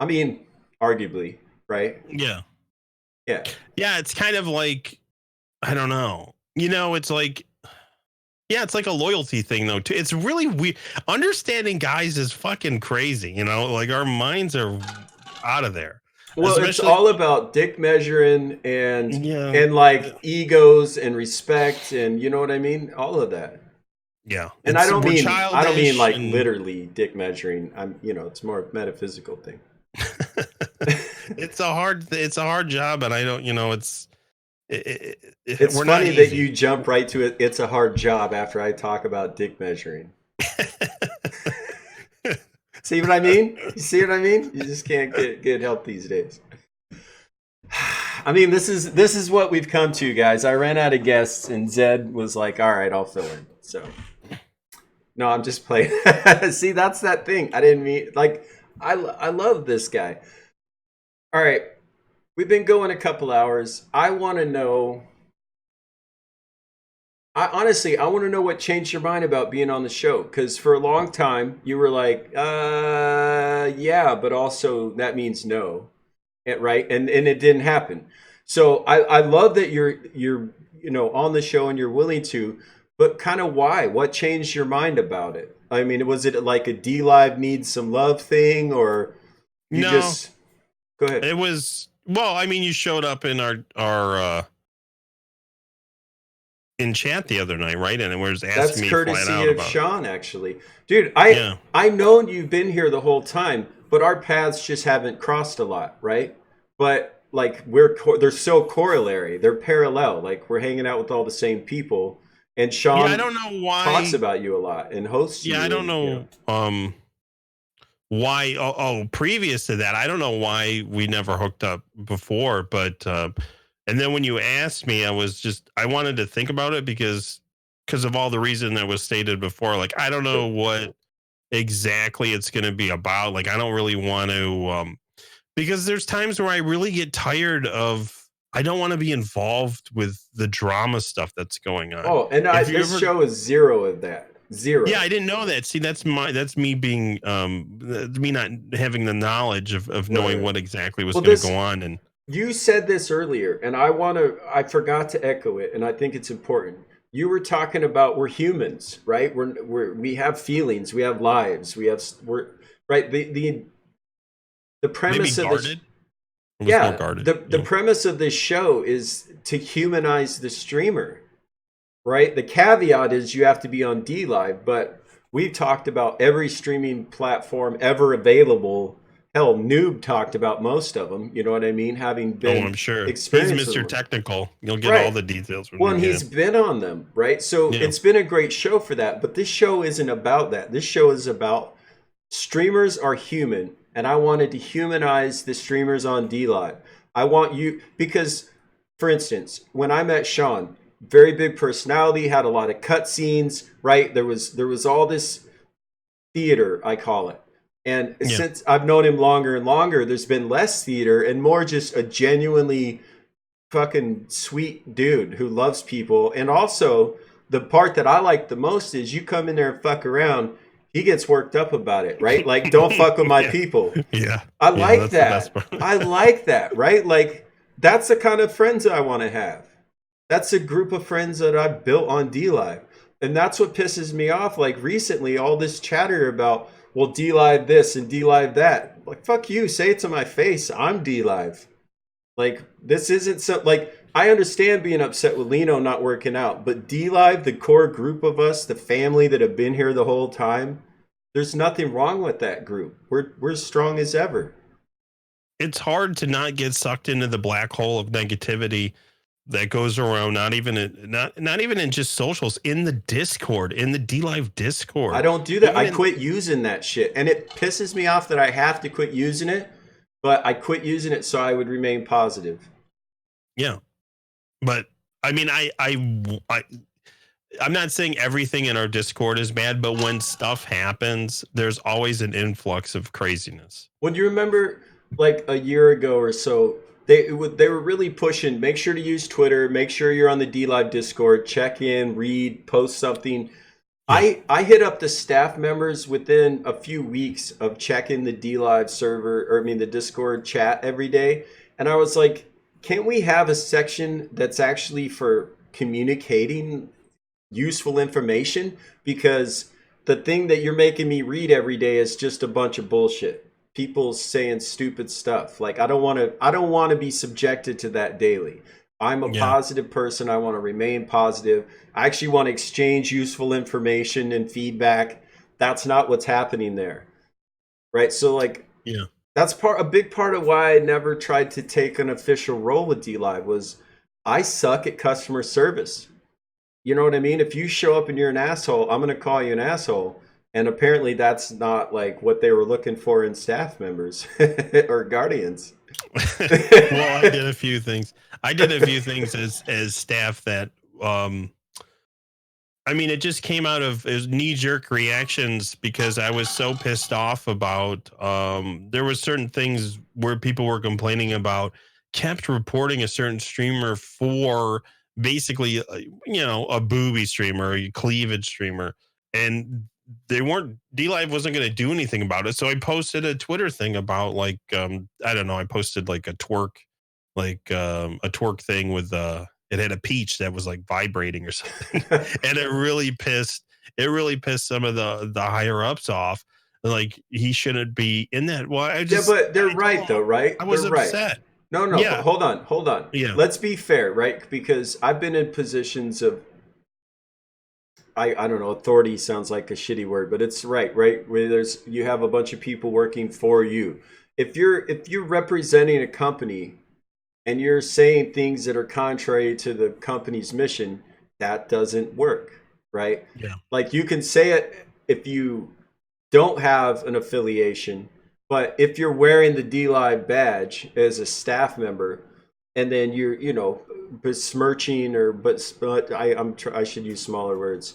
I mean, arguably, right? Yeah. Yeah. Yeah. It's kind of like, I don't know. It's like, yeah, it's like a loyalty thing though too. It's really weird. Understanding guys is fucking crazy. Like our minds are out of there. Well, it's Especially, all about dick measuring yeah, and like egos and respect and you know what I mean? All of that. yeah. And We're I don't mean childish like and literally dick measuring. It's more a metaphysical thing. it's a hard job, and I don't. It's We're not funny that you easy. jump right to it. It's a hard job after I talk about dick measuring. See what I mean? You see what I mean? You just can't get help these days. I mean, this is what we've come to, guys. I ran out of guests, and Zed was like, "All right, I'll fill in." So, no, I'm just playing. See, that's that thing. I didn't mean like I love this guy. All right, we've been going a couple hours. I want to know. I want to know what changed your mind about being on the show. Because for a long time, you were like, yeah, but also that means no, right? And it didn't happen. So I love that you're on the show and you're willing to, but kind of why? What changed your mind about it? I mean, was it like a D Live needs some love thing, or you No, just go ahead? it was. Well, I mean, you showed up in our in chat the other night, right? And it was That's asking me flat courtesy out of about it. Sean, actually. Dude, I Yeah. I know you've been here the whole time, but our paths just haven't crossed a lot, right? But like they're so corollary, they're parallel. Like we're hanging out with all the same people, and Yeah, I Sean don't know talks why. about you a lot and hosts Yeah, I you, don't and know why. Previous to that, I don't know why we never hooked up before, but and then when you asked me, I wanted to think about it because of all the reason that was stated before. Like, I don't know what exactly it's going to be about. Like, I don't really want to because there's times where I really get tired of. I don't want to be involved with the drama stuff that's going on. oh, and If you this ever show is zero of that. Yeah, Zero. I didn't know that. See, that's me being me not having the knowledge of knowing Right. what exactly was Well, going to go this on. And you said this earlier, and I forgot to echo it, and I think it's important. You were talking about we're humans, right? We have feelings, we have lives, we're right. The maybe premise of this, guarded. It was more yeah, guarded. the Yeah. premise of this show is to humanize the streamer, right? The caveat is you have to be on D Live, but we've talked about every streaming platform ever available. Hell, Noob talked about most of them. You know what I mean? Having Oh, been I'm sure he's experienced with Mr. them. Technical. You'll get all Right. the details from Well, him. and Yeah. he's been on them, right? So Yeah. it's been a great show for that. But this show isn't about that. This show is about streamers are human. and I wanted to humanize the streamers on DLive. I want you because, for instance, when I met Sean, very big personality, had a lot of cutscenes, right? There was all this theater, I call it. And Yeah. since I've known him longer and longer, there's been less theater and more just a genuinely fucking sweet dude who loves people. And also, the part that I like the most is you come in there and fuck around. He gets worked up about it, right? Like, don't fuck with my Yeah. people. Yeah. I Yeah, like that's the best that. part. I like that, right? Like, that's the kind of friends I want to have. That's a group of friends that I've built on DLive. And that's what pisses me off. Like, recently, all this chatter about, well, DLive this and DLive that. Like, fuck you. Say it to my face. I'm DLive. Like, this isn't so, like, I understand being upset with Lino not working out, but DLive, the core group of us, the family that have been here the whole time, there's nothing wrong with that group. We're as strong as ever. It's hard to not get sucked into the black hole of negativity that goes around, not even in just socials, in the Discord, in the DLive Discord. I don't do that. I quit using that shit. And it pisses me off that I have to quit using it, but I quit using it so I would remain positive. Yeah. But I mean, I'm not saying everything in our Discord is bad, but when stuff happens, there's always an influx of craziness. When you remember, like a year ago or so, they were really pushing. Make sure to use Twitter. Make sure you're on the DLive Discord. Check in, read, post something. Yeah. I hit up the staff members within a few weeks of checking the DLive server, or I mean the Discord chat every day, and I was like, can't we have a section that's actually for communicating useful information? Because the thing that you're making me read every day is just a bunch of bullshit. People saying stupid stuff. Like, I don't want to be subjected to that daily. I'm a positive person. I want to remain positive. I actually want to exchange useful information and feedback. That's not what's happening there. Right? So, like, that's a big part of why I never tried to take an official role with DLive was I suck at customer service. You know what I mean? If you show up and you're an asshole, I'm going to call you an asshole. And apparently that's not like what they were looking for in staff members or guardians. Well, I did a few things. As staff that I mean, it just came out of knee-jerk reactions because I was so pissed off about there was certain things where people were complaining about, kept reporting a certain streamer for basically a booby streamer, a cleavage streamer, and they weren't DLive wasn't going to do anything about it. So I posted a Twitter thing about like I don't know, I posted like a twerk thing with it had a peach that was like vibrating or something. And it really pissed some of the higher ups off. Like, he shouldn't be in that. Well, but they're right though, right? I was upset. Right. No, but hold on. Yeah. Let's be fair, right? Because I've been in positions of I don't know, authority sounds like a shitty word, but it's right? Where you have a bunch of people working for you. If you're representing a company and you're saying things that are contrary to the company's mission, that doesn't work, right? Yeah. Like, you can say it if you don't have an affiliation, but if you're wearing the DLive badge as a staff member, and then you're, besmirching I should use smaller words,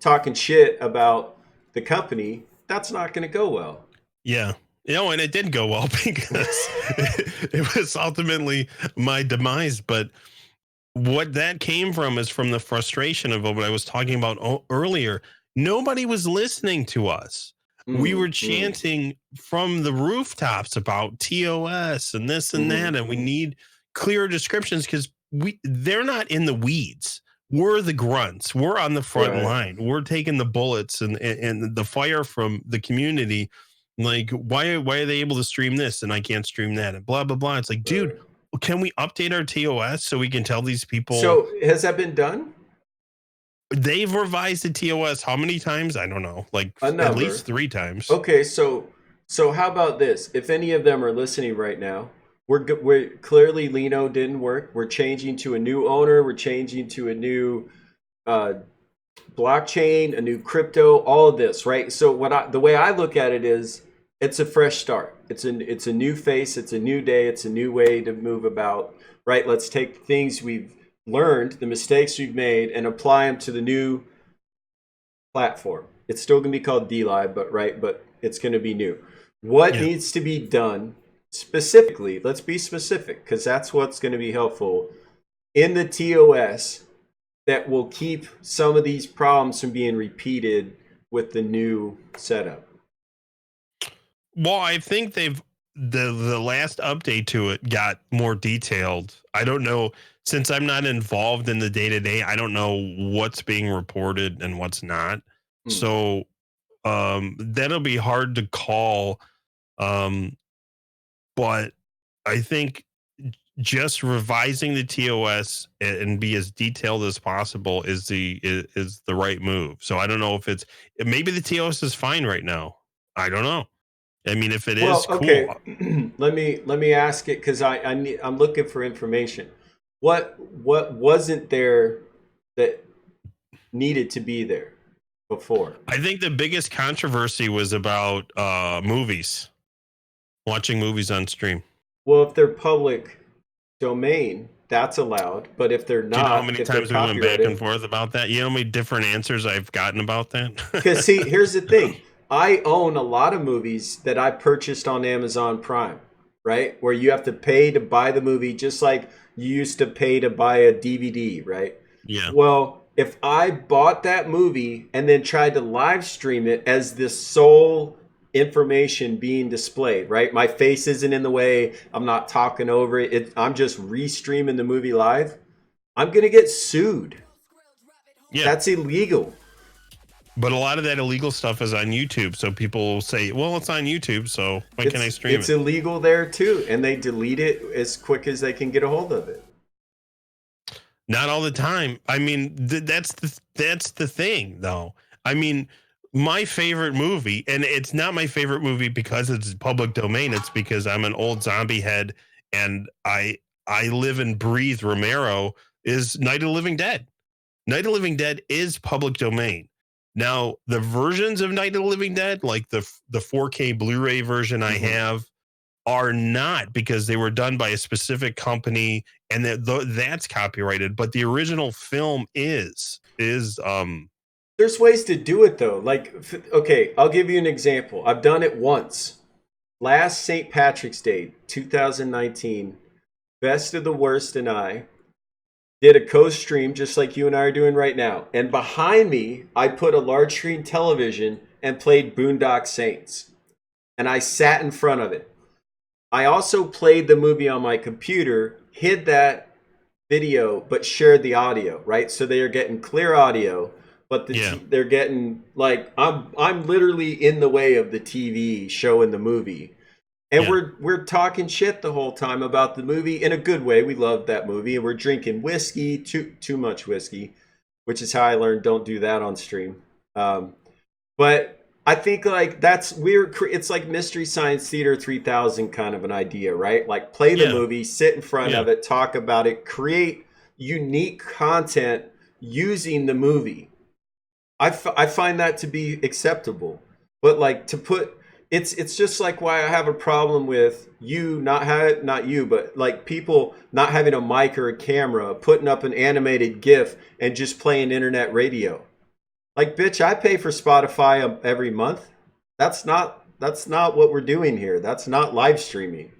talking shit about the company, that's not going to go well. Yeah. And it did go well because it was ultimately my demise. But what that came from is from the frustration of what I was talking about earlier. Nobody was listening to us. We were chanting from the rooftops about TOS and this and that, and we need clear descriptions because they're not in the weeds. We're the grunts. We're on the front line. We're taking the bullets and the fire from the community. Like, why are they able to stream this and I can't stream that and blah, blah, blah. It's like, dude, can we update our TOS so we can tell these people? So has that been done? They've revised the TOS how many times? I don't know. Like at least 3 times. Okay, so how about this? If any of them are listening right now, we're clearly Lino didn't work. We're changing to a new owner. We're changing to a new blockchain, a new crypto, all of this, right? So the way I look at it is, It's a fresh start. It's a new face. It's a new day. It's a new way to move about. Right. Let's take things we've learned, the mistakes we've made, and apply them to the new platform. It's still going to be called DLive, but right, but it's going to be new. What Yeah. needs to be done specifically? Let's be specific because that's what's going to be helpful in the TOS that will keep some of these problems from being repeated with the new setup. Well, I think the last update to it got more detailed. I don't know, since I'm not involved in the day to day. I don't know what's being reported and what's not. Hmm. So that'll be hard to call. Um, but I think just revising the TOS and be as detailed as possible is the right move. So I don't know if it's, maybe the TOS is fine right now. I don't know. I mean, if it Well, is, okay. cool. let me ask it because I'm looking for information. What wasn't there that needed to be there before? I think the biggest controversy was about movies, watching movies on stream. Well, if they're public domain, that's allowed. But if they're Do you know how not, many if they're times we went back and copyrighted, forth about that? You know how many different answers I've gotten about because that? see, here's the thing. I own a lot of movies that I purchased on Amazon Prime, right? Where you have to pay to buy the movie just like you used to pay to buy a DVD, right? Yeah. Well, if I bought that movie and then tried to live stream it as the sole information being displayed, right? My face isn't in the way. I'm not talking over it. I'm just restreaming the movie live. I'm going to get sued. Yeah. That's illegal. But a lot of that illegal stuff is on YouTube. So people will say, well, it's on YouTube. So why can't I stream It's it? illegal there too, and they delete it as quick as they can get a hold of it. Not all the time. I mean, that's the thing, though. I mean, my favorite movie, and it's not my favorite movie because it's public domain. It's because I'm an old zombie head, and I live and breathe Romero. Is Night of the Living Dead. Night of the Living Dead is public domain. Now, the versions of Night of the Living Dead, like the 4K Blu-ray version I have, are not, because they were done by a specific company and that's copyrighted, but the original film is There's ways to do it though. Like, okay, I'll give you an example. I've done it once. Last St. Patrick's Day, 2019, Best of the Worst and I did a co-stream just like you and I are doing right now. And behind me, I put a large screen television and played Boondock Saints. And I sat in front of it. I also played the movie on my computer, hid that video, but shared the audio, right? So they are getting clear audio, but they're getting like I'm literally in the way of the TV showing the movie. And we're talking shit the whole time about the movie in a good way. We love that movie, and we're drinking whiskey, too much whiskey, which is how I learned don't do that on stream. But I think like that's weird. It's like Mystery Science Theater 3000 kind of an idea, right? Like play the movie, sit in front of it, talk about it, create unique content using the movie. I find that to be acceptable. But like to put it's just like why I have a problem with you not you, but like people not having a mic or a camera, putting up an animated GIF and just playing internet radio. Like, bitch, I pay for Spotify every month. That's not what we're doing here. That's not live streaming.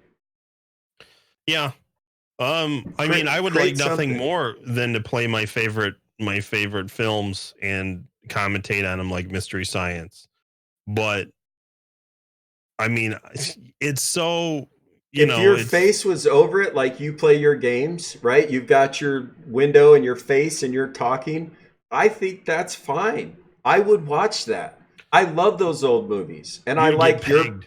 Yeah. I mean, I would like nothing something. more than to play my favorite films and commentate on them like Mystery Science. But I mean, it's so, If your it's face was over it, like you play your games, right? You've got your window and your face and you're talking. I think that's fine. I would watch that. I love those old movies, and you get pegged.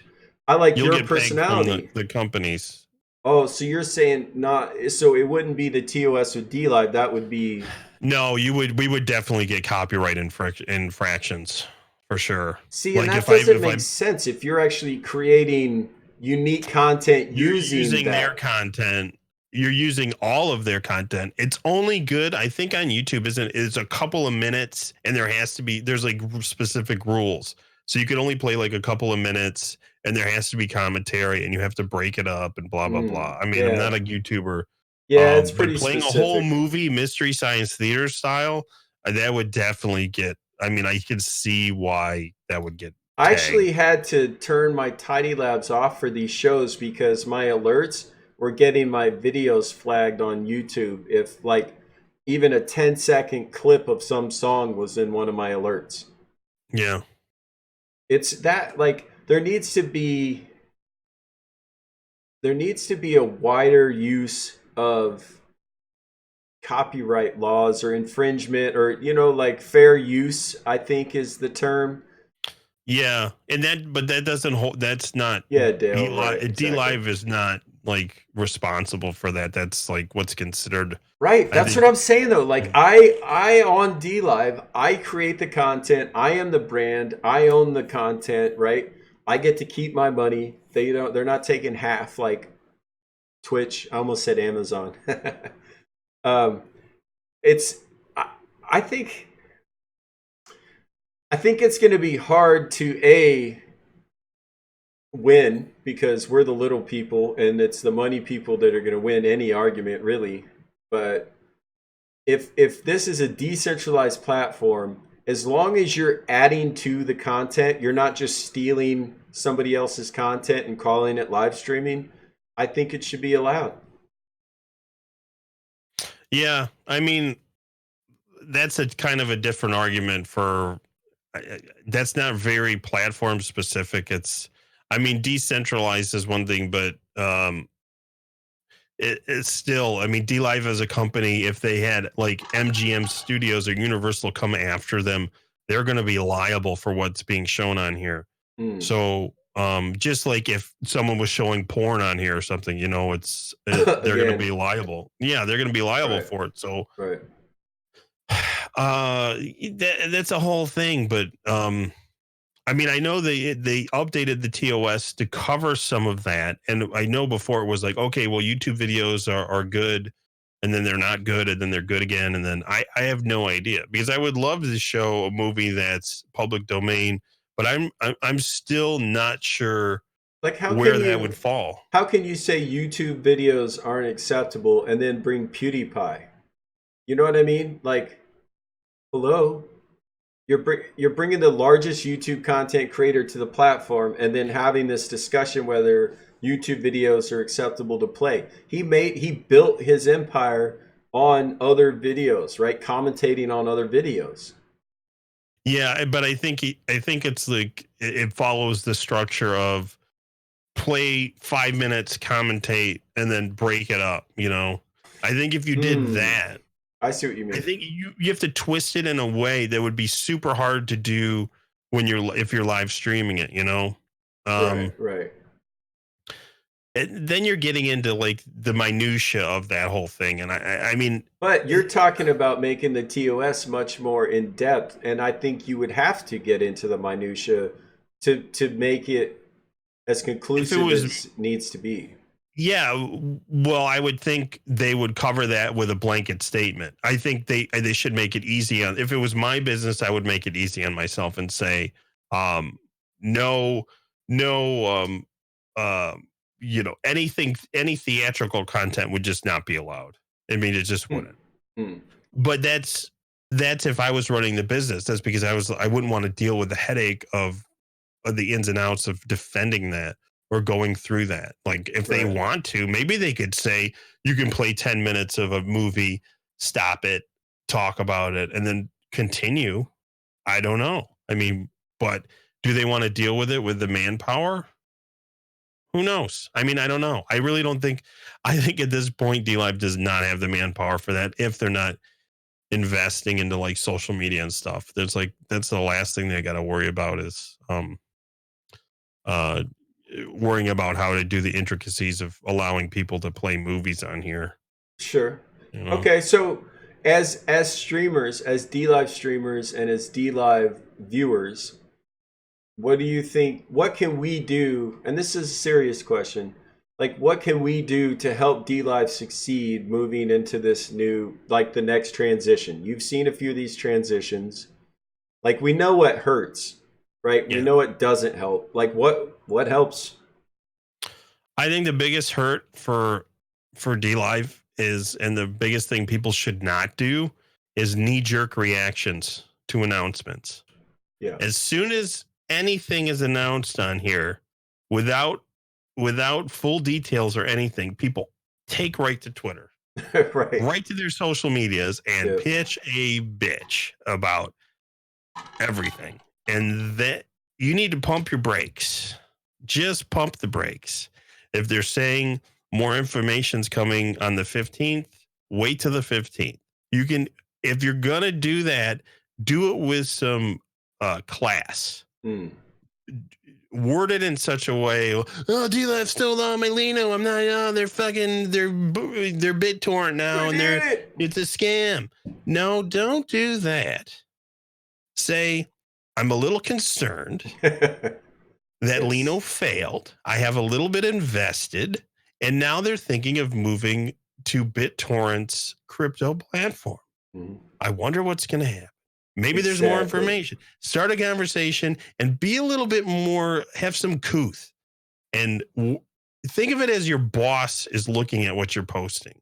I like You'll your get pegged from personality. the companies. Oh, so you're saying not? So it wouldn't be the TOS with D Live. That would be. No, we would definitely get copyright infractions for sure. See, and Like that doesn't make sense if you're actually creating unique content using their content. You're using all of their content. It's only good, I think, on YouTube is a couple of minutes, and there's like specific rules. So you can only play like a couple of minutes, and there has to be commentary, and you have to break it up and blah blah blah. I mean, I'm not Yeah. a YouTuber, Yeah, it's but pretty playing a whole specific. movie, Mystery Science Theater style, that would definitely get. I mean, I could see why that would get I tagged. actually had to turn my Tidy Labs off for these shows because my alerts were getting my videos flagged on YouTube if like even a 10-second clip of some song was in one of my alerts. Yeah. It's that like there needs to be a wider use of copyright laws or infringement or like fair use, I think is the term. Yeah, and but that doesn't hold. That's not Yeah, Dale, right, D exactly. Live is not like responsible for that. That's like what's considered. Right, I that's what think. I'm saying though. Like I on D Live, I create the content. I am the brand. I own the content, right? I get to keep my money. They're not taking half like Twitch. I almost said Amazon. um it's I, I think I think it's going to be hard to a win because we're the little people and it's the money people that are going to win any argument really. But if this is a decentralized platform, as long as you're adding to the content, you're not just stealing somebody else's content and calling it live streaming, I think it should be allowed. Yeah, I mean that's a kind of a different argument for. That's not very platform specific. I mean, decentralized is one thing, but it's still. I mean, D Live as a company, if they had like MGM Studios or Universal come after them, they're going to be liable for what's being shown on here. Hmm. So, just like if someone was showing porn on here or something, they're going to Again, be liable. Yeah, they're going to be liable right, for it. So, right. that's a whole thing. But I mean, I know they updated the TOS to cover some of that, and I know before it was like, okay, well, YouTube videos are good, and then they're not good, and then they're good again, and then I have no idea because I would love to show a movie that's public domain, but I'm still not sure Like where that would fall. how can you say YouTube videos aren't acceptable and then bring PewDiePie? You know what I mean? Like, hello, you're bringing the largest YouTube content creator to the platform and then having this discussion whether YouTube videos are acceptable to play. He built his empire on other videos, right? Commentating on other videos. Yeah, but I think it's like it follows the structure of play 5 minutes, commentate, and then break it up. I think if you did Hmm. that, I see what you I mean. think you have to twist it in a way that would be super hard to do when if you're live streaming it. Right, Um, right. then you're getting into like the minutia of that whole thing, and I mean, But you're talking about making the TOS much more in depth, and I think you would have to get into the minutia to make it as if it conclusive was as needs to be. Yeah, well, I would think they would cover that with a blanket statement. I think they should make it easy on. If it was my business, I would make it easy on myself and say, um, no, no, any theatrical content would just not be allowed. I mean, it just Hmm. wouldn't. Hmm. But that's if I was running the business. That's because I wouldn't want to deal with the headache of the ins and outs of defending that or going through that. Like if they Right. want to, maybe they could say you can play 10 minutes of a movie, stop it, talk about it, and then continue. I don't know. I mean, but do they want to deal with it with the manpower? Who knows? I mean, I don't know. I really don't think I think at this point D Live does not have the manpower for that if they're not investing into like social media and stuff. There's like that's the last thing they got to worry about is uh, worrying about how to do the intricacies of allowing people to play movies on here. Sure. You know, Okay, so as streamers, as D Live streamers and as D Live viewers, what do you think? What can we do? And this is a serious question. Like, what can we do to help D Live succeed moving into this new, like the next transition? You've seen a few of these transitions. Like, we know what hurts. right? We know it doesn't help. Like what helps? I think the biggest hurt for DLive is, and the biggest thing people should not do, is knee-jerk reactions to announcements. Yeah. As soon as anything is announced on here, without full details or anything, people take right to Twitter, right to their social medias, and pitch a bitch about everything. And that you need to pump your brakes. Just pump the brakes. If they're saying more information's coming on the 15th, wait till the 15th. You can, if you're gonna do that, do it with some class. Word it in such a way. Oh, D-Live stole all my Lino. I'm not. Oh, they're BitTorrent now, and it's a scam. No, don't do that. Say, I'm a little concerned that Lino failed. I have a little bit invested, and now they're thinking of moving to BitTorrent's crypto platform. I wonder what's going to happen. Maybe there's more information. Start a conversation and be a little bit more, have some couth. And think of it as your boss is looking at what you're posting.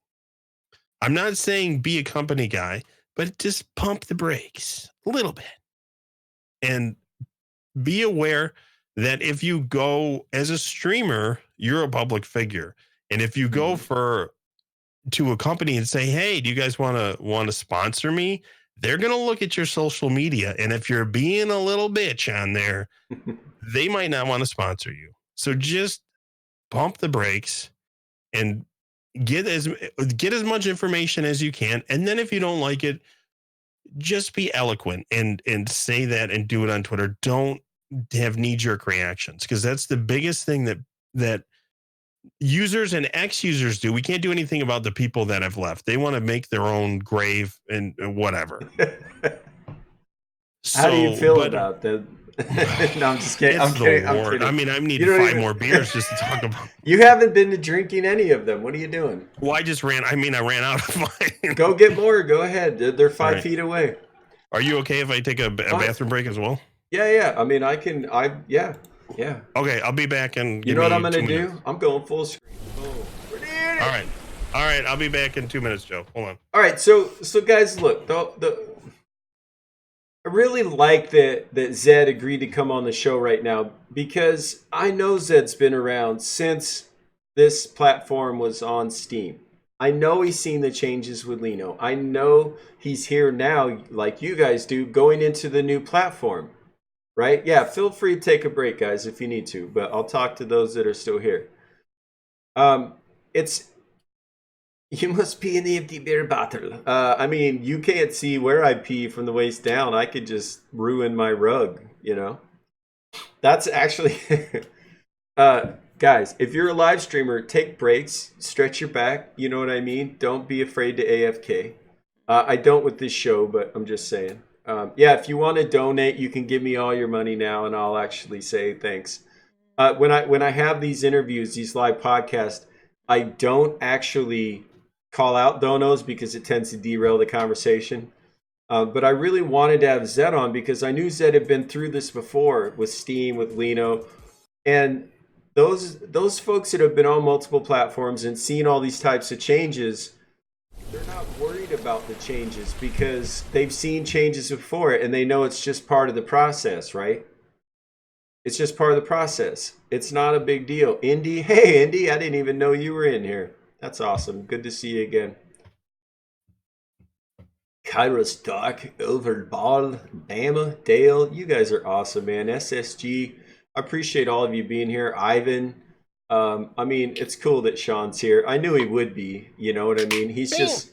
I'm not saying be a company guy, but just pump the brakes a little bit. And be aware that if you go as a streamer, you're a public figure. And if you go to a company and say, hey, do you guys want to sponsor me? They're going to look at your social media. And if you're being a little bitch on there, they might not want to sponsor you. So just pump the brakes and get as much information as you can. And then if you don't like it, just be eloquent and say that and do it on Twitter. Don't have knee-jerk reactions, because that's the biggest thing that users and ex-users do. We can't do anything about the people that have left. They want to make their own grave and whatever. How do you feel about that? No, I'm just kidding. I'm kidding. I mean, I need 5 more beers just to talk about. You haven't been to drinking any of them. What are you doing? Well, I ran out of mine. Go get more. Go ahead. They're 5 feet away. Are you okay if I take a bathroom break as well? Yeah. I mean, yeah. Okay, I'll be back in. You know what I'm going to do? I'm going full screen. Oh, we're doing it. All right. I'll be back in 2 minutes, Joe. Hold on. All right. So guys, look, I really like that Zed agreed to come on the show right now, because I know Zed's been around since this platform was on Steam. I know he's seen the changes with Lino. I know he's here now, like you guys do, going into the new platform, right? Yeah, feel free to take a break, guys, if you need to, but I'll talk to those that are still here. You must pee in the empty beer bottle. I mean, you can't see where I pee from the waist down. I could just ruin my rug, you know? That's actually... guys, if you're a live streamer, take breaks, stretch your back, you know what I mean? Don't be afraid to AFK. I don't with this show, but I'm just saying. Yeah, if you want to donate, you can give me all your money now, and I'll actually say thanks. When I have these interviews, these live podcasts, I don't actually call out donos because it tends to derail the conversation. But I really wanted to have Zed on because I knew Zed had been through this before with Steam, with Lino, and those folks that have been on multiple platforms and seen all these types of changes, they're not worried about the changes because they've seen changes before and they know it's just part of the process, right? It's just part of the process. It's not a big deal. Indy, hey Indy, I didn't even know you were in here. That's awesome. Good to see you again. Kairos Doc, Overball, Bama, Dale, you guys are awesome, man. SSG, I appreciate all of you being here. Ivan, I mean, it's cool that Sean's here. I knew he would be, you know what I mean? He's just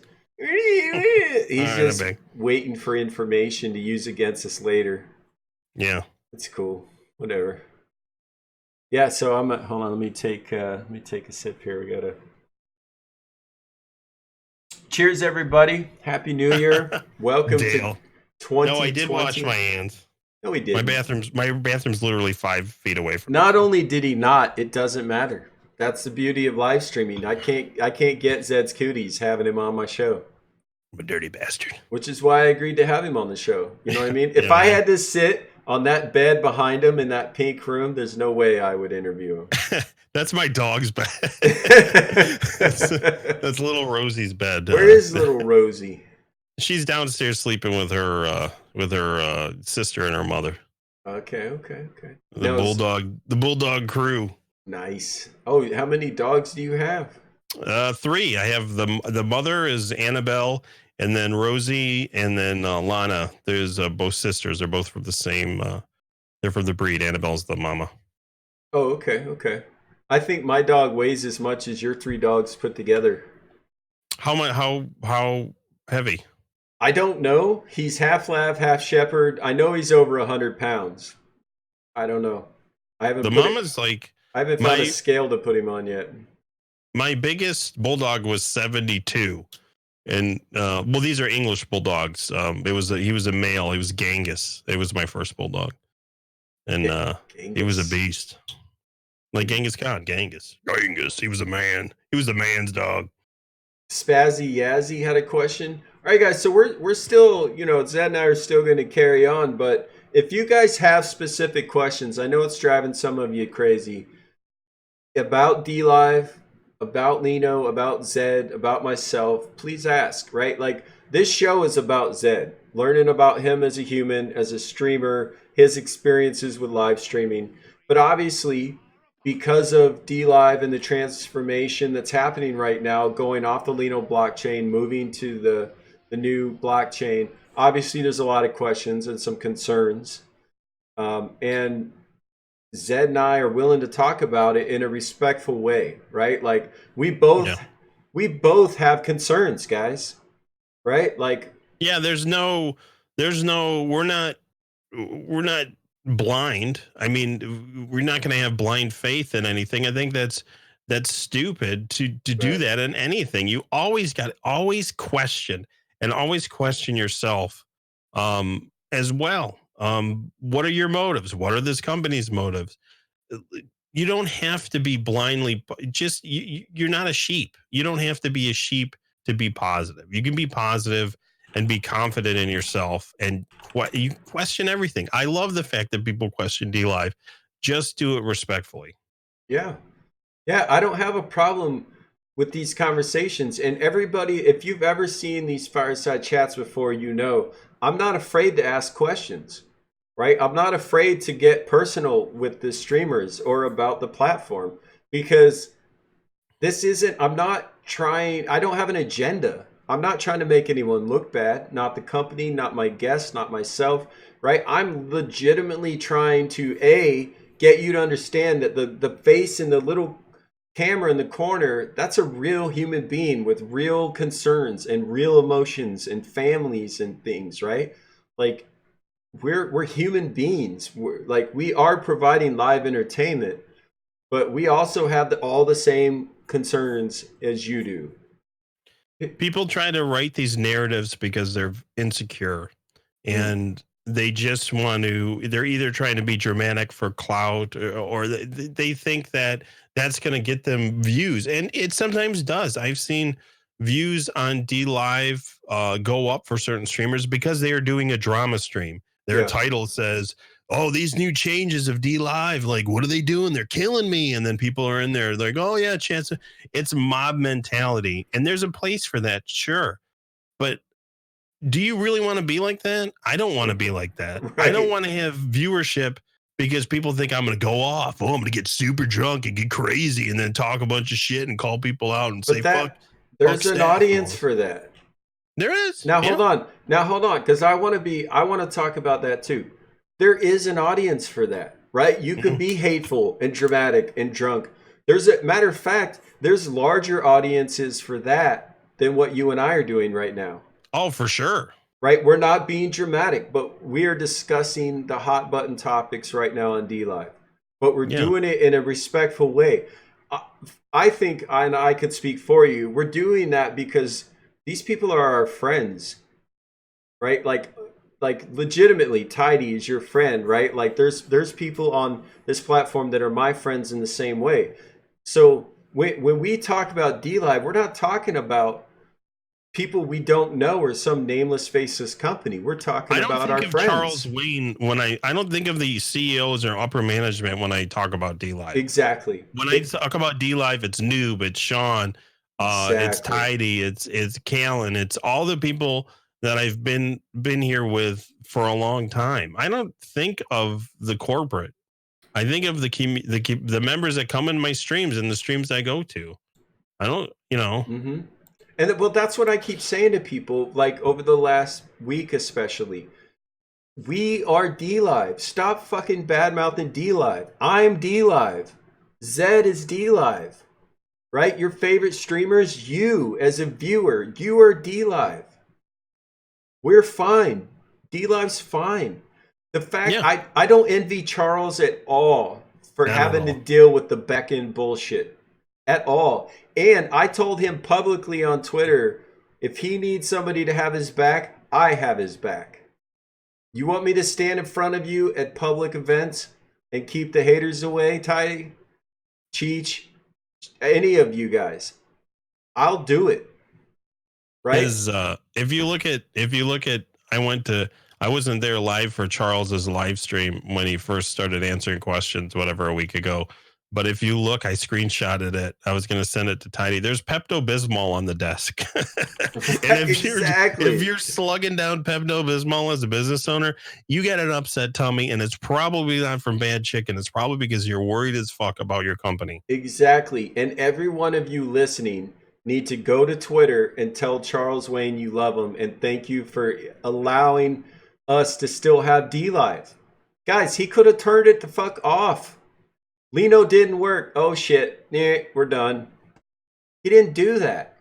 waiting for information to use against us later. Yeah. It's cool. Whatever. Yeah, so hold on, let me take a sip here. We gotta. Cheers, everybody! Happy New Year! Welcome Dale. To 2020. No, I did wash my hands. No, he didn't. My bathroom's literally 5 feet away from. Not only did he not, it doesn't matter. That's the beauty of live streaming. I can't get Zed's cooties having him on my show. I'm a dirty bastard. Which is why I agreed to have him on the show. You know what I mean? If I had to sit on that bed behind him in that pink room, there's no way I would interview him. That's my dog's bed. that's little Rosie's bed. Where is little Rosie? She's downstairs sleeping with her sister and her mother. Okay. The bulldog crew. Nice. Oh, how many dogs do you have? 3. I have the mother is Annabelle, and then Rosie, and then Lana. There's both sisters. They're both from the same. They're from the breed. Annabelle's the mama. Oh, okay. I think my dog weighs as much as your 3 dogs put together. How heavy? I don't know. He's half lab, half shepherd. I know he's over 100 pounds. I don't know. I haven't found a scale to put him on yet. My biggest bulldog was 72. And well, these are English bulldogs. He was a male. He was Genghis. It was my first bulldog. And he was a beast. Like Genghis Khan. Genghis. He was a man. He was the man's dog. Spazzy Yazzie had a question. All right, guys. So we're still, Zed and I are still going to carry on. But if you guys have specific questions, I know it's driving some of you crazy about DLive, about Lino, about Zed, about myself. Please ask. Right? Like this show is about Zed, learning about him as a human, as a streamer, his experiences with live streaming. But obviously, because of DLive and the transformation that's happening right now, going off the Lino blockchain, moving to the new blockchain, obviously there's a lot of questions and some concerns. And Zed and I are willing to talk about it in a respectful way, right? Like we both have concerns, guys, right? Like, yeah, we're not blind. I mean, we're not going to have blind faith in anything. I think that's stupid to do that in anything. You always question and always question yourself as well. What are your motives? What are this company's motives? You don't have to be blindly you're not a sheep. You don't have to be a sheep to be positive. You can be positive and be confident in yourself, and you question everything. I love the fact that people question DLive. Just do it respectfully. Yeah, I don't have a problem with these conversations. And everybody, if you've ever seen these fireside chats before, I'm not afraid to ask questions, right? I'm not afraid to get personal with the streamers or about the platform, because I don't have an agenda. I'm not trying to make anyone look bad, not the company, not my guests, not myself, right? I'm legitimately trying to, get you to understand that the face in the little camera in the corner, that's a real human being with real concerns and real emotions and families and things, right? Like we're human beings. We are providing live entertainment, but we also have all the same concerns as you do. People try to write these narratives because they're insecure, and they just they're either trying to be dramatic for clout, or they think that that's going to get them views. And it sometimes does. I've seen views on DLive go up for certain streamers because they are doing a drama stream. Their title says, "Oh, these new changes of DLive, like, what are they doing? They're killing me." And then people are in there like, "Oh yeah, chance." It's mob mentality, and there's a place for that, sure. But do you really want to be like that? I don't want to be like that. Right. I don't want to have viewership because people think I'm going to go off. Oh, I'm going to get super drunk and get crazy and then talk a bunch of shit and call people out and say, fuck. There's an audience for that. There is. Now, hold on. Because I want to talk about that too. There is an audience for that, right? You can be hateful and dramatic and drunk. Matter of fact, there's larger audiences for that than what you and I are doing right now. Oh, for sure. Right? We're not being dramatic, but we are discussing the hot button topics right now on DLive. But we're doing it in a respectful way. I think, and I could speak for you, we're doing that because these people are our friends, right? Like legitimately, Tidy is your friend, right? Like there's people on this platform that are my friends in the same way. So when we talk about DLive, we're not talking about people we don't know or some nameless faceless company. We're talking I don't about think our of Charles friends. Wayne when I don't think of the CEOs or upper management when I talk about D Live. Exactly. When I talk about D Live, it's Noob, it's Sean, it's Exactly. Tidy, it's Callan, it's all the people that I've been here with for a long time. I don't think of the corporate. I think of the members that come in my streams and the streams I go to. I don't, Mm-hmm. And well, that's what I keep saying to people, like over the last week especially. We are D Live. Stop fucking bad mouthing D Live. I'm D Live. Zed is D Live. Right? Your favorite streamers, you as a viewer, you are D Live. We're fine. D Live's fine. The fact yeah, I don't envy Charles at all for not at having to all. deal with the Beckon bullshit. At all. And I told him publicly on Twitter, if he needs somebody to have his back, I have his back. You want me to stand in front of you at public events and keep the haters away, Ty, Cheech, any of you guys? I'll do it. Right? Is if you look at I wasn't there live for Charles's live stream when he first started answering questions whatever a week ago, but if you look, I screenshotted it. I was going to send it to Tidy. There's Pepto Bismol on the desk. And if Exactly. you're slugging down Pepto Bismol as a business owner, you get an upset tummy, and it's probably not from bad chicken. It's probably because you're worried as fuck about your company. Exactly. And every one of you listening need to go to Twitter and tell Charles Wayne you love him and thank you for allowing us to still have D Live. Guys, he could have turned it the fuck off. Lino didn't work. Oh shit. Yeah, we're done. He didn't do that.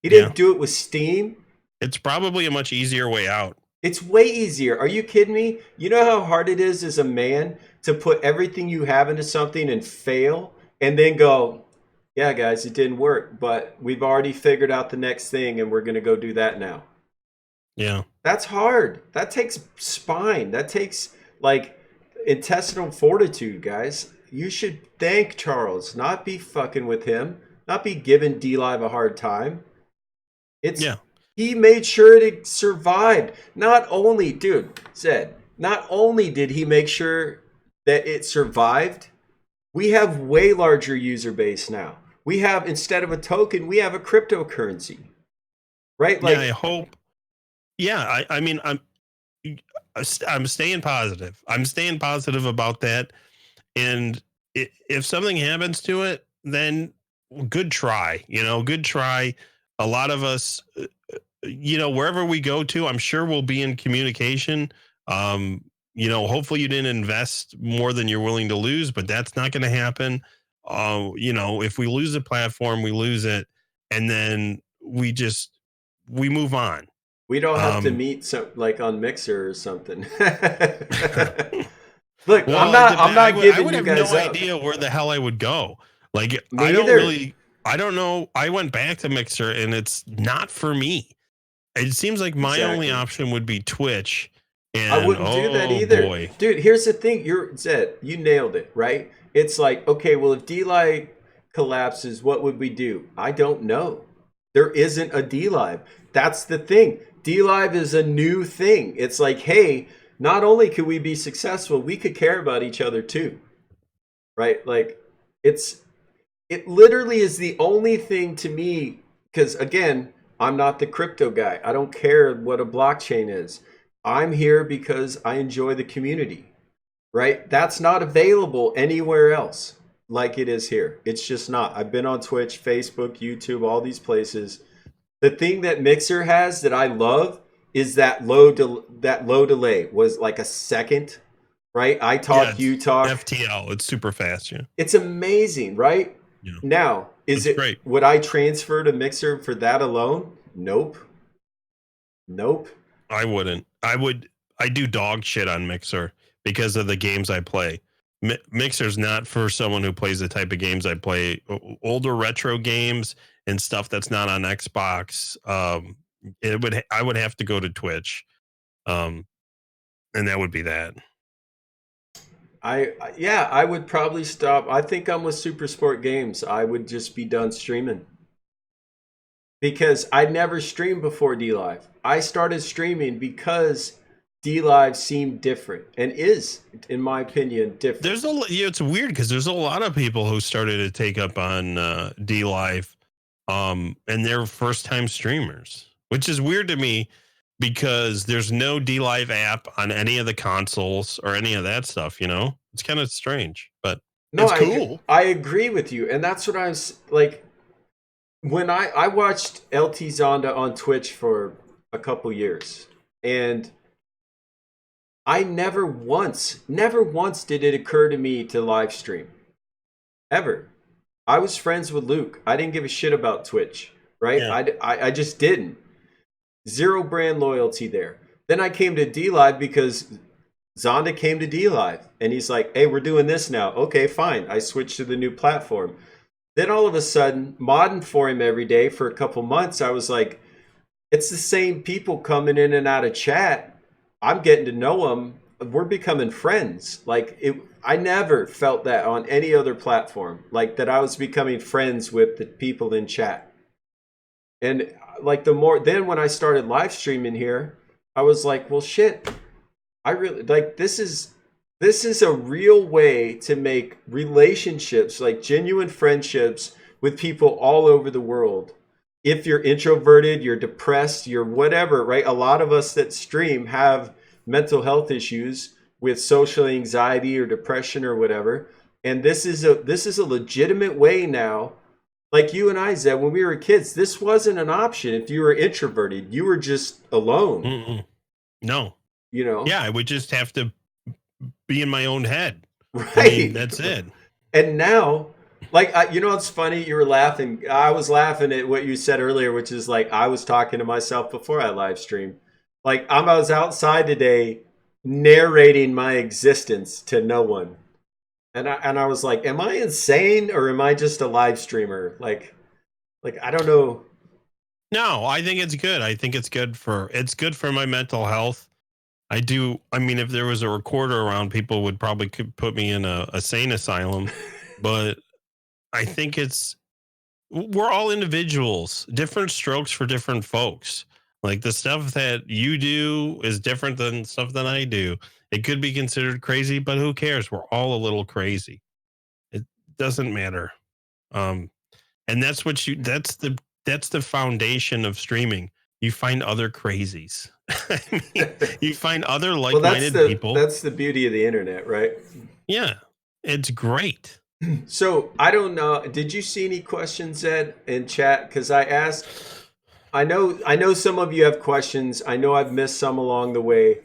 He Yeah, didn't do it with Steam. it's probably a much easier way out. It's way easier. Are you kidding me? You know how hard it is as a man to put everything you have into something and fail and then go, yeah, guys, it didn't work, but we've already figured out the next thing and we're going to go do that now. Yeah. That's hard. That takes spine. That takes like intestinal fortitude, guys. You should thank Charles, not be fucking with him, not be giving D Live a hard time. It's Yeah. he made sure it survived. Not only, dude, said, not only did he make sure that it survived, we have way larger user base now. We have instead of a token, we have a cryptocurrency. Right? Yeah, I Like hope. Yeah, I mean, I'm staying positive. I'm staying positive about that. And if something happens to it, then good try. Good try. A lot of us, wherever we go to, I'm sure we'll be in communication. Hopefully you didn't invest more than you're willing to lose, but that's not going to happen. If we lose a platform, we lose it, and then we move on. we don't have to Um, meet some like on Mixer or something. Look, I'm well, not I'm I not would giving you have no guys up. idea where the hell I would go. Like, Me either. I don't know. I went back to Mixer, and it's not for me. It seems like my only Exactly. option would be Twitch, I and wouldn't do that oh either. boy, Dude, here's the thing. You're Zed, you nailed it, right? It's like, okay, well, if D-Live collapses, what would we do? I don't know. There isn't a D-Live. That's the thing. D-Live is a new thing. It's like, hey, not only could we be successful, we could care about each other too. Right? Like it's it literally is the only thing to me because again, I'm not the crypto guy. I don't care what a blockchain is. I'm here because I enjoy the community, right? That's not available anywhere else like it is here. It's just not. I've been on Twitch, Facebook, YouTube, all these places. The thing that Mixer has that I love is that low delay was like a second, right? I yeah, talk, it's you talk. FTL. It's super fast. Yeah, It's amazing, right? yeah, Now, is it's it great. would I transfer to Mixer for that alone? Nope. Nope. I wouldn't. I do dog shit on Mixer because of the games I play. Mixer's not for someone who plays the type of games I play. Older retro games and stuff that's not on Xbox. I would have to go to Twitch, um, and that would be that. Yeah, I would probably stop. I think I'm with Super Sport Games. I would just be done streaming. because I never streamed before D Live. I started streaming because D Live seemed different and is, in my opinion, different. It's weird because there's a lot of people who started to take up on D Live, and they're first time streamers, which is weird to me because there's no D Live app on any of the consoles or any of that stuff. It's kind of strange, but No, it's cool. I agree with you, and that's what I was like. When I watched LT Zonda on Twitch for a couple years, and I never once did it occur to me to live stream. Ever. I was friends with Luke. I didn't give a shit about Twitch, right? Yeah. I just didn't. Zero brand loyalty there. Then I came to D Live because Zonda came to D Live, and he's like, "Hey, we're doing this now." Okay, fine. I switched to the new platform. Then all of a sudden, modding for him every day for a couple months, I was like, it's the same people coming in and out of chat. I'm getting to know them. We're becoming friends. I never felt that on any other platform, like that I was becoming friends with the people in chat. And like then when I started live streaming here, I was like, well, shit, I really like this is a real way to make relationships, like genuine friendships with people all over the world. If you're introverted, you're depressed, you're whatever, right? A lot of us that stream have mental health issues with social anxiety or depression or whatever. And this is a legitimate way now. Like you and I said, when we were kids, this wasn't an option. If you were introverted, you were just alone. Mm-mm. No. Yeah, I would just have to be in my own head. Right. I mean, that's it. And now, it's funny. You were laughing. I was laughing at what you said earlier, which is like I was talking to myself before I live streamed. Like I was outside today narrating my existence to no one. And I was like, am I insane or am I just a live streamer? Like I don't know. No, I think it's good. I think it's good for my mental health. I mean, if there was a recorder around, people would probably put me in a sane asylum. But I think we're all individuals, different strokes for different folks. Like the stuff that you do is different than stuff that I do. It could be considered crazy, but who cares? We're all a little crazy. It doesn't matter. And that's that's the foundation of streaming. You find other crazies. I mean, you find other like-minded people. That's the beauty of the internet, right? Yeah, it's great. So I don't know. Did you see any questions, Ed, in chat? Because I asked. I know some of you have questions. I know I've missed some along the way.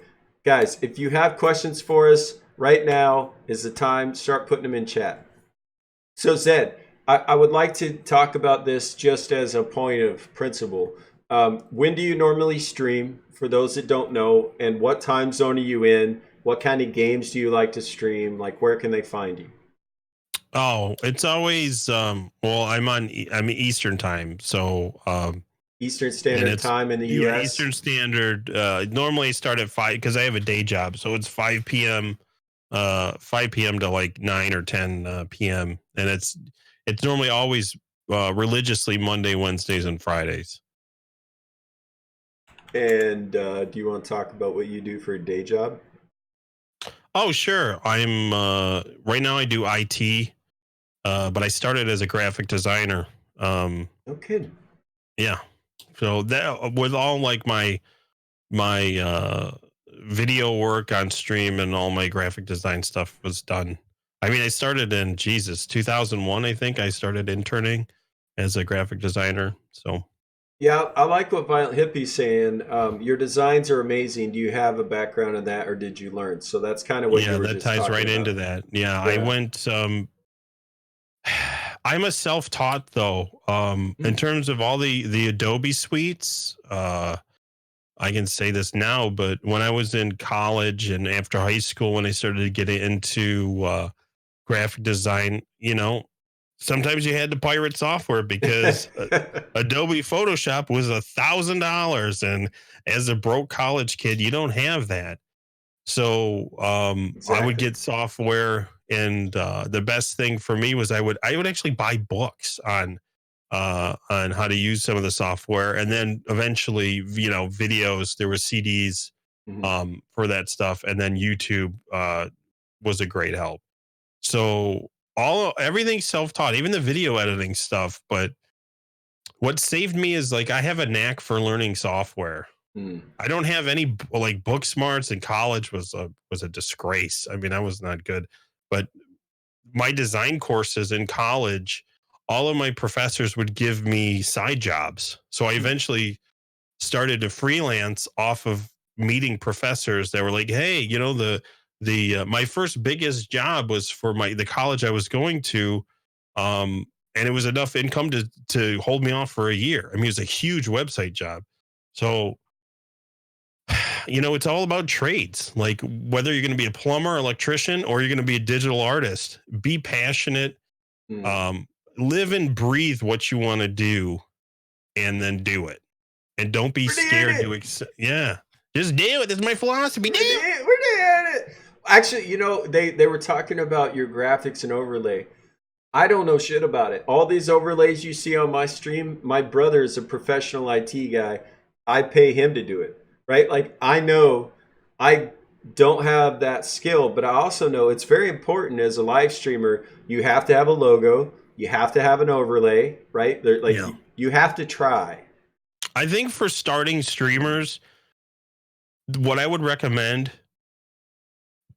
Guys, if you have questions for us, right now is the time. Start putting them in chat. So Zed, I would like to talk about this just as a point of principle. When do you normally stream, for those that don't know, and what time zone are you in? What kind of games do you like to stream? Like, where can they find you? Oh, it's always I'm Eastern time, so Eastern Standard Time in the U.S. Yeah, Eastern Standard. Normally I start at 5 because I have a day job, so it's 5 p.m. 5 p.m. to like 9 or 10 p.m. and it's normally always religiously Monday, Wednesdays, and Fridays. And do you want to talk about what you do for a day job? Oh, sure. I'm right now I do IT, but I started as a graphic designer. No kidding. Yeah. So that with all like my video work on stream and all my graphic design stuff was done. I mean, I started in 2001. I think I started interning as a graphic designer. So. Yeah, I like what Violent Hippie's saying. Your designs are amazing. Do you have a background in that, or did you learn? So that's kind of what you were that just ties right about. into that. Yeah, I went. I'm a self-taught though. In terms of all the Adobe suites, I can say this now, but when I was in college and after high school, when I started to get into graphic design, sometimes you had to pirate software because Adobe Photoshop was $1,000, and as a broke college kid, you don't have that. So Exactly. I would get software, and the best thing for me was I would actually buy books on on how to use some of the software, and then eventually, videos. There were CDs for that stuff, and then YouTube was a great help. So everything's self-taught, even the video editing stuff. But what saved me is like I have a knack for learning software. I don't have any like book smarts. In college was a disgrace. I mean, I was not good. But my design courses in college, all of my professors would give me side jobs. So I eventually started to freelance off of meeting professors that were like, "Hey, my first biggest job was for the college I was going to, and it was enough income to hold me off for a year. I mean, it was a huge website job. So, it's all about trades. Like whether you're going to be a plumber, electrician, or you're going to be a digital artist, be passionate, live and breathe what you want to do, and then do it. And don't be scared to yeah. Just do it. This is my philosophy. We're doing it. Actually, they were talking about your graphics and overlay. I don't know shit about it. All these overlays you see on my stream, my brother is a professional IT guy. I pay him to do it, right? Like I know I don't have that skill, but I also know it's very important as a live streamer. You have to have a logo. You have to have an overlay, right? You have to try. I think for starting streamers, what I would recommend,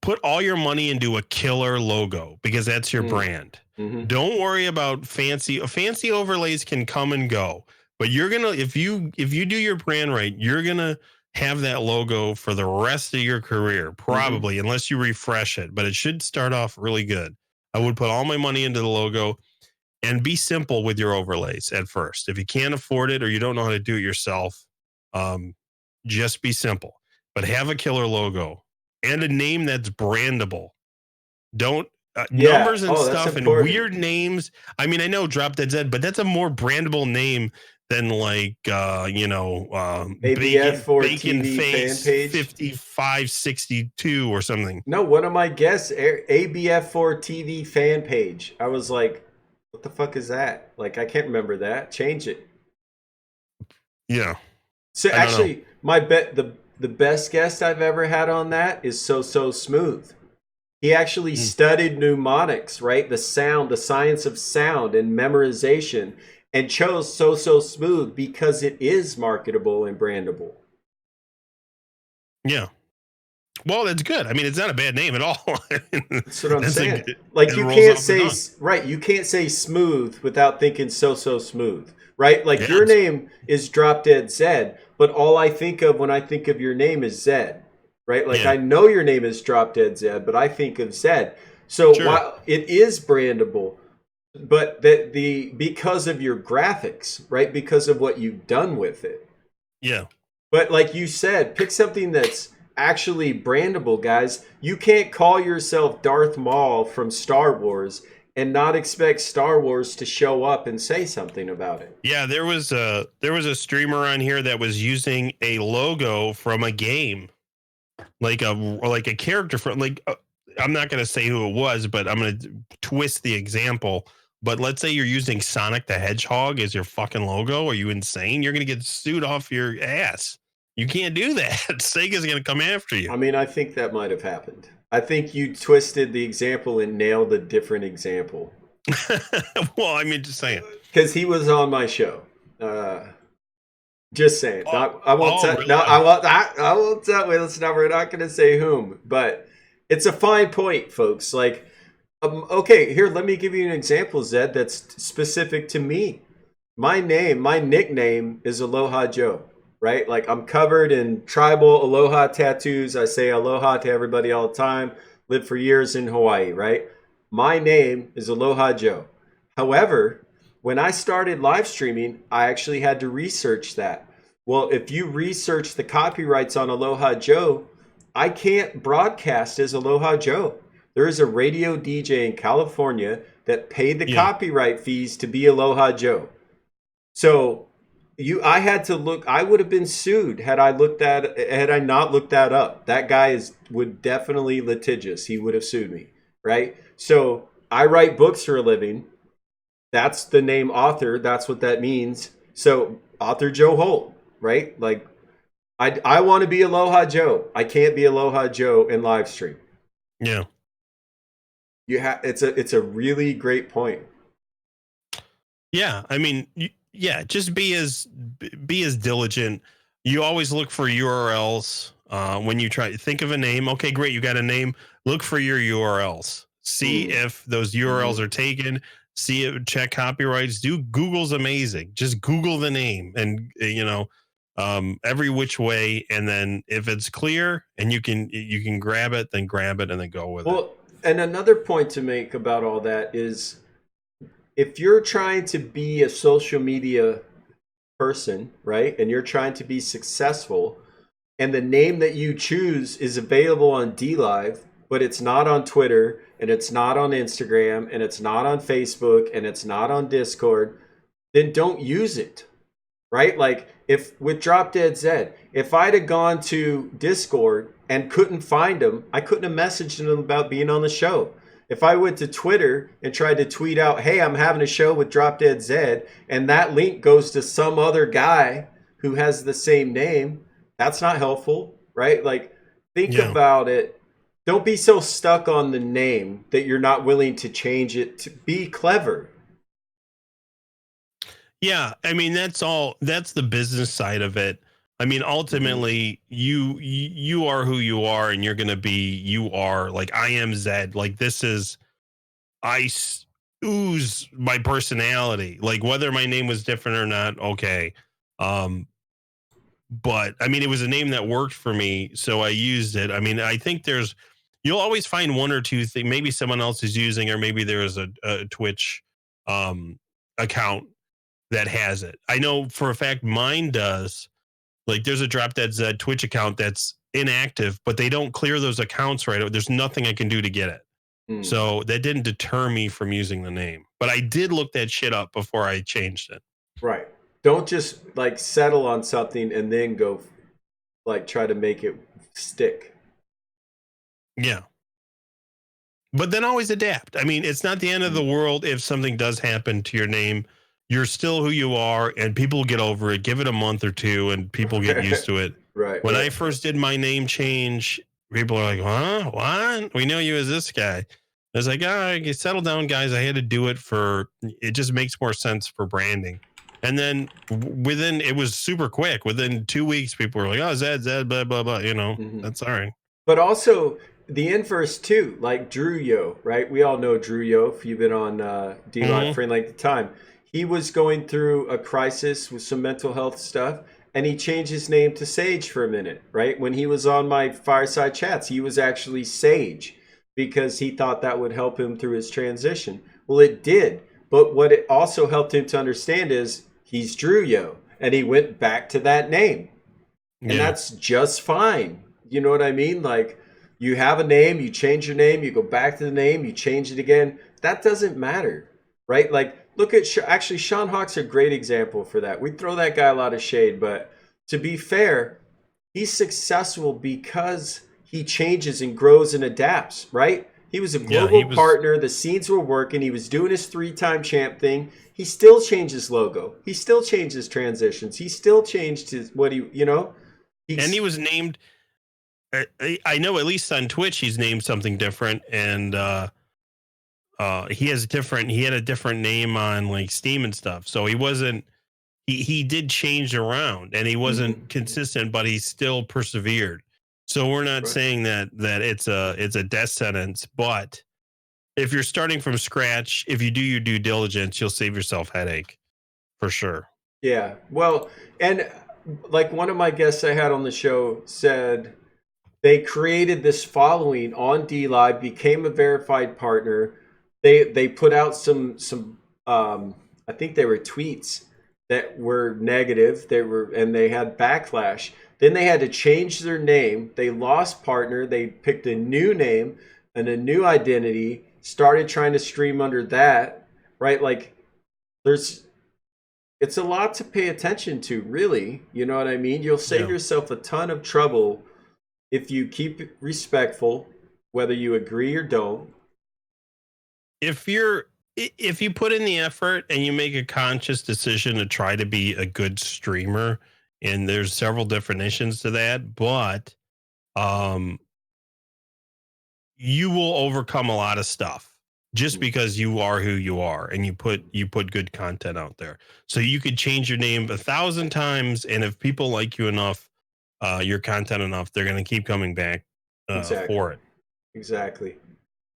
put all your money into a killer logo because that's your brand. Don't worry about fancy overlays can come and go, but you're going to, if you do your brand right, you're going to have that logo for the rest of your career, probably, unless you refresh it, but it should start off really good. I would put all my money into the logo. And be simple with your overlays at first. If you can't afford it or you don't know how to do it yourself, just be simple. But have a killer logo and a name that's brandable. Don't numbers and stuff and weird names. I mean, I know Drop Dead Zed, but that's a more brandable name than like ABF4 TV face fan page 5562 or something. No, one of my guests, ABF4 TV fan page. I was like, what the fuck is that? Like, I can't remember that. Change it. Yeah. So actually, the best guest I've ever had on that is So Smooth. He actually studied mnemonics, right? The science of sound and memorization, and chose So Smooth because it is marketable and brandable. Yeah. Well, that's good. I mean, it's not a bad name at all. That's what I'm saying. Like you can't say you can't say smooth without thinking So Smooth, right? Like your name is Drop Dead Zed, but all I think of when I think of your name is Zed, right? Like I know your name is Drop Dead Zed, but I think of Zed. So while it is brandable, but because of your graphics, right? Because of what you've done with it. Yeah. But like you said, pick something that's actually brandable, guys. You can't call yourself Darth Maul from Star Wars and not expect Star Wars to show up and say something about it. Yeah, there was a streamer on here that was using a logo from a game, like a character from I'm not going to say who it was, but I'm going to twist the example. But let's say you're using Sonic the Hedgehog as your fucking logo. Are you insane? You're going to get sued off your ass. You can't do that. Sega's going to come after you. I mean, I think that might have happened. I think you twisted the example and nailed a different example. Well, I mean, just saying. Because he was on my show. Just saying. I won't tell. Really? No, I won't tell. We're not going to say whom, but it's a fine point, folks. Like, okay, here, let me give you an example, Zed, that's specific to me. My nickname is Aloha Joe. Right? Like I'm covered in tribal aloha tattoos. I say aloha to everybody all the time. Lived for years in Hawaii, right? My name is Aloha Joe. However, when I started live streaming, I actually had to research that. Well, if you research the copyrights on Aloha Joe, I can't broadcast as Aloha Joe. There is a radio DJ in California that paid the copyright fees to be Aloha Joe. So I had to look. I would have been sued had I not looked that up. That guy would definitely litigious. He would have sued me, right? So I write books for a living. That's the name author. That's what that means. So author Joe Holt, right? Like I want to be Aloha Joe. I can't be Aloha Joe in live stream. Yeah. It's a really great point. Yeah, I mean, yeah, just be as diligent. You always look for URLs when you try think of a name. Okay, great, you got a name. Look for your URLs. See if those URLs are taken. See it, check copyrights. Do Google's amazing. Just Google the name and every which way, and then if it's clear and you can grab it, then grab it and then go with it. Well, and another point to make about all that is if you're trying to be a social media person, right? And you're trying to be successful, and the name that you choose is available on DLive, but it's not on Twitter, and it's not on Instagram, and it's not on Facebook, and it's not on Discord, then don't use it, right? Like if with Drop Dead Zed, if I'd have gone to Discord and couldn't find him, I couldn't have messaged him about being on the show. If I went to Twitter and tried to tweet out, hey, I'm having a show with Drop Dead Zed, and that link goes to some other guy who has the same name, that's not helpful, right? Like, think about it. Don't be so stuck on the name that you're not willing to change it to be clever. Yeah, I mean that's the business side of it. I mean, ultimately, you are who you are, and you're gonna be you are. Like I am Zed. Like this is ooze my personality. Like whether my name was different or not, okay. But I mean, it was a name that worked for me, so I used it. I mean, I think you'll always find one or two things. Maybe someone else is using, or maybe there is a Twitch account that has it. I know for a fact mine does. Like there's a Drop Dead Zed Twitch account that's inactive, but they don't clear those accounts right. There's nothing I can do to get it. So that didn't deter me from using the name. But I did look that shit up before I changed it. Right. Don't just like settle on something and then go like try to make it stick. Yeah. But then always adapt. I mean, it's not the end of the world if something does happen to your name. You're still who you are, and people get over it. Give it a month or two, and people get used to it. Right. When I first did my name change, people are like, huh? What? We know you as this guy. I was like, settle down, guys. I had to do it it just makes more sense for branding. And then it was super quick. Within 2 weeks, people were like, oh, Zed, blah, blah, blah. That's all right. But also the inverse too, like Drew Yo, right? We all know Drew Yo if you've been on DLive for any length of time. He was going through a crisis with some mental health stuff, and he changed his name to Sage for a minute, right? When he was on my Fireside chats, he was actually Sage because he thought that would help him through his transition. Well, it did. But what it also helped him to understand is he's Drew Yo, and he went back to that name. And that's just fine. You know what I mean? Like, you have a name, you change your name, you go back to the name, you change it again. That doesn't matter, right? Like, look at actually Sean Hawk's a great example for that. We throw that guy a lot of shade, but to be fair, he's successful because he changes and grows and adapts, right? He was a global partner. The scenes were working. He was doing his 3-time champ thing. He still changed his logo. He still changed his transitions. He still changed his and he was named. I know at least on Twitch he's named something different, and he had a different name on like Steam and stuff. So he wasn't. He did change around, and he wasn't consistent, but he still persevered. So we're not saying that it's a death sentence, but if you're starting from scratch, if you do your due diligence, you'll save yourself headache for sure. Yeah. Well, and like one of my guests I had on the show said they created this following on DLive, became a verified partner. They put out some I think they were tweets that were negative. They had backlash. Then they had to change their name. They lost partner. They picked a new name and a new identity, started trying to stream under that, right? Like it's a lot to pay attention to, really. You know what I mean? You'll save yourself a ton of trouble if you keep it respectful, whether you agree or don't. If you're if you put in the effort and you make a conscious decision to try to be a good streamer, and there's several definitions to that, but um, you will overcome a lot of stuff just because you are who you are and you put good content out there. So you could change your name 1,000 times, and if people like you enough, your content enough, they're going to keep coming back Exactly. for it. Exactly.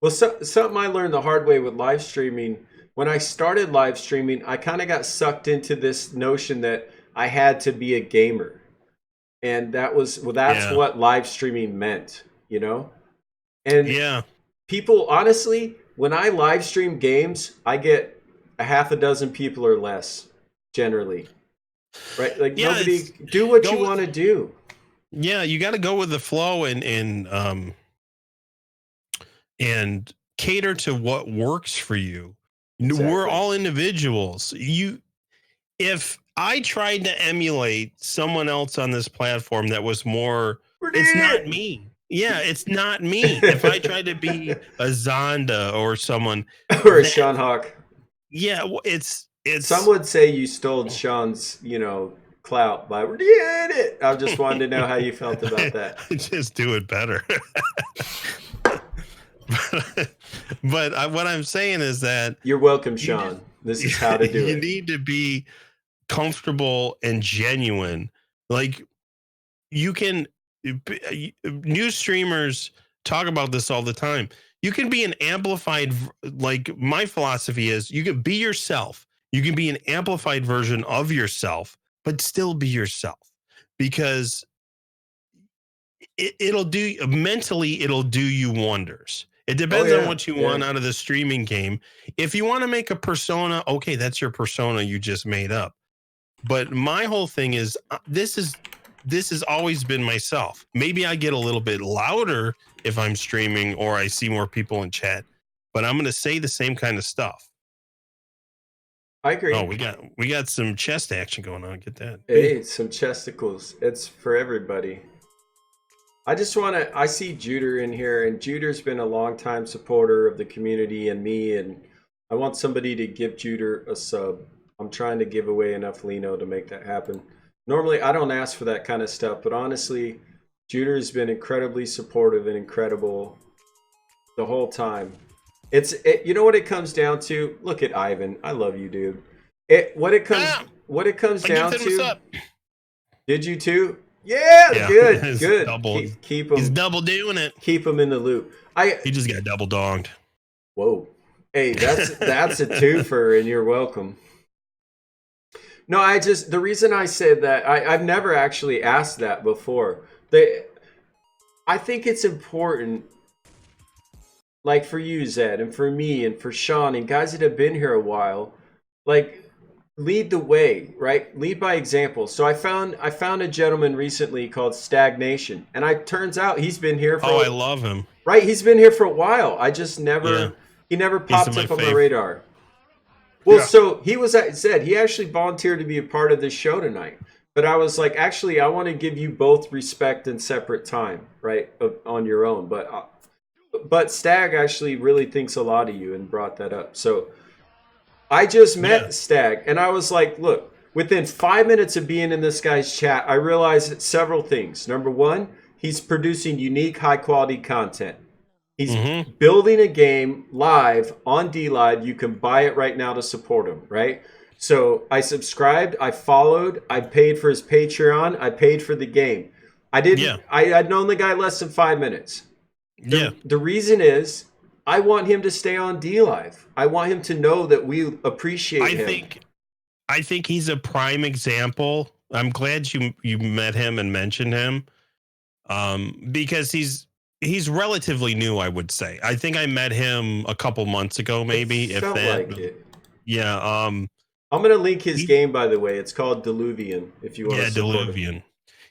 Well, something I learned the hard way with live streaming. When I started live streaming, I kind of got sucked into this notion that I had to be a gamer, and that's Yeah. what live streaming meant, you know. And Yeah. people, honestly, when I live stream games, I get a half a dozen people or less generally, right? Like Yeah. nobody do what you Go want to do. Yeah, you got to go with the flow and cater to what works for you. Exactly. We're all individuals. If I tried to emulate someone else on this platform that was more, it's not me. Yeah, it's not me. If I tried to be a Zonda or someone or a Sean Hawk. Yeah, well, it's some would say you stole Sean's, clout by did it. I just wanted to know how you felt about that. Just do it better. But what I'm saying is that you're welcome, Sean. This is how to do it. You need to be comfortable and genuine. Like you can, new streamers talk about this all the time. You can be an amplified, like my philosophy is you can be yourself. You can be an amplified version of yourself, but still be yourself, because it'll do mentally, it'll do you wonders. It depends on what you want out of the streaming game. If you want to make a persona, okay, that's your persona you just made up. But my whole thing is this has always been myself. Maybe I get a little bit louder if I'm streaming or I see more people in chat, but I'm going to say the same kind of stuff. I agree. Oh, we got some chest action going on. Get that. Hey, some chesticles. It's for everybody. I see Juder in here, and Juder's been a long-time supporter of the community and me, and I want somebody to give Juder a sub. I'm trying to give away enough Lino to make that happen. Normally, I don't ask for that kind of stuff, but honestly, Juder's been incredibly supportive and incredible the whole time. You know what it comes down to? Look at Ivan. I love you, dude. What it comes down to. Did you too? Yeah, good. Keep him. He's double doing it. Keep him in the loop. He just got double donged. Whoa. Hey, that's a twofer, and you're welcome. No, the reason I said that, I've never actually asked that before. I think it's important, like for you, Zed, and for me, and for Sean, and guys that have been here a while, like lead the way, right? Lead by example. So I found a gentleman recently called Stagnation, and turns out he's been here for. I love him. Right, he's been here for a while. I just never, he never popped up on my radar. Well, so he he actually volunteered to be a part of this show tonight. But I was like, actually, I want to give you both respect and separate time, right, on your own. But Stag actually really thinks a lot of you and brought that up. So I just met Stag, and I was like, look, within 5 minutes of being in this guy's chat, I realized several things. Number one, he's producing unique, high-quality content. He's building a game live on DLive. You can buy it right now to support him, right? So I subscribed, I followed, I paid for his Patreon, I paid for the game. I'd known the guy less than 5 minutes. The reason is I want him to stay on DLive. I want him to know that we appreciate him. I think he's a prime example. I'm glad you met him and mentioned him, because he's relatively new, I would say. I think I met him a couple months ago, maybe. Yeah. I'm gonna link his game, by the way. It's called Diluvian. If you want to support Diluvian.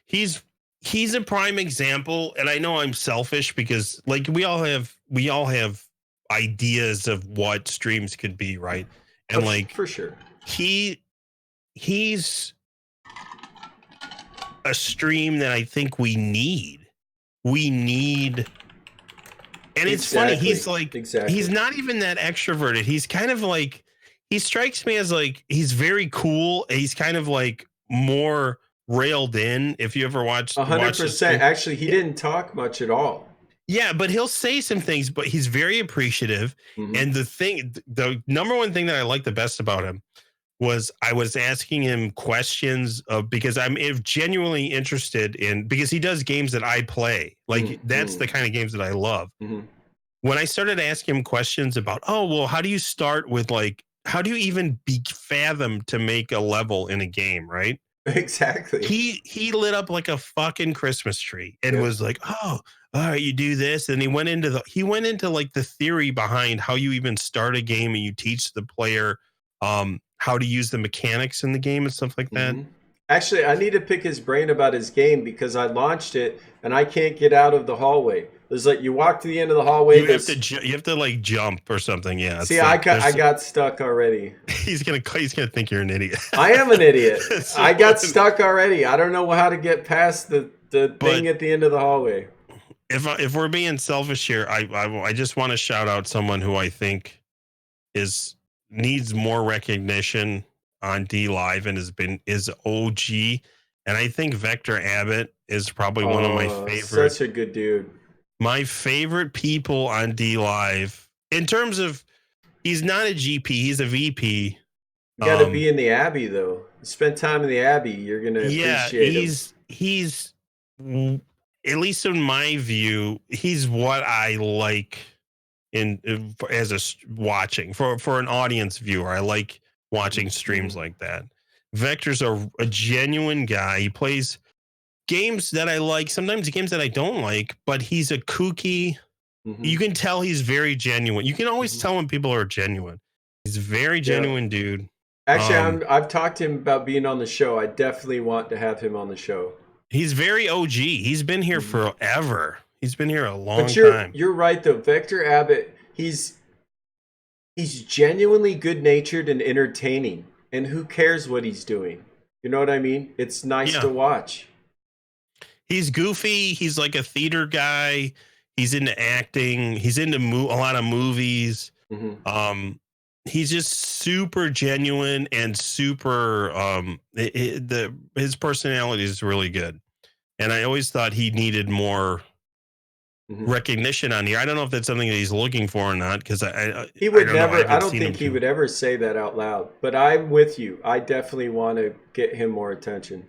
He's a prime example, and I know I'm selfish because, like, we all have ideas of what streams could be, right? And for sure, he's a stream that I think we need. We need And it's funny, he's like, he's not even that extroverted. He's kind of like, he strikes me as like, he's very cool. He's kind of like more railed in. If you ever watched 100%. Actually, he didn't talk much at all. Yeah, but he'll say some things, but he's very appreciative. And the number one thing that I like the best about him was I was asking him questions because I'm genuinely interested in, because he does games that I play. Like that's the kind of games that I love. When I started asking him questions about, oh, well, how do you start with, like, how do you even fathom to make a level in a game, right? Exactly. He lit up like a fucking Christmas tree and was like, oh, all right, you do this. And he went into like the theory behind how you even start a game, and you teach the player how to use the mechanics in the game and stuff like that. Actually, I need to pick his brain about his game because I launched it and I can't get out of the hallway. There's like, you walk to the end of the hallway. You have to like jump or something. Yeah. See, like, I got stuck already. He's gonna think you're an idiot. I am an idiot. I got stuck already. I don't know how to get past the thing at the end of the hallway. If we're being selfish here, I just want to shout out someone who I think needs more recognition on D Live and is OG, and I think Vector Abbott is probably one of my favorite. Such a good dude. My favorite people on D Live in terms of, he's not a GP, he's a VP. You got to be in the Abbey though. You spend time in the Abbey, you're gonna appreciate him. He's at least in my view, he's what I like watching for an audience viewer. I like watching streams like that. Vector's a genuine guy. He plays games that I like, sometimes games that I don't like, but he's a kooky. You can tell he's very genuine. You can always tell when people are genuine. He's a very genuine dude. Actually, I've talked to him about being on the show. I definitely want to have him on the show. He's very OG. He's been here forever. He's been here a long time. You're right though. Vector Abbott, he's genuinely good-natured and entertaining. And who cares what he's doing? You know what I mean? It's nice to watch. He's goofy. He's like a theater guy. He's into acting. He's into a lot of movies. He's just super genuine and super. His personality is really good, and I always thought he needed more recognition on here. I don't know if that's something that he's looking for or not, because he would never. I don't think he would ever say that out loud. But I'm with you. I definitely want to get him more attention.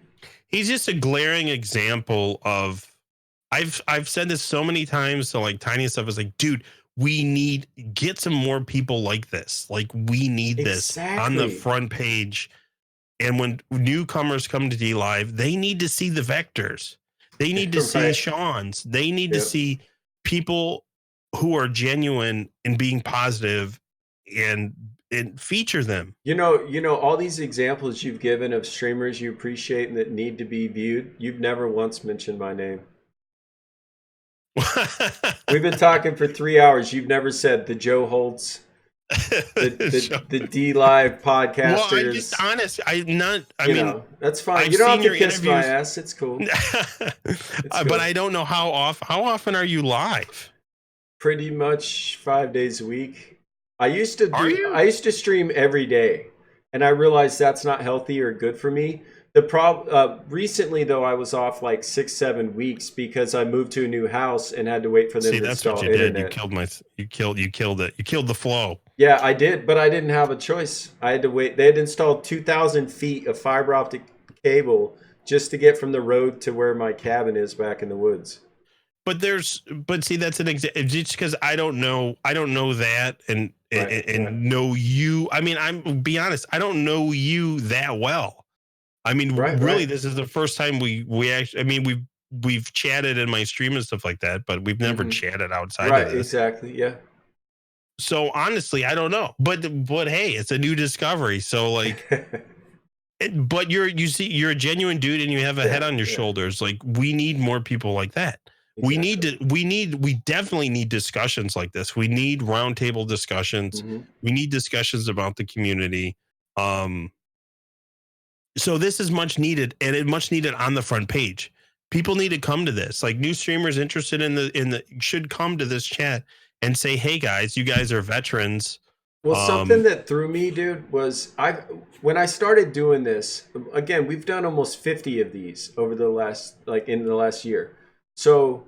He's just a glaring example of. I've said this so many times to like Tiny Stuff. Is like, dude, we get some more people like this. Like, we need this on the front page. And when newcomers come to D Live, they need to see the Vectors. They need to see Sean's. They need to see people who are genuine and being positive and feature them. You know, all these examples you've given of streamers you appreciate and that need to be viewed, you've never once mentioned my name. We've been talking for 3 hours. You've never said the Joe Holtz, the D Live podcasters. Well, I'm just honest. I mean, that's fine. You don't have to kiss my ass. It's cool. But I don't know how often are you live? Pretty much 5 days a week. I used to stream every day, and I realized that's not healthy or good for me. Recently though, I was off like 6-7 weeks because I moved to a new house and had to wait for them to install internet. Did. You killed it. You killed the flow. Yeah, I did, but I didn't have a choice. I had to wait. They had installed 2,000 feet of fiber optic cable just to get from the road to where my cabin is back in the woods. But see, that's an example. Just because I don't know that and know you. I mean, be honest. I don't know you that well. I mean, really, this is the first time we actually. I mean, we've chatted in my stream and stuff like that, but we've never chatted outside of this. Exactly, yeah. So honestly, I don't know, but hey, it's a new discovery. So like, but you're a genuine dude, and you have a head on your shoulders. Like, we need more people like that. Exactly. We definitely need discussions like this. We need roundtable discussions. We need discussions about the community. So this is much needed, and much needed on the front page. people need to come to this. Like new streamers interested in the should come to this chat and say, "Hey guys, you guys are veterans." Well, something that threw me, dude, was when I started doing this, again, we've done almost 50 of these over the last, like in the last year. So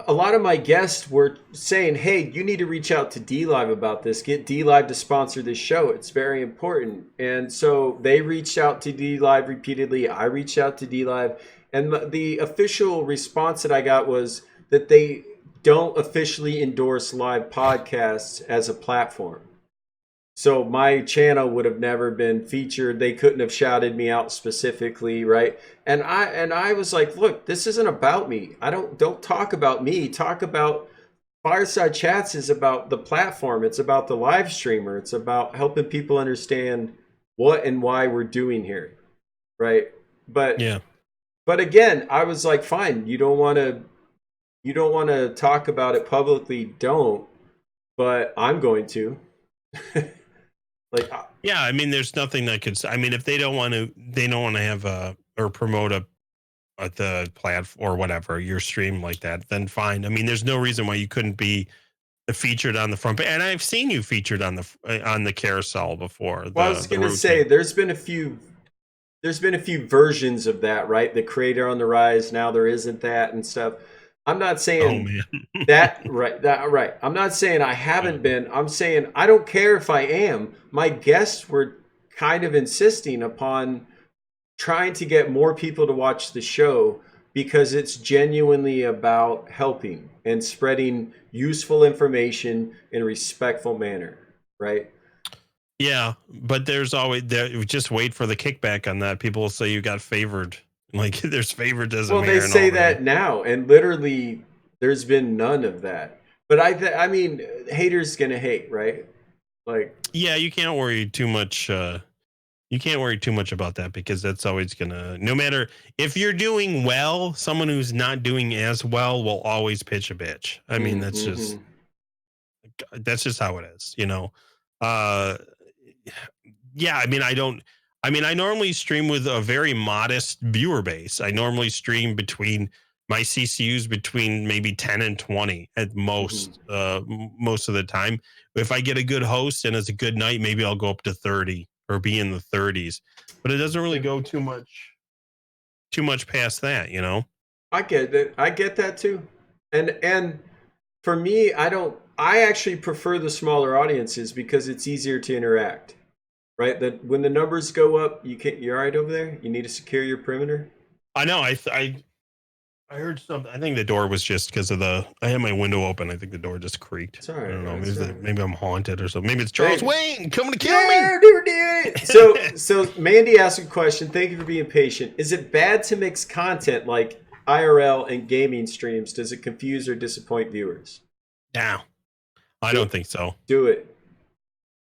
a lot of my guests were saying, "Hey, you need to reach out to D Live about this. Get D Live to sponsor this show. It's very important." And so they reached out to D Live repeatedly. I reached out to D Live, and the official response that I got was that they don't officially endorse live podcasts as a platform. So my channel would have never been featured. They couldn't have shouted me out specifically, right? And I was like, look, this isn't about me. I don't talk about me. Talk about Fireside Chats is about the platform. It's about the live streamer. It's about helping people understand what and why we're doing here, right? But yeah. But again, I was like, fine, you don't want to talk about it publicly, don't, but I'm going to. Like, yeah, I mean, there's nothing that could. I mean, if they don't want to have a or promote the platform or whatever your stream like that, then fine. I mean, there's no reason why you couldn't be featured on the front page. And I've seen you featured on the carousel before. Well, I was going to say there's been a few versions of that, right? The creator on the rise, now there isn't that and stuff. I'm not saying right. I'm not saying I haven't been. I'm saying I don't care if I am. My guests were kind of insisting upon trying to get more people to watch the show because it's genuinely about helping and spreading useful information in a respectful manner, right? Yeah, but there's always just wait for the kickback on that. People will say you got favored. Like there's favoritism. Well, they say that now, and literally, there's been none of that. But I mean, haters gonna hate, right? Like, yeah, you can't worry too much. You can't worry too much about that because that's always gonna. No matter if you're doing well, someone who's not doing as well will always pitch a bitch. I mean, that's just how it is, you know. Yeah, I mean, I normally stream with a very modest viewer base. I normally stream between my CCUs between maybe 10 and 20 at most, most of the time. If I get a good host and it's a good night, maybe I'll go up to 30 or be in the 30s, but it doesn't really go too much past that, you know? I get it. I get that too. And for me, I actually prefer the smaller audiences because it's easier to interact. Right? That when the numbers go up, you're all right over there? You need to secure your perimeter? I know. I heard something. I think the door was just because of I had my window open. I think the door just creaked. It's all right, I don't know. Right. Maybe I'm haunted or something. Maybe it's Charles Wayne coming to kill me. So Mandy asked a question. Thank you for being patient. Is it bad to mix content like IRL and gaming streams? Does it confuse or disappoint viewers? No, I don't think so. Do it.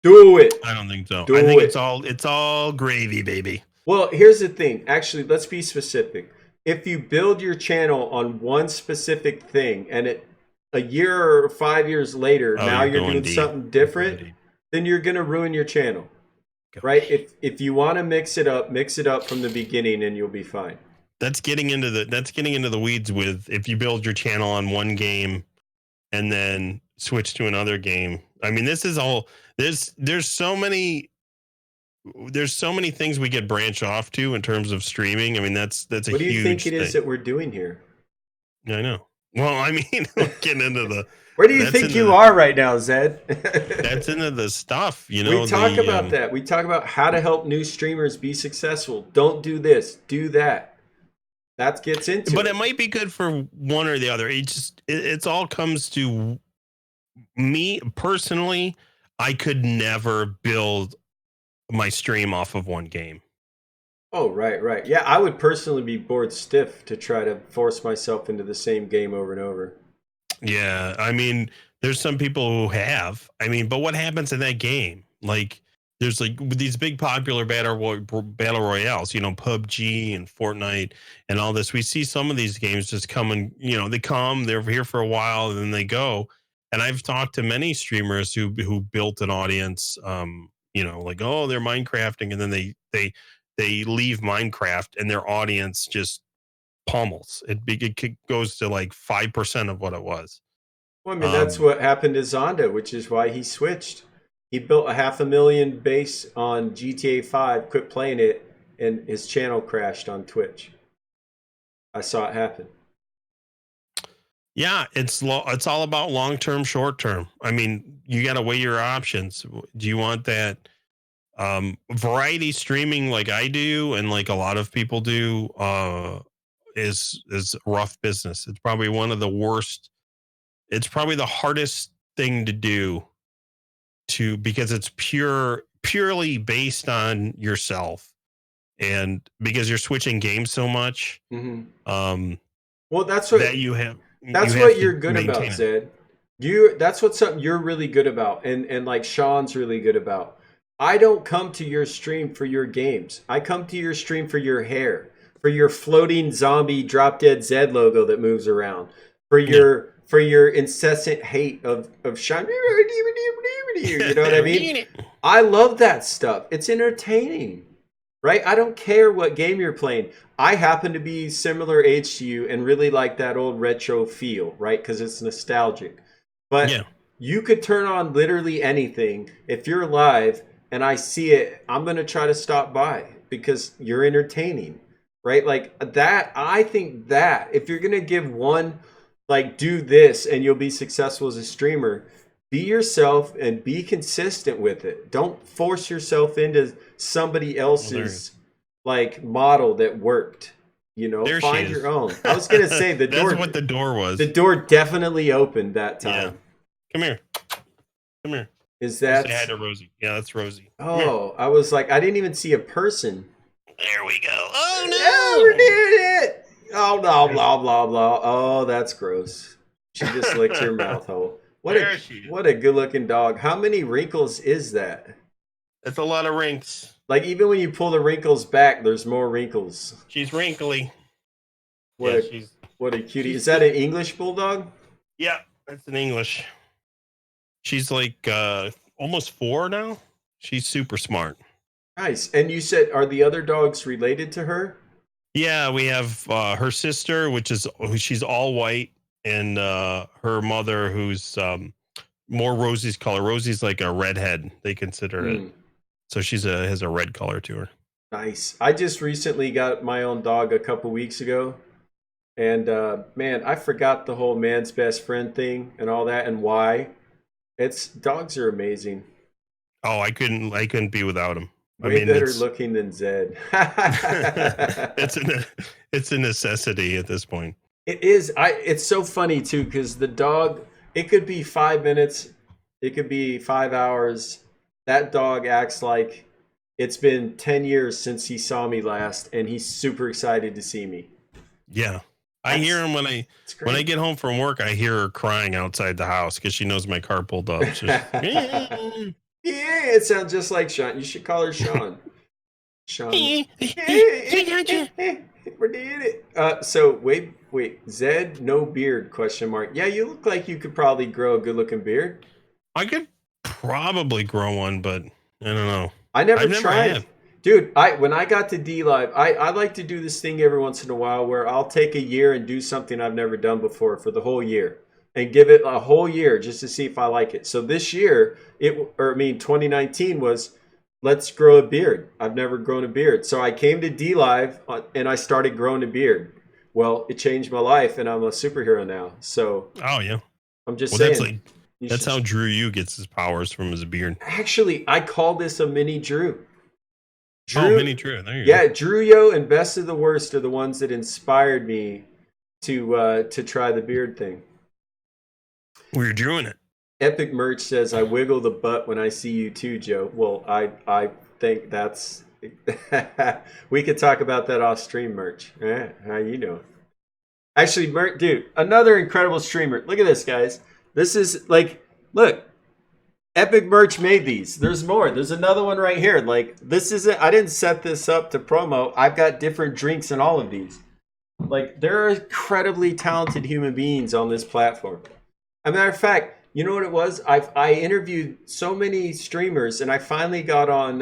Do it. I don't think so. I think it's all gravy, baby. Well, here's the thing. Actually, let's be specific. If you build your channel on one specific thing and a year or 5 years later, now you're doing something different, then you're going to ruin your channel. Gosh. Right? If you want to mix it up from the beginning and you'll be fine. That's getting into the weeds with if you build your channel on one game and then switch to another game. I mean, this is all there's so many things we get branch off to in terms of streaming. I mean, that's a huge What do you think it is that we're doing here? I know. Well, I mean, getting into the where do you think you are right now, Zed? That's into the stuff, you know. We talk about that. We talk about how to help new streamers be successful. Don't do this, do that. That gets into But it might be good for one or the other. It all comes to me personally. I could never build my stream off of one game. Oh, right. Yeah, I would personally be bored stiff to try to force myself into the same game over and over. Yeah, I mean, there's some people who have. I mean, but what happens in that game? Like, there's like these big popular battle royales, you know, PUBG and Fortnite and all this. We see some of these games just come and, you know, they're here for a while and then they go. And I've talked to many streamers who built an audience, you know, like, oh, they're Minecrafting, and then they leave Minecraft and their audience just pummels. It goes to like 5% of what it was. Well, I mean, that's what happened to Zonda, which is why he switched. He built a 500,000 base on GTA 5, quit playing it, and his channel crashed on Twitch. I saw it happen. Yeah, it's all about long term, short term. I mean, you got to weigh your options. Do you want that variety streaming like I do and like a lot of people do? Is rough business. It's probably one of the worst. It's probably the hardest thing to do because it's purely based on yourself, and because you're switching games so much. Mm-hmm. Well, that's what that you have. That's what you're good about, Zed. That's what something you're really good about, and like Sean's really good about. I don't come to your stream for your games. I come to your stream for your hair, for your floating zombie drop dead Zed logo that moves around, for your incessant hate of Sean. You know what I mean? I love that stuff. It's entertaining. Right? I don't care what game you're playing. I happen to be similar age to you and really like that old retro feel, right? Because it's nostalgic. But you could turn on literally anything. If you're live and I see it, I'm going to try to stop by because you're entertaining, right? Like that, I think that if you're going to give one, like do this and you'll be successful as a streamer, be yourself and be consistent with it. Don't force yourself into somebody else's like model that worked. You know, find your own. I was gonna say the door. That's what the door was. The door definitely opened that time. Yeah. Come here. Come here. Is that? Say hi to Rosie. Yeah, that's Rosie. Oh, I was like, I didn't even see a person. There we go. Oh no! Yeah, we did it. Oh blah blah blah blah. Oh, that's gross. She just licked her mouth hole. What a good looking dog. How many wrinkles is that? That's a lot of wrinkles. Like even when you pull the wrinkles back, there's more wrinkles. She's wrinkly. What a cutie. Is that an English bulldog? Yeah, that's an English. She's like almost 4 now. She's super smart. Nice. And you said, are the other dogs related to her? Yeah, we have her sister, she's all white. And her mother, who's more Rosie's color. Rosie's like a redhead, they consider it. So has a red color to her. Nice. I just recently got my own dog a couple weeks ago. And man, I forgot the whole man's best friend thing and all that and why. Dogs are amazing. Oh, I couldn't be without him. Way better looking than Zed. It's a necessity at this point. It is. It's so funny too because the dog. It could be 5 minutes. It could be 5 hours. That dog acts like it's been 10 years since he saw me last, and he's super excited to see me. Yeah, I hear him when I get home from work. I hear her crying outside the house because she knows my car pulled up. Yeah, it sounds just like Sean. You should call her Sean. Sean. We're doing it. So wait, Zed, no beard? ? Yeah, you look like you could probably grow a good-looking beard. I could probably grow one, but I don't know. I've never tried. Dude, when I got to D Live, I like to do this thing every once in a while where I'll take a year and do something I've never done before for the whole year and give it a whole year just to see if I like it. So this year, 2019 was, let's grow a beard. I've never grown a beard. So I came to D Live and I started growing a beard. Well, it changed my life and I'm a superhero now. So oh yeah, I'm just saying. That's how Drew Yu gets his powers, from his beard. Actually, I call this a mini Drew. Mini Drew. There you go. Yeah, Drew Yo and Best of the Worst are the ones that inspired me to try the beard thing. We're doing it. Epic Merch says, I wiggle the butt when I see you too, Joe. Well, I think that's... we could talk about that off stream, Merch. How you doing? Actually, Merch, dude, another incredible streamer. Look at this, guys. This is like, look. Epic Merch made these. There's more. There's another one right here. Like, this isn't... I didn't set this up to promo. I've got different drinks in all of these. Like, there are incredibly talented human beings on this platform. As a matter of fact, you know what it was? I interviewed so many streamers, and I finally got on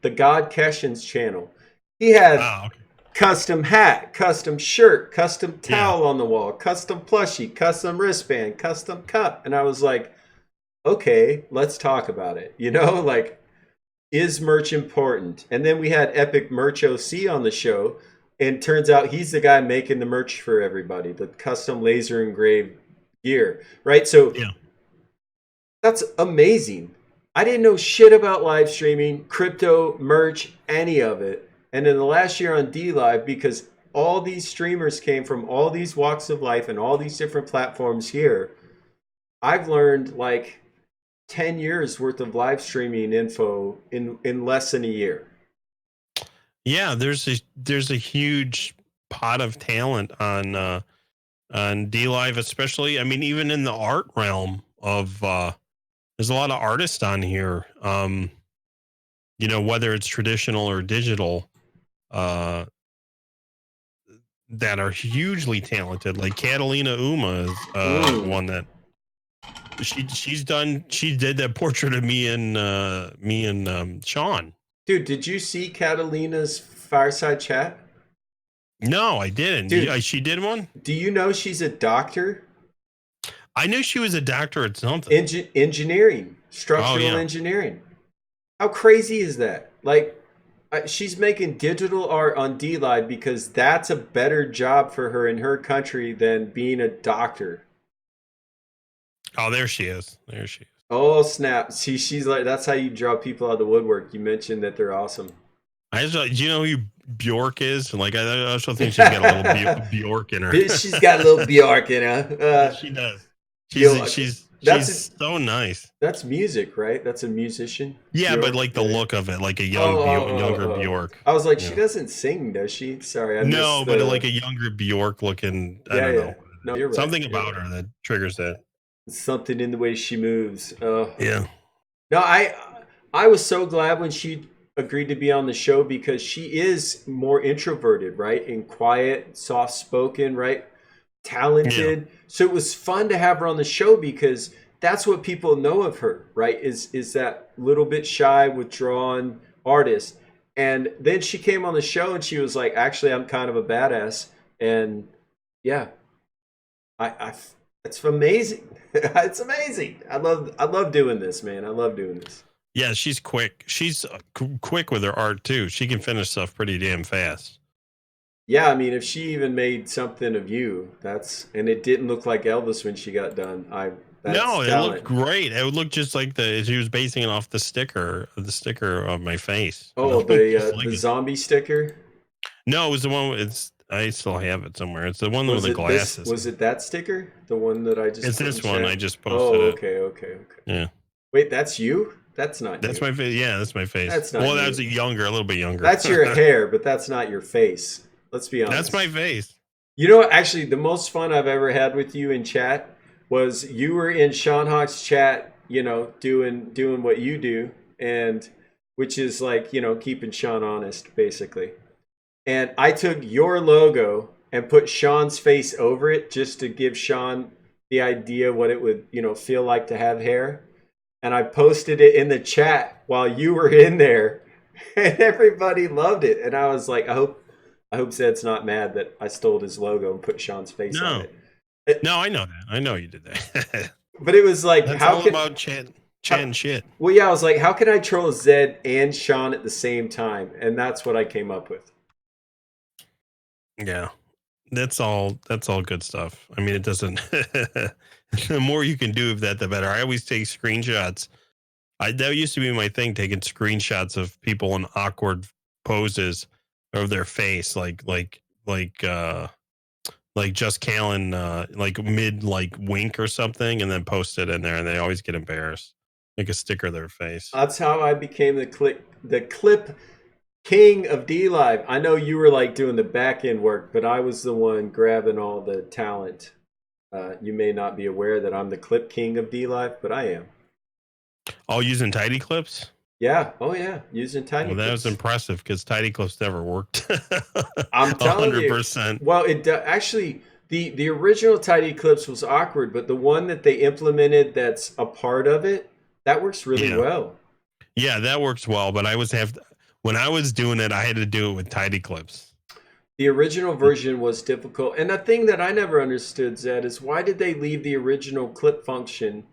the God Keshin's channel. He had custom hat, custom shirt, custom Yeah. towel on the wall, custom plushie, custom wristband, custom cup. And I was like, okay, let's talk about it. You know, like, is merch important? And then we had Epic Merch OC on the show, and turns out he's the guy making the merch for everybody, the custom laser engraved gear, right? So Yeah. that's amazing. I didn't know shit about live streaming, crypto, merch, any of it. And in the last year on D Live, because all these streamers came from all these walks of life and all these different platforms here, I've learned like 10 years worth of live streaming info in less than a year. Yeah, there's a huge pot of talent on D Live, especially. I mean, even in the art realm of there's a lot of artists on here. Whether it's traditional or digital, uh, that are hugely talented. Like Catalina Uma is one that she did that portrait of me and Sean. Dude, did you see Catalina's Fireside chat? No, I didn't. Dude, she did one? Do you know she's a doctor? I knew she was a doctor at something. Engineering, structural engineering. How crazy is that? Like, she's making digital art on D Live because that's a better job for her in her country than being a doctor. Oh, there she is. There she is. Oh, snap. See, she's like, that's how you draw people out of the woodwork. You mentioned that they're awesome. Do you know who Bjork is? Like, I also think she's got a little Bjork in her. She's got a little Bjork in her. She does. She's so nice. That's music, right? That's a musician. Yeah, Bjork, but like the look of it, like a younger Bjork. I was like, she doesn't sing, does she? Sorry, but like a younger Bjork looking. I don't know. No, you're right. Something about her that triggers that. Something in the way she moves. Yeah. No, I was so glad when she agreed to be on the show because she is more introverted, right? And quiet, soft spoken, right? Talented. Yeah. So it was fun to have her on the show because that's what people know of her, right? Is that little bit shy, withdrawn artist. And then she came on the show and she was like, actually, I'm kind of a badass. And yeah, it's amazing. It's amazing. I love doing this, man. I love doing this. Yeah, she's quick. She's quick with her art too. She can finish stuff pretty damn fast. Yeah, I mean, if she even made something of you, and it didn't look like Elvis when she got done. It looked great. It would look just like she was basing it off the sticker of my face. Oh, the zombie sticker. No, it was the one. I still have it somewhere. It's the one with the glasses. Was it that sticker? The one that I just... It's this one. I just posted it. Okay. Yeah. Wait, that's you? That's not That's my face. Yeah, that's my face. That's not that was a little bit younger. That's your hair, but that's not your face. Let's be honest. That's my face. You know what? Actually, the most fun I've ever had with you in chat was you were in Sean Hawk's chat, doing what you do, and which is like, keeping Sean honest, basically. And I took your logo and put Sean's face over it just to give Sean the idea what it would, feel like to have hair. And I posted it in the chat while you were in there, and everybody loved it. And I was like, I hope Zed's not mad that I stole his logo and put Sean's face on it. No, I know that. I know you did that. But it was like, that's all about chat shit. Well, yeah, I was like, how can I troll Zed and Sean at the same time? And that's what I came up with. Yeah, that's all good stuff. I mean, it doesn't. The more you can do of that, the better. I always take screenshots. That used to be my thing, taking screenshots of people in awkward poses of their face, like Just Callan, like mid wink or something, and then post it in there, and they always get embarrassed. Make a sticker of their face. That's how I became the clip king of D Live. I know you were like doing the back end work, but I was the one grabbing all the talent. You may not be aware that I'm the clip king of D Live, but I am. All using tidy clips? Yeah. Oh yeah, using tidy clips. Well, that was impressive because tidy clips never worked. I'm telling 100%. You. Well, it actually the original tidy clips was awkward, but the one that they implemented that's a part of it, that works really well. Yeah, that works well, but when I was doing it, I had to do it with tidy clips. The original version was difficult. And the thing that I never understood, Zed, is why did they leave the original clip function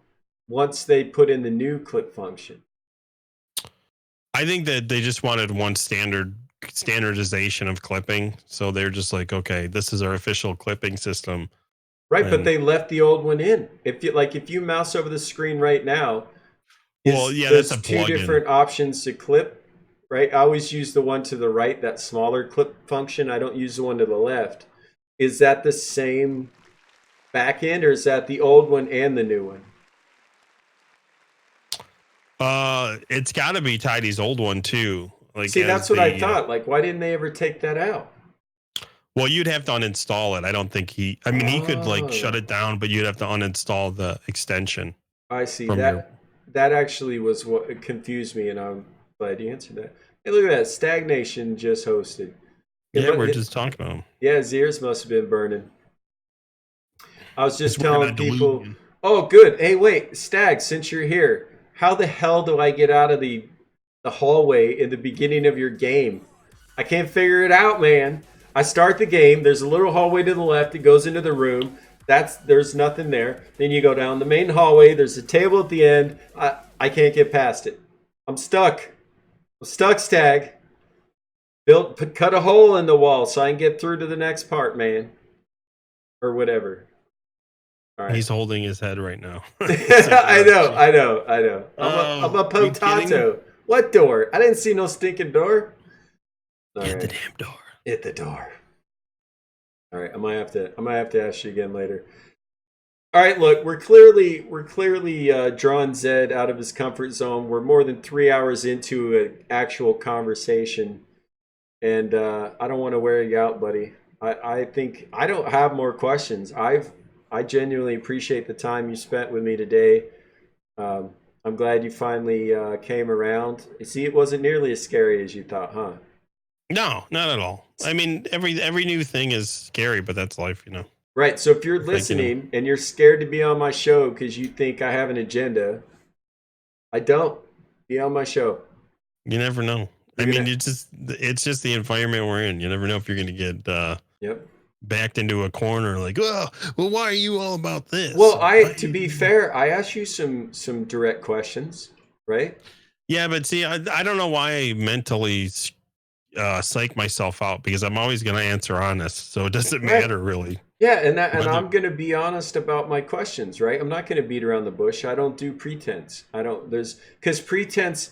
once they put in the new clip function? I think that they just wanted one standardization of clipping. So they're just like, okay, this is our official clipping system. Right, but they left the old one in. If you mouse over the screen right now, that's a two plugin. Different options to clip. Right, I always use the one to the right, that smaller clip function. I don't use the one to the left. Is that the same back end, or is that the old one and the new one? It's got to be Tidy's old one too. Like, see, that's what I thought. Like, why didn't they ever take that out? Well, you'd have to uninstall it. I don't think he could like shut it down, but you'd have to uninstall the extension. I see. That actually was what confused me, and I'm glad you answered that. Hey, look at that. Stagnation just hosted. Yeah, we're just talking about him. Yeah, his ears must have been burning. I was just telling people, oh, good. Hey, wait, Stag, since you're here, how the hell do I get out of the hallway in the beginning of your game? I can't figure it out, man. I start the game. There's a little hallway to the left. It goes into the room. There's nothing there. Then you go down the main hallway. There's a table at the end. I can't get past it. I'm stuck. I'm stuck, Stag. Cut a hole in the wall so I can get through to the next part, man. Or whatever. All right. He's holding his head right now. I know. I'm a potato. What door? I didn't see no stinking door. Hit the damn door. Hit the door. All right, I might have to ask you again later. All right, look, we're clearly drawing Zed out of his comfort zone. We're more than 3 hours into an actual conversation, and I don't want to wear you out, buddy. I think I don't have more questions. I genuinely appreciate the time you spent with me today. I'm glad you finally came around. You see, it wasn't nearly as scary as you thought, huh? No, not at all. I mean, every new thing is scary, but that's life, you know. Right. So if you're listening and you're scared to be on my show because you think I have an agenda, I don't. Be on my show. You never know. It's just the environment we're in. You never know if you're going to get backed into a corner like, oh, well, why are you all about this? Well, to be fair, I asked you some direct questions, right? Yeah, but see, I don't know why I mentally psych myself out, because I'm always going to answer honest, so it doesn't matter really. Yeah, and I'm going to be honest about my questions, right? I'm not going to beat around the bush. I don't do pretense. Because pretense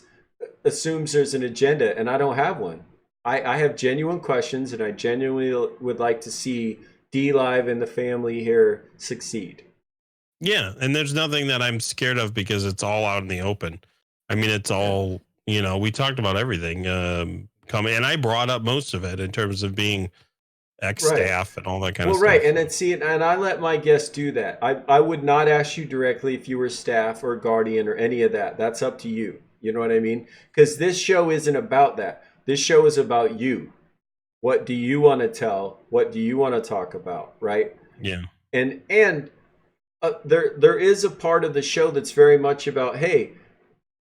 assumes there's an agenda, and I don't have one. I have genuine questions, and I genuinely would like to see D-Live and the family here succeed. Yeah, and there's nothing that I'm scared of because it's all out in the open. I mean, it's all, we talked about everything. And I brought up most of it in terms of being ex-staff and all that kind of stuff. Well, right, and I let my guests do that. I would not ask you directly if you were staff or guardian or any of that. That's up to you. You know what I mean? Because this show isn't about that. This show is about you. What do you want to tell? What do you want to talk about? Right? Yeah. And there is a part of the show that's very much about, hey,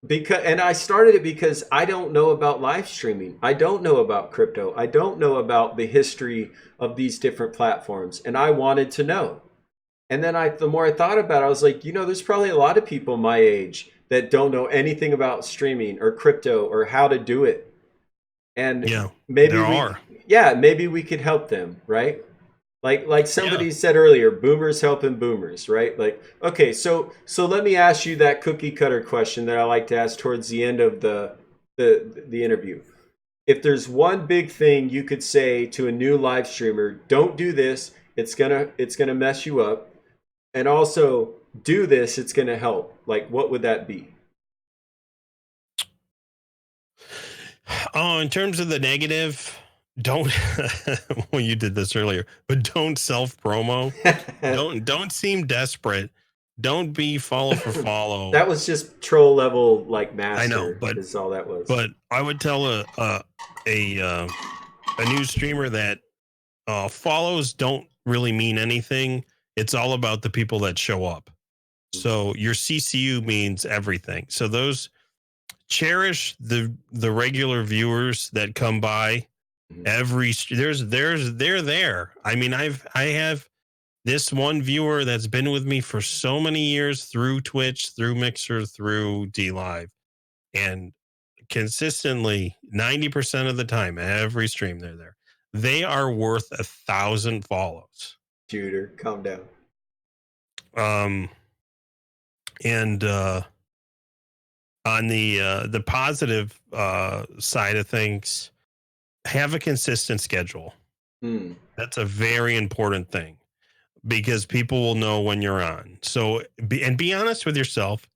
and I started it because I don't know about live streaming. I don't know about crypto. I don't know about the history of these different platforms, and I wanted to know. And then the more I thought about it, I was like, there's probably a lot of people my age that don't know anything about streaming or crypto or how to do it. And maybe we could help them, right? Like somebody said earlier, boomers helping boomers, right? Like, okay, so let me ask you that cookie cutter question that I like to ask towards the end of the interview. If there's one big thing you could say to a new live streamer, don't do this, it's gonna mess you up, and also do this, it's gonna help. Like, what would that be? Oh, in terms of the negative, don't well, you did this earlier, but don't self promo. don't seem desperate. Don't be follow for follow. That was just troll level, like, master. I know, but is all that was. But I would tell a new streamer that follows don't really mean anything. It's all about the people that show up. So your CCU means everything. So those cherish the regular viewers that come by They're there. I mean, I have this one viewer that's been with me for so many years through Twitch, through Mixer, through D Live, and consistently 90% of the time, every stream they're there. They are worth 1,000 follows. Juder, calm down. And on the positive side of things, have a consistent schedule. That's a very important thing, because people will know when you're on. So be honest with yourself.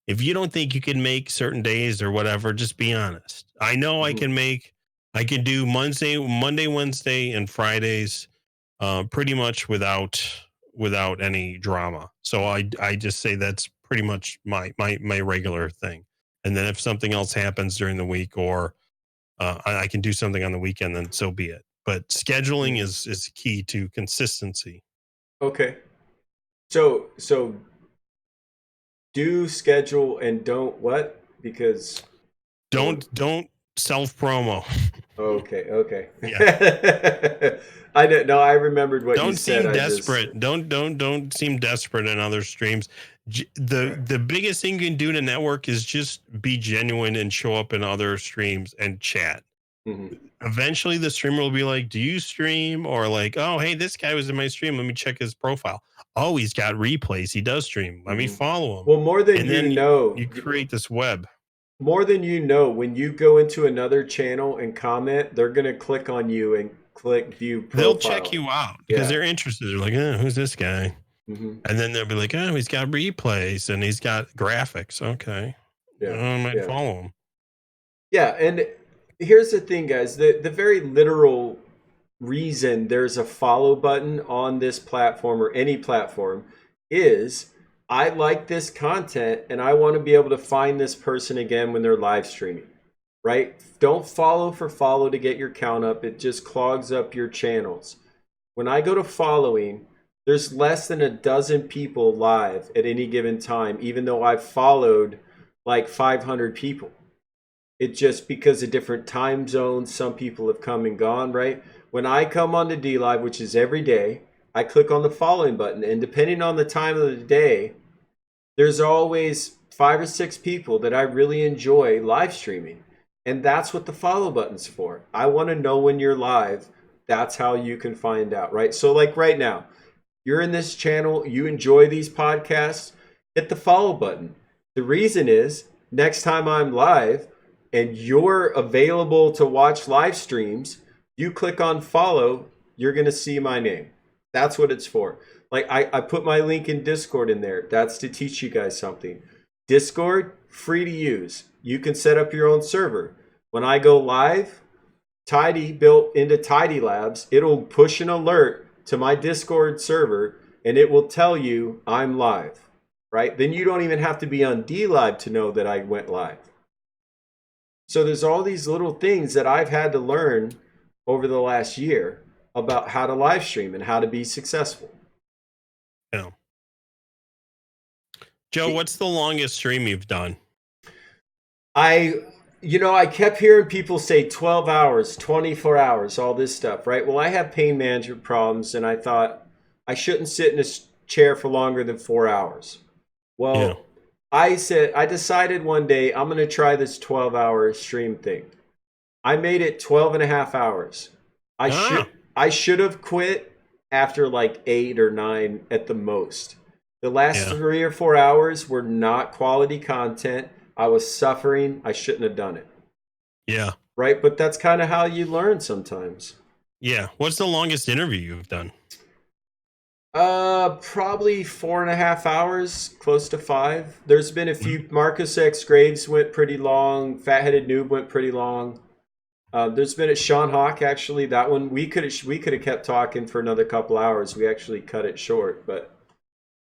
If you don't think you can make certain days or whatever, just be honest. I know I can do Monday, Wednesday, and Fridays pretty much without any drama. So I just say that's pretty much my regular thing. And then if something else happens during the week, or I can do something on the weekend, then so be it. But scheduling is key to consistency. Okay. So do schedule and don't what? Because don't self promo. Okay. Yeah. I don't know. I remembered what you said. Don't seem desperate. Don't seem desperate in other streams. The biggest thing you can do to network is just be genuine and show up in other streams and chat. Eventually the streamer will be like, do you stream? Or like, oh, hey, this guy was in my stream. Let me check his profile. Oh, he's got replays. He does stream. Let me follow him. Well, more than you create this web. More than you know, when you go into another channel and comment, they're going to click on you and click view profile. They'll check you out because they're interested. They're like, who's this guy? And then they'll be like, oh, he's got replays and he's got graphics. Okay. I might follow him. Yeah. And here's the thing, guys. The very literal reason there's a follow button on this platform or any platform is I like this content and I want to be able to find this person again when they're live streaming, right? Don't follow for follow to get your count up. It just clogs up your channels. When I go to following, there's less than a dozen people live at any given time, even though I've followed like 500 people. It just because of different time zones, some people have come and gone, right? When I come onto D Live, which is every day, I click on the following button, and depending on the time of the day, there's always 5 or 6 people that I really enjoy live streaming. And that's what the follow button's for. I want to know when you're live. That's how you can find out, right? So like right now, you're in this channel, you enjoy these podcasts, hit the follow button. The reason is next time I'm live and you're available to watch live streams, you click on follow, you're going to see my name. That's what it's for. Like I put my link in Discord in there. That's to teach you guys something. Discord, free to use. You can set up your own server. When I go live, Tidy built into Tidy Labs, it'll push an alert to my Discord server and it will tell you I'm live, right? Then you don't even have to be on D Live to know that I went live. So there's all these little things that I've had to learn over the last year about how to live stream and how to be successful. Yeah. Joe, what's the longest stream you've done? I kept hearing people say 12 hours, 24 hours, all this stuff, right? Well, I have pain management problems, and I thought I shouldn't sit in a chair for longer than 4 hours. Well, I decided one day I'm going to try this 12-hour stream thing. I made it 12 and a half hours. I should have quit after like 8 or 9 at the most. The last 3 or 4 hours were not quality content. I was suffering. I shouldn't have done it. Yeah. Right? But that's kind of how you learn sometimes. Yeah. What's the longest interview you've done? Probably 4.5 hours, close to 5. There's been a few. Marcus X Graves went pretty long. Fatheaded Noob went pretty long. There's been a Sean Hawk, actually. That one we could have kept talking for another couple hours. We actually cut it short, but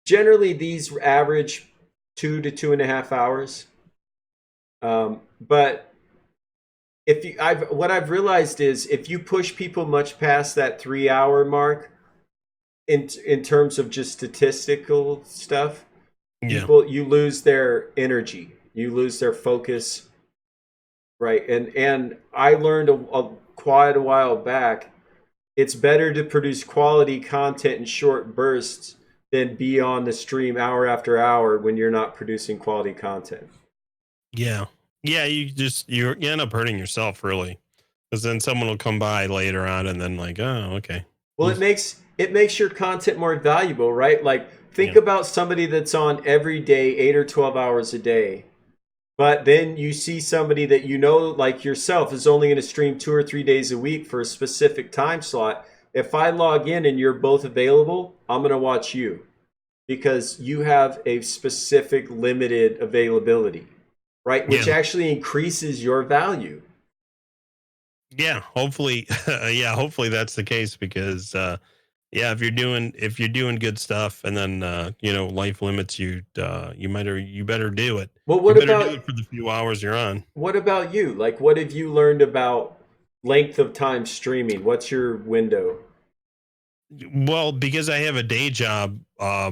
generally these average 2 to 2.5 hours. But what I've realized is if you push people much past that 3-hour mark, in terms of just statistical stuff, you lose their energy, you lose their focus, right? And I learned quite a while back, it's better to produce quality content in short bursts than be on the stream hour after hour when you're not producing quality content. Yeah. Yeah, you end up hurting yourself really. Because then someone will come by later on and then like, oh, okay. Well, it makes your content more valuable, right? Like think Yeah. about somebody that's on every day 8 or 12 hours a day. But then you see somebody that you know, like yourself, is only going to stream 2 or 3 days a week for a specific time slot. If I log in and you're both available, I'm going to watch you because you have a specific limited availability, right? Which Yeah. actually increases your value. Yeah, hopefully hopefully that's the case because yeah, if you're doing good stuff and then life limits you, you better do it. Well, You better do it for the few hours you're on. what about you? Like what have you learned about length of time streaming? What's your window? Well, because I have a day job, I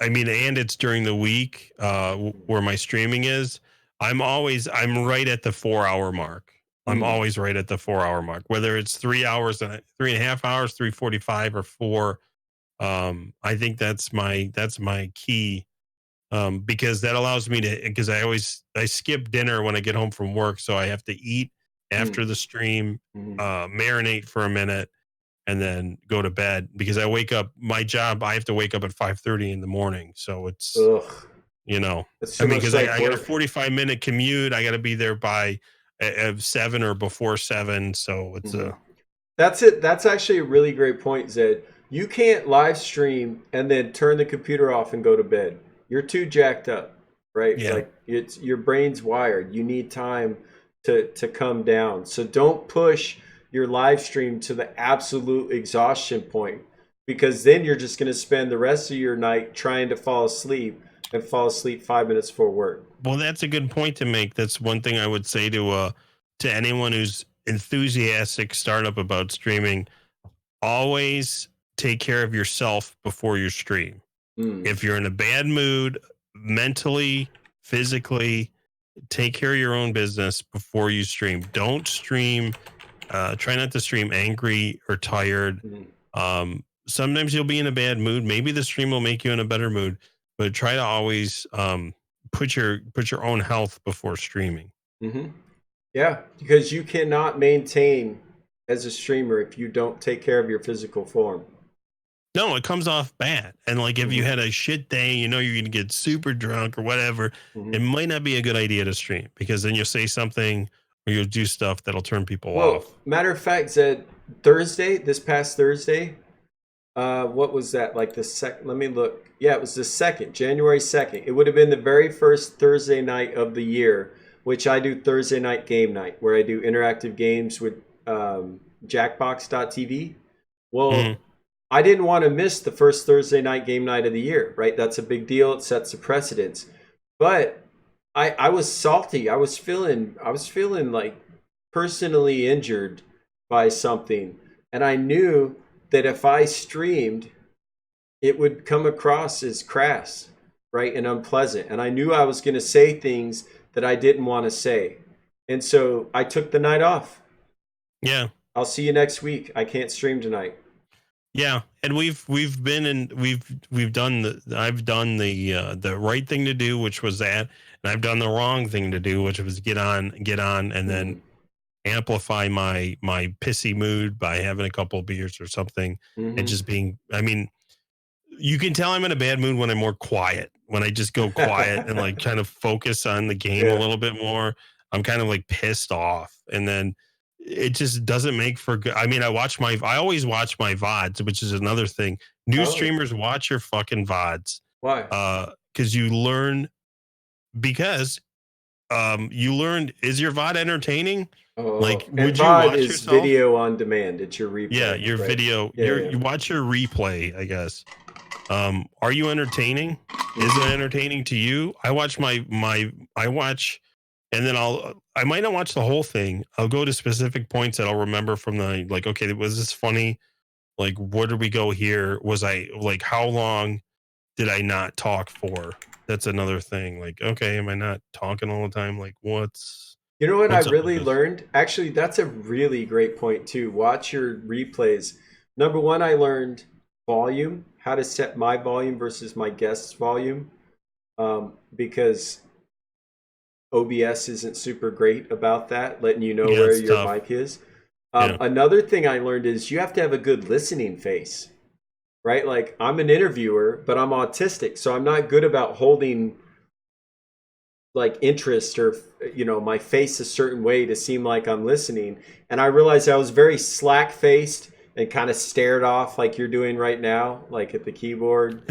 mean, and it's during the week where my streaming is. I'm right at the 4 hour mark. I'm Hmm. always right at the 4 hour mark, whether it's 3 hours and 3.5 hours, 3:45 or four. I think that's my key because that allows me to because I skip dinner when I get home from work, so I have to eat after the stream, Hmm. marinate for a minute and then go to bed because I wake up my job I have to wake up at 5:30 in the morning, so it's Ugh, you know that's I too mean much because I, like I got a work. 45-minute commute. I got to be there by 7 or before 7, so it's Hmm. a That's it. That's actually a really great point, Zed. You can't live stream and then turn the computer off and go to bed. You're too jacked up, right? yeah. Like it's your brain's wired. You need time to come down. So don't push your live stream to the absolute exhaustion point because then you're just going to spend the rest of your night trying to fall asleep and fall asleep 5 minutes before work. Well, that's a good point to make. That's one thing I would say to anyone who's enthusiastic startup about streaming. Always take care of yourself before you stream. Mm. If you're in a bad mood, mentally, physically, take care of your own business before you stream. Don't stream. Try not to stream angry or tired. Mm. Sometimes you'll be in a bad mood. Maybe the stream will make you in a better mood, but try to always put your own health before streaming. Hmm. Yeah, because you cannot maintain as a streamer if you don't take care of your physical form. No, it comes off bad. And like if you Hmm. had a shit day, you're gonna get super drunk or whatever, Hmm. it might not be a good idea to stream because then you'll say something or you'll do stuff that'll turn people Well, off. matter of fact, Zed, Thursday, this past Thursday, what was that? Like the second, let me look. Yeah, it was the second, January 2nd. It would have been the very first Thursday night of the year, which I do Thursday night game night, where I do interactive games with Jackbox.tv. Well, Mhm. I didn't want to miss the first Thursday night game night of the year, right? That's a big deal. It sets a precedence. But I was salty. I was feeling like personally injured by something. And I knew that if I streamed, it would come across as crass, right? And unpleasant. And I knew I was going to say things that I didn't want to say. And so I took the night off. Yeah. I'll see you next week. I can't stream tonight. Yeah. And we've been in we've done I've done the right thing to do, which was that, and I've done the wrong thing to do, which was get on and then Mm-hmm. amplify my pissy mood by having a couple of beers or something and Mm-hmm. just being I mean you can tell I'm in a bad mood when I'm more quiet. When I just go quiet and like kind of focus on the game a Yeah. little bit more, I'm kind of like pissed off. And then it just doesn't make for good. I mean, I always watch my VODs, which is another thing. New Oh, streamers watch your fucking VODs. why? Because you learn because you learn is your VOD entertaining? Like, And would you VOD watch is yourself? video on demand. It's your Yeah, replay, your right? video, Yeah, yeah. you watch your replay, I guess. Are you entertaining? Is it Mhm. entertaining to you? I watch and then I might not watch the whole thing. I'll go to specific points that I'll remember from the like, okay, was this funny? Like, where did we go here? Was I like how long did I not talk for? That's another thing. Like, okay, am I not talking all the time? Like, what's You know what I What's up, really Lucas? learned? Actually, that's a really great point too. Watch your replays. Number one, I learned volume, how to set my volume versus my guest's volume, because OBS isn't super great about that, letting you know Yeah, where it's your tough. mic is. Yeah. Another thing I learned is you have to have a good listening face, right? Like I'm an interviewer, but I'm autistic, so I'm not good about holding like interest or my face a certain way to seem like I'm listening. And I realized I was very slack faced and kind of stared off like you're doing right now, like at the keyboard.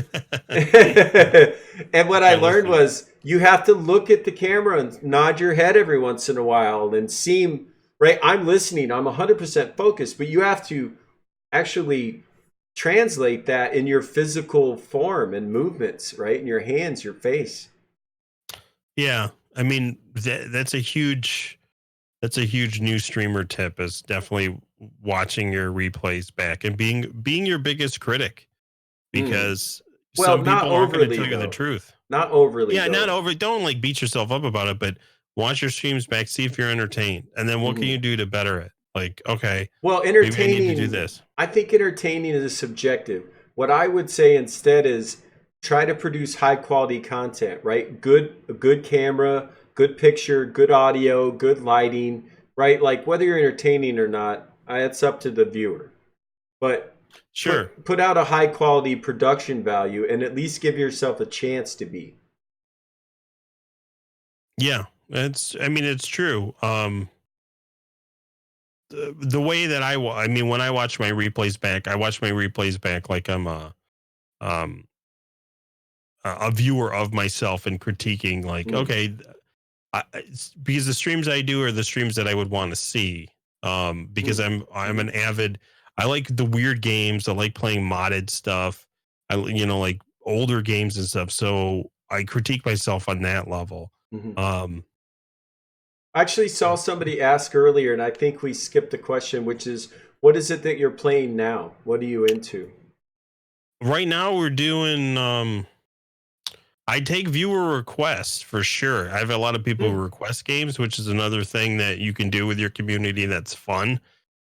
And what I Try learned listening. was you have to look at the camera and nod your head every once in a while and seem right. I'm listening, I'm 100% focused, but you have to actually translate that in your physical form and movements, right? In your hands, your face. Yeah. I mean, that's a huge new streamer tip is definitely watching your replays back and being your biggest critic Mm. because Well, some not people aren't going to overly tell you the though. truth. Not overly Yeah, not though. over. Don't like beat yourself up about it, but watch your streams back, see if you're entertained, and then what can Mhm. you do to better it? Like, okay, Well, maybe I need to do entertaining, this. I think entertaining is subjective. What I would say instead is try to produce high quality content, right? A good camera, good picture, good audio, good lighting, right? Like whether you're entertaining or not, it's up to the viewer. But Sure. put out a high quality production value and at least give yourself a chance to be. Yeah, I mean, it's true. The way that I mean, when I watch my replays back, I watch my replays back like I'm um a viewer of myself and critiquing like, Mm. okay, because the streams I do are the streams that I would want to see. Because Mm. I'm Mhm. an avid. I like the weird games. I like playing modded stuff. Like older games and stuff. So I critique myself on that level. Mhm. Um, I actually saw somebody ask earlier, and I think we skipped the question, which is, what is it that you're playing now? What are you into? right now we're doing. I take viewer requests for sure. I have a lot of people who Hmm. request games, which is another thing that you can do with your community that's fun.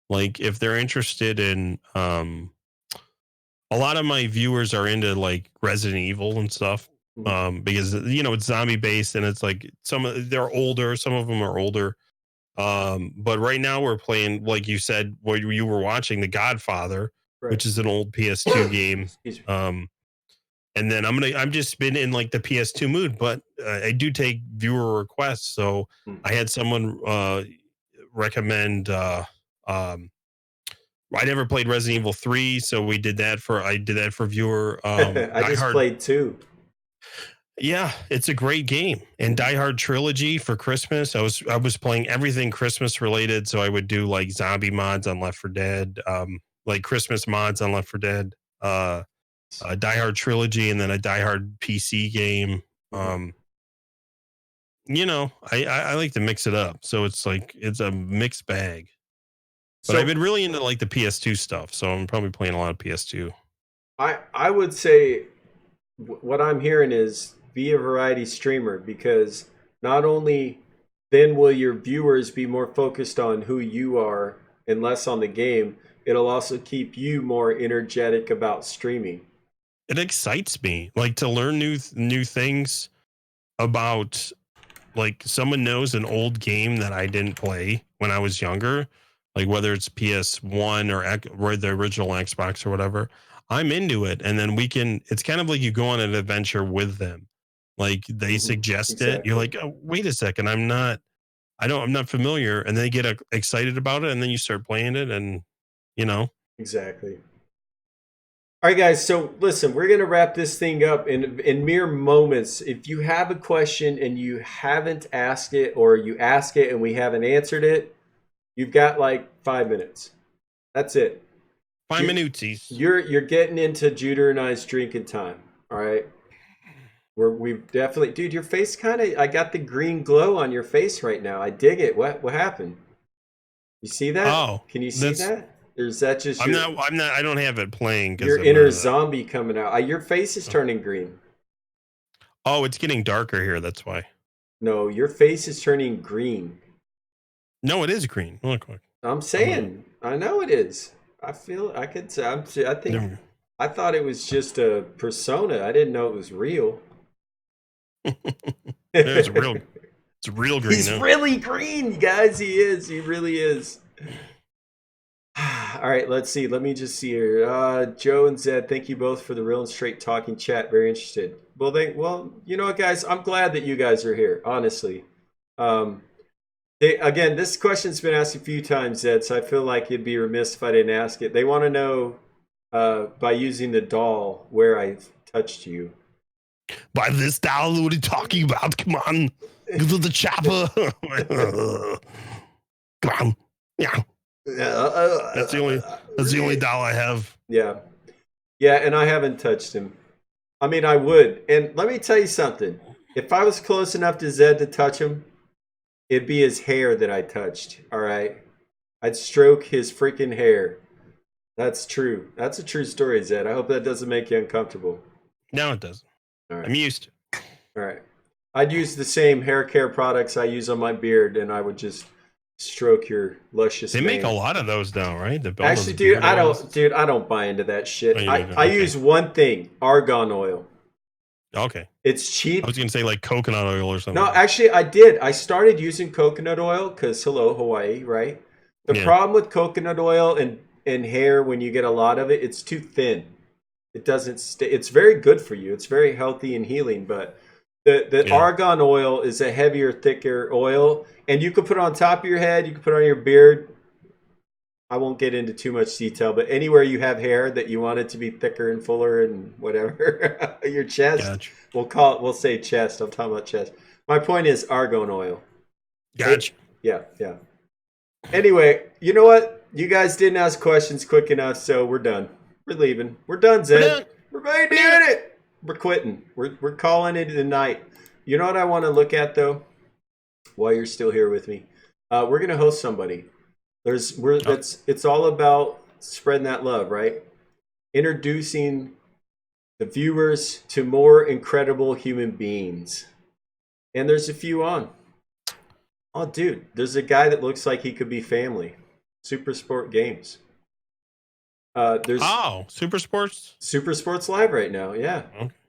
Like if they're interested in a lot of my viewers are into like Resident Evil and stuff. Hmm. Because it's zombie based and it's like they're older, some of them are older. But right now we're playing, like you said, what you were watching, The Godfather, Right. which is an old PS2 game. Excuse me. And then I'm just been in like the PS2 mood, but I do take viewer requests. So Hmm. I had someone recommend. I never played Resident Evil 3, so I did that for viewer. I Die just Hard. played two. Yeah, it's a great game. And Hmm. Die Hard trilogy for Christmas. I was playing everything Christmas related, so I would do like zombie mods on Left 4 Dead, like Christmas mods on Left 4 Dead. A Die Hard trilogy, and then a Die Hard PC game. Hmm. Um, I like to mix it up, so it's like it's a mixed bag. But I've So been really into like the PS2 stuff, so I'm probably playing a lot of PS2. I would say what I'm hearing is be a variety streamer because not only then will your viewers be more focused on who you are and less on the game, it'll also keep you more energetic about streaming. It excites me, like to learn new things about like someone knows an old game that I didn't play when I was younger, like whether it's PS1 or the original Xbox or whatever. I'm into it, and then it's kind of like you go on an adventure with them. Like they Hmm. suggest it, you're Exactly. like, oh, wait a second, I'm not familiar, and they get excited about it, and then you start playing it, and you know, Exactly. All right, guys. So listen, we're gonna wrap this thing up in mere moments. If you have a question and you haven't asked it, or you ask it and we haven't answered it, you've got like 5 minutes. That's it. 5 minutes. You're getting into Judah and I's drinking time. All right. We've definitely, dude. Your face kind of. I got the green glow on your face right now. I dig it. What happened? You see that? Oh, Can you see that's that? Or is that just I'm not. I'm not. I don't have it playing because your I'm inner not. zombie coming out? Your face is turning green. Oh, it's getting darker here. That's why. No, your face is turning green. No, it is green. Look. I'm saying, I know it is. I feel I could. I think I thought it was just a persona. I didn't know it was real. It's real green. He's really green, guys. He is. He really is. All right, let's see. Let me just see here. Joe and Zed, thank you both for the real and straight talking chat. Very interested. Well, you know what, guys? I'm glad that you guys are here. Honestly, again, this question's been asked a few times, Zed. So I feel like it'd be remiss if I didn't ask it. They want to know by using the doll where I touched you. By this doll, what are you talking about? Come on, go to the chopper. Come on, yeah. That's the only doll I have. Yeah, and I haven't touched him. I mean, I would. And let me tell you something. If I was close enough to Zed to touch him, it'd be his hair that I touched. All right, I'd stroke his freaking hair. That's true. That's a true story, Zed. I hope that doesn't make you uncomfortable. No, it doesn't. All right. I'm used to it. All right. I'd use the same hair care products I use on my beard, and I would just stroke your luscious. They make a lot of those now, right? Actually, dude, I don't buy into that shit. Oh, I use one thing: argan oil. Okay. It's cheap. I was gonna say like coconut oil or something. No, actually, I did. I started using coconut oil because hello, Hawaii, right? The problem with coconut oil and hair when you get a lot of it, it's too thin. It doesn't stay. It's very good for you. It's very healthy and healing, but the argan oil is a heavier, thicker oil, and you can put it on top of your head. You can put it on your beard. I won't get into too much detail, but anywhere you have hair that you want it to be thicker and fuller and whatever, your chest. Gotcha. We'll say chest. I'm talking about chest. My point is argan oil. Gotcha. Yeah. Anyway, you know what? You guys didn't ask questions quick enough, so we're done. We're leaving. We're done, Zed. We're doing it. We're quitting. We're calling it a night. You know what I want to look at though? While you're still here with me, we're gonna host somebody. It's all about spreading that love, right? Introducing the viewers to more incredible human beings. And there's a few on. Oh, dude, there's a guy that looks like he could be family. Super Sport Games. There's Super Sports Live right now. Yeah.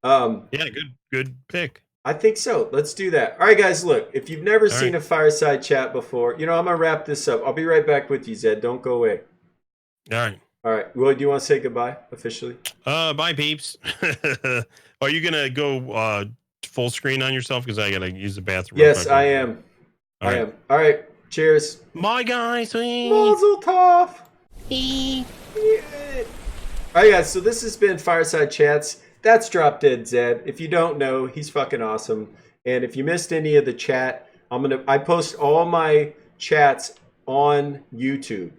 Okay. Good pick. I think so. Let's do that. All right, guys. Look, if you've never seen a Fireside chat before, I'm gonna wrap this up. I'll be right back with you, Zed. Don't go away. All right. Well, do you want to say goodbye officially? Bye, peeps. Are you gonna go full screen on yourself? Because I gotta use the bathroom. Yes, I am. I am. All right. Cheers. Bye, guys. Mazel tov. Yeah. All right, guys. So this has been Fireside Chats. That's Drop Dead Zed. If you don't know, he's fucking awesome. And if you missed any of the chat, I post all my chats on YouTube.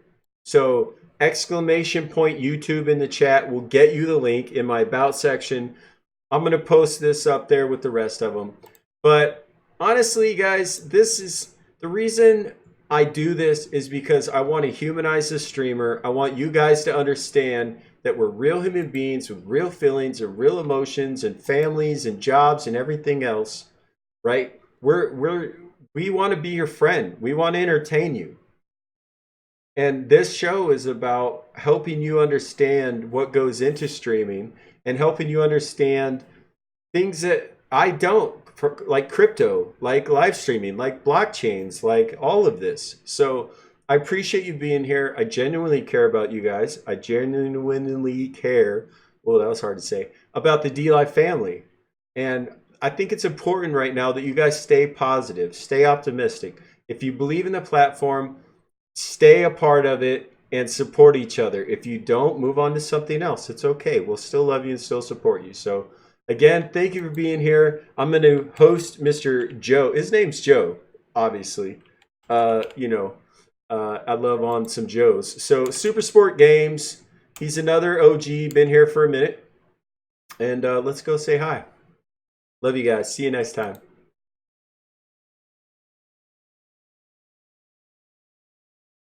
So exclamation point YouTube in the chat will get you the link in my about section. I'm gonna post this up there with the rest of them. But honestly, guys, this is the reason I do this is because I want to humanize the streamer. I want you guys to understand that we're real human beings with real feelings and real emotions and families and jobs and everything else, right? We want to be your friend. We want to entertain you. And this show is about helping you understand what goes into streaming and helping you understand things that I don't, like crypto, like live streaming, like blockchains, like all of this. So I appreciate you being here. I genuinely care about you guys. I genuinely care, well, that was hard to say, about the D-Live family. And I think it's important right now that you guys stay positive, stay optimistic. If you believe in the platform, stay a part of it and support each other. If you don't, move on to something else. It's okay. We'll still love you and still support you. So again, thank you for being here. I'm going to host Mr. Joe. His name's Joe, obviously. I love on some Joes. So Super Sport Games, he's another OG, been here for a minute. And let's go say hi. Love you guys. See you next time.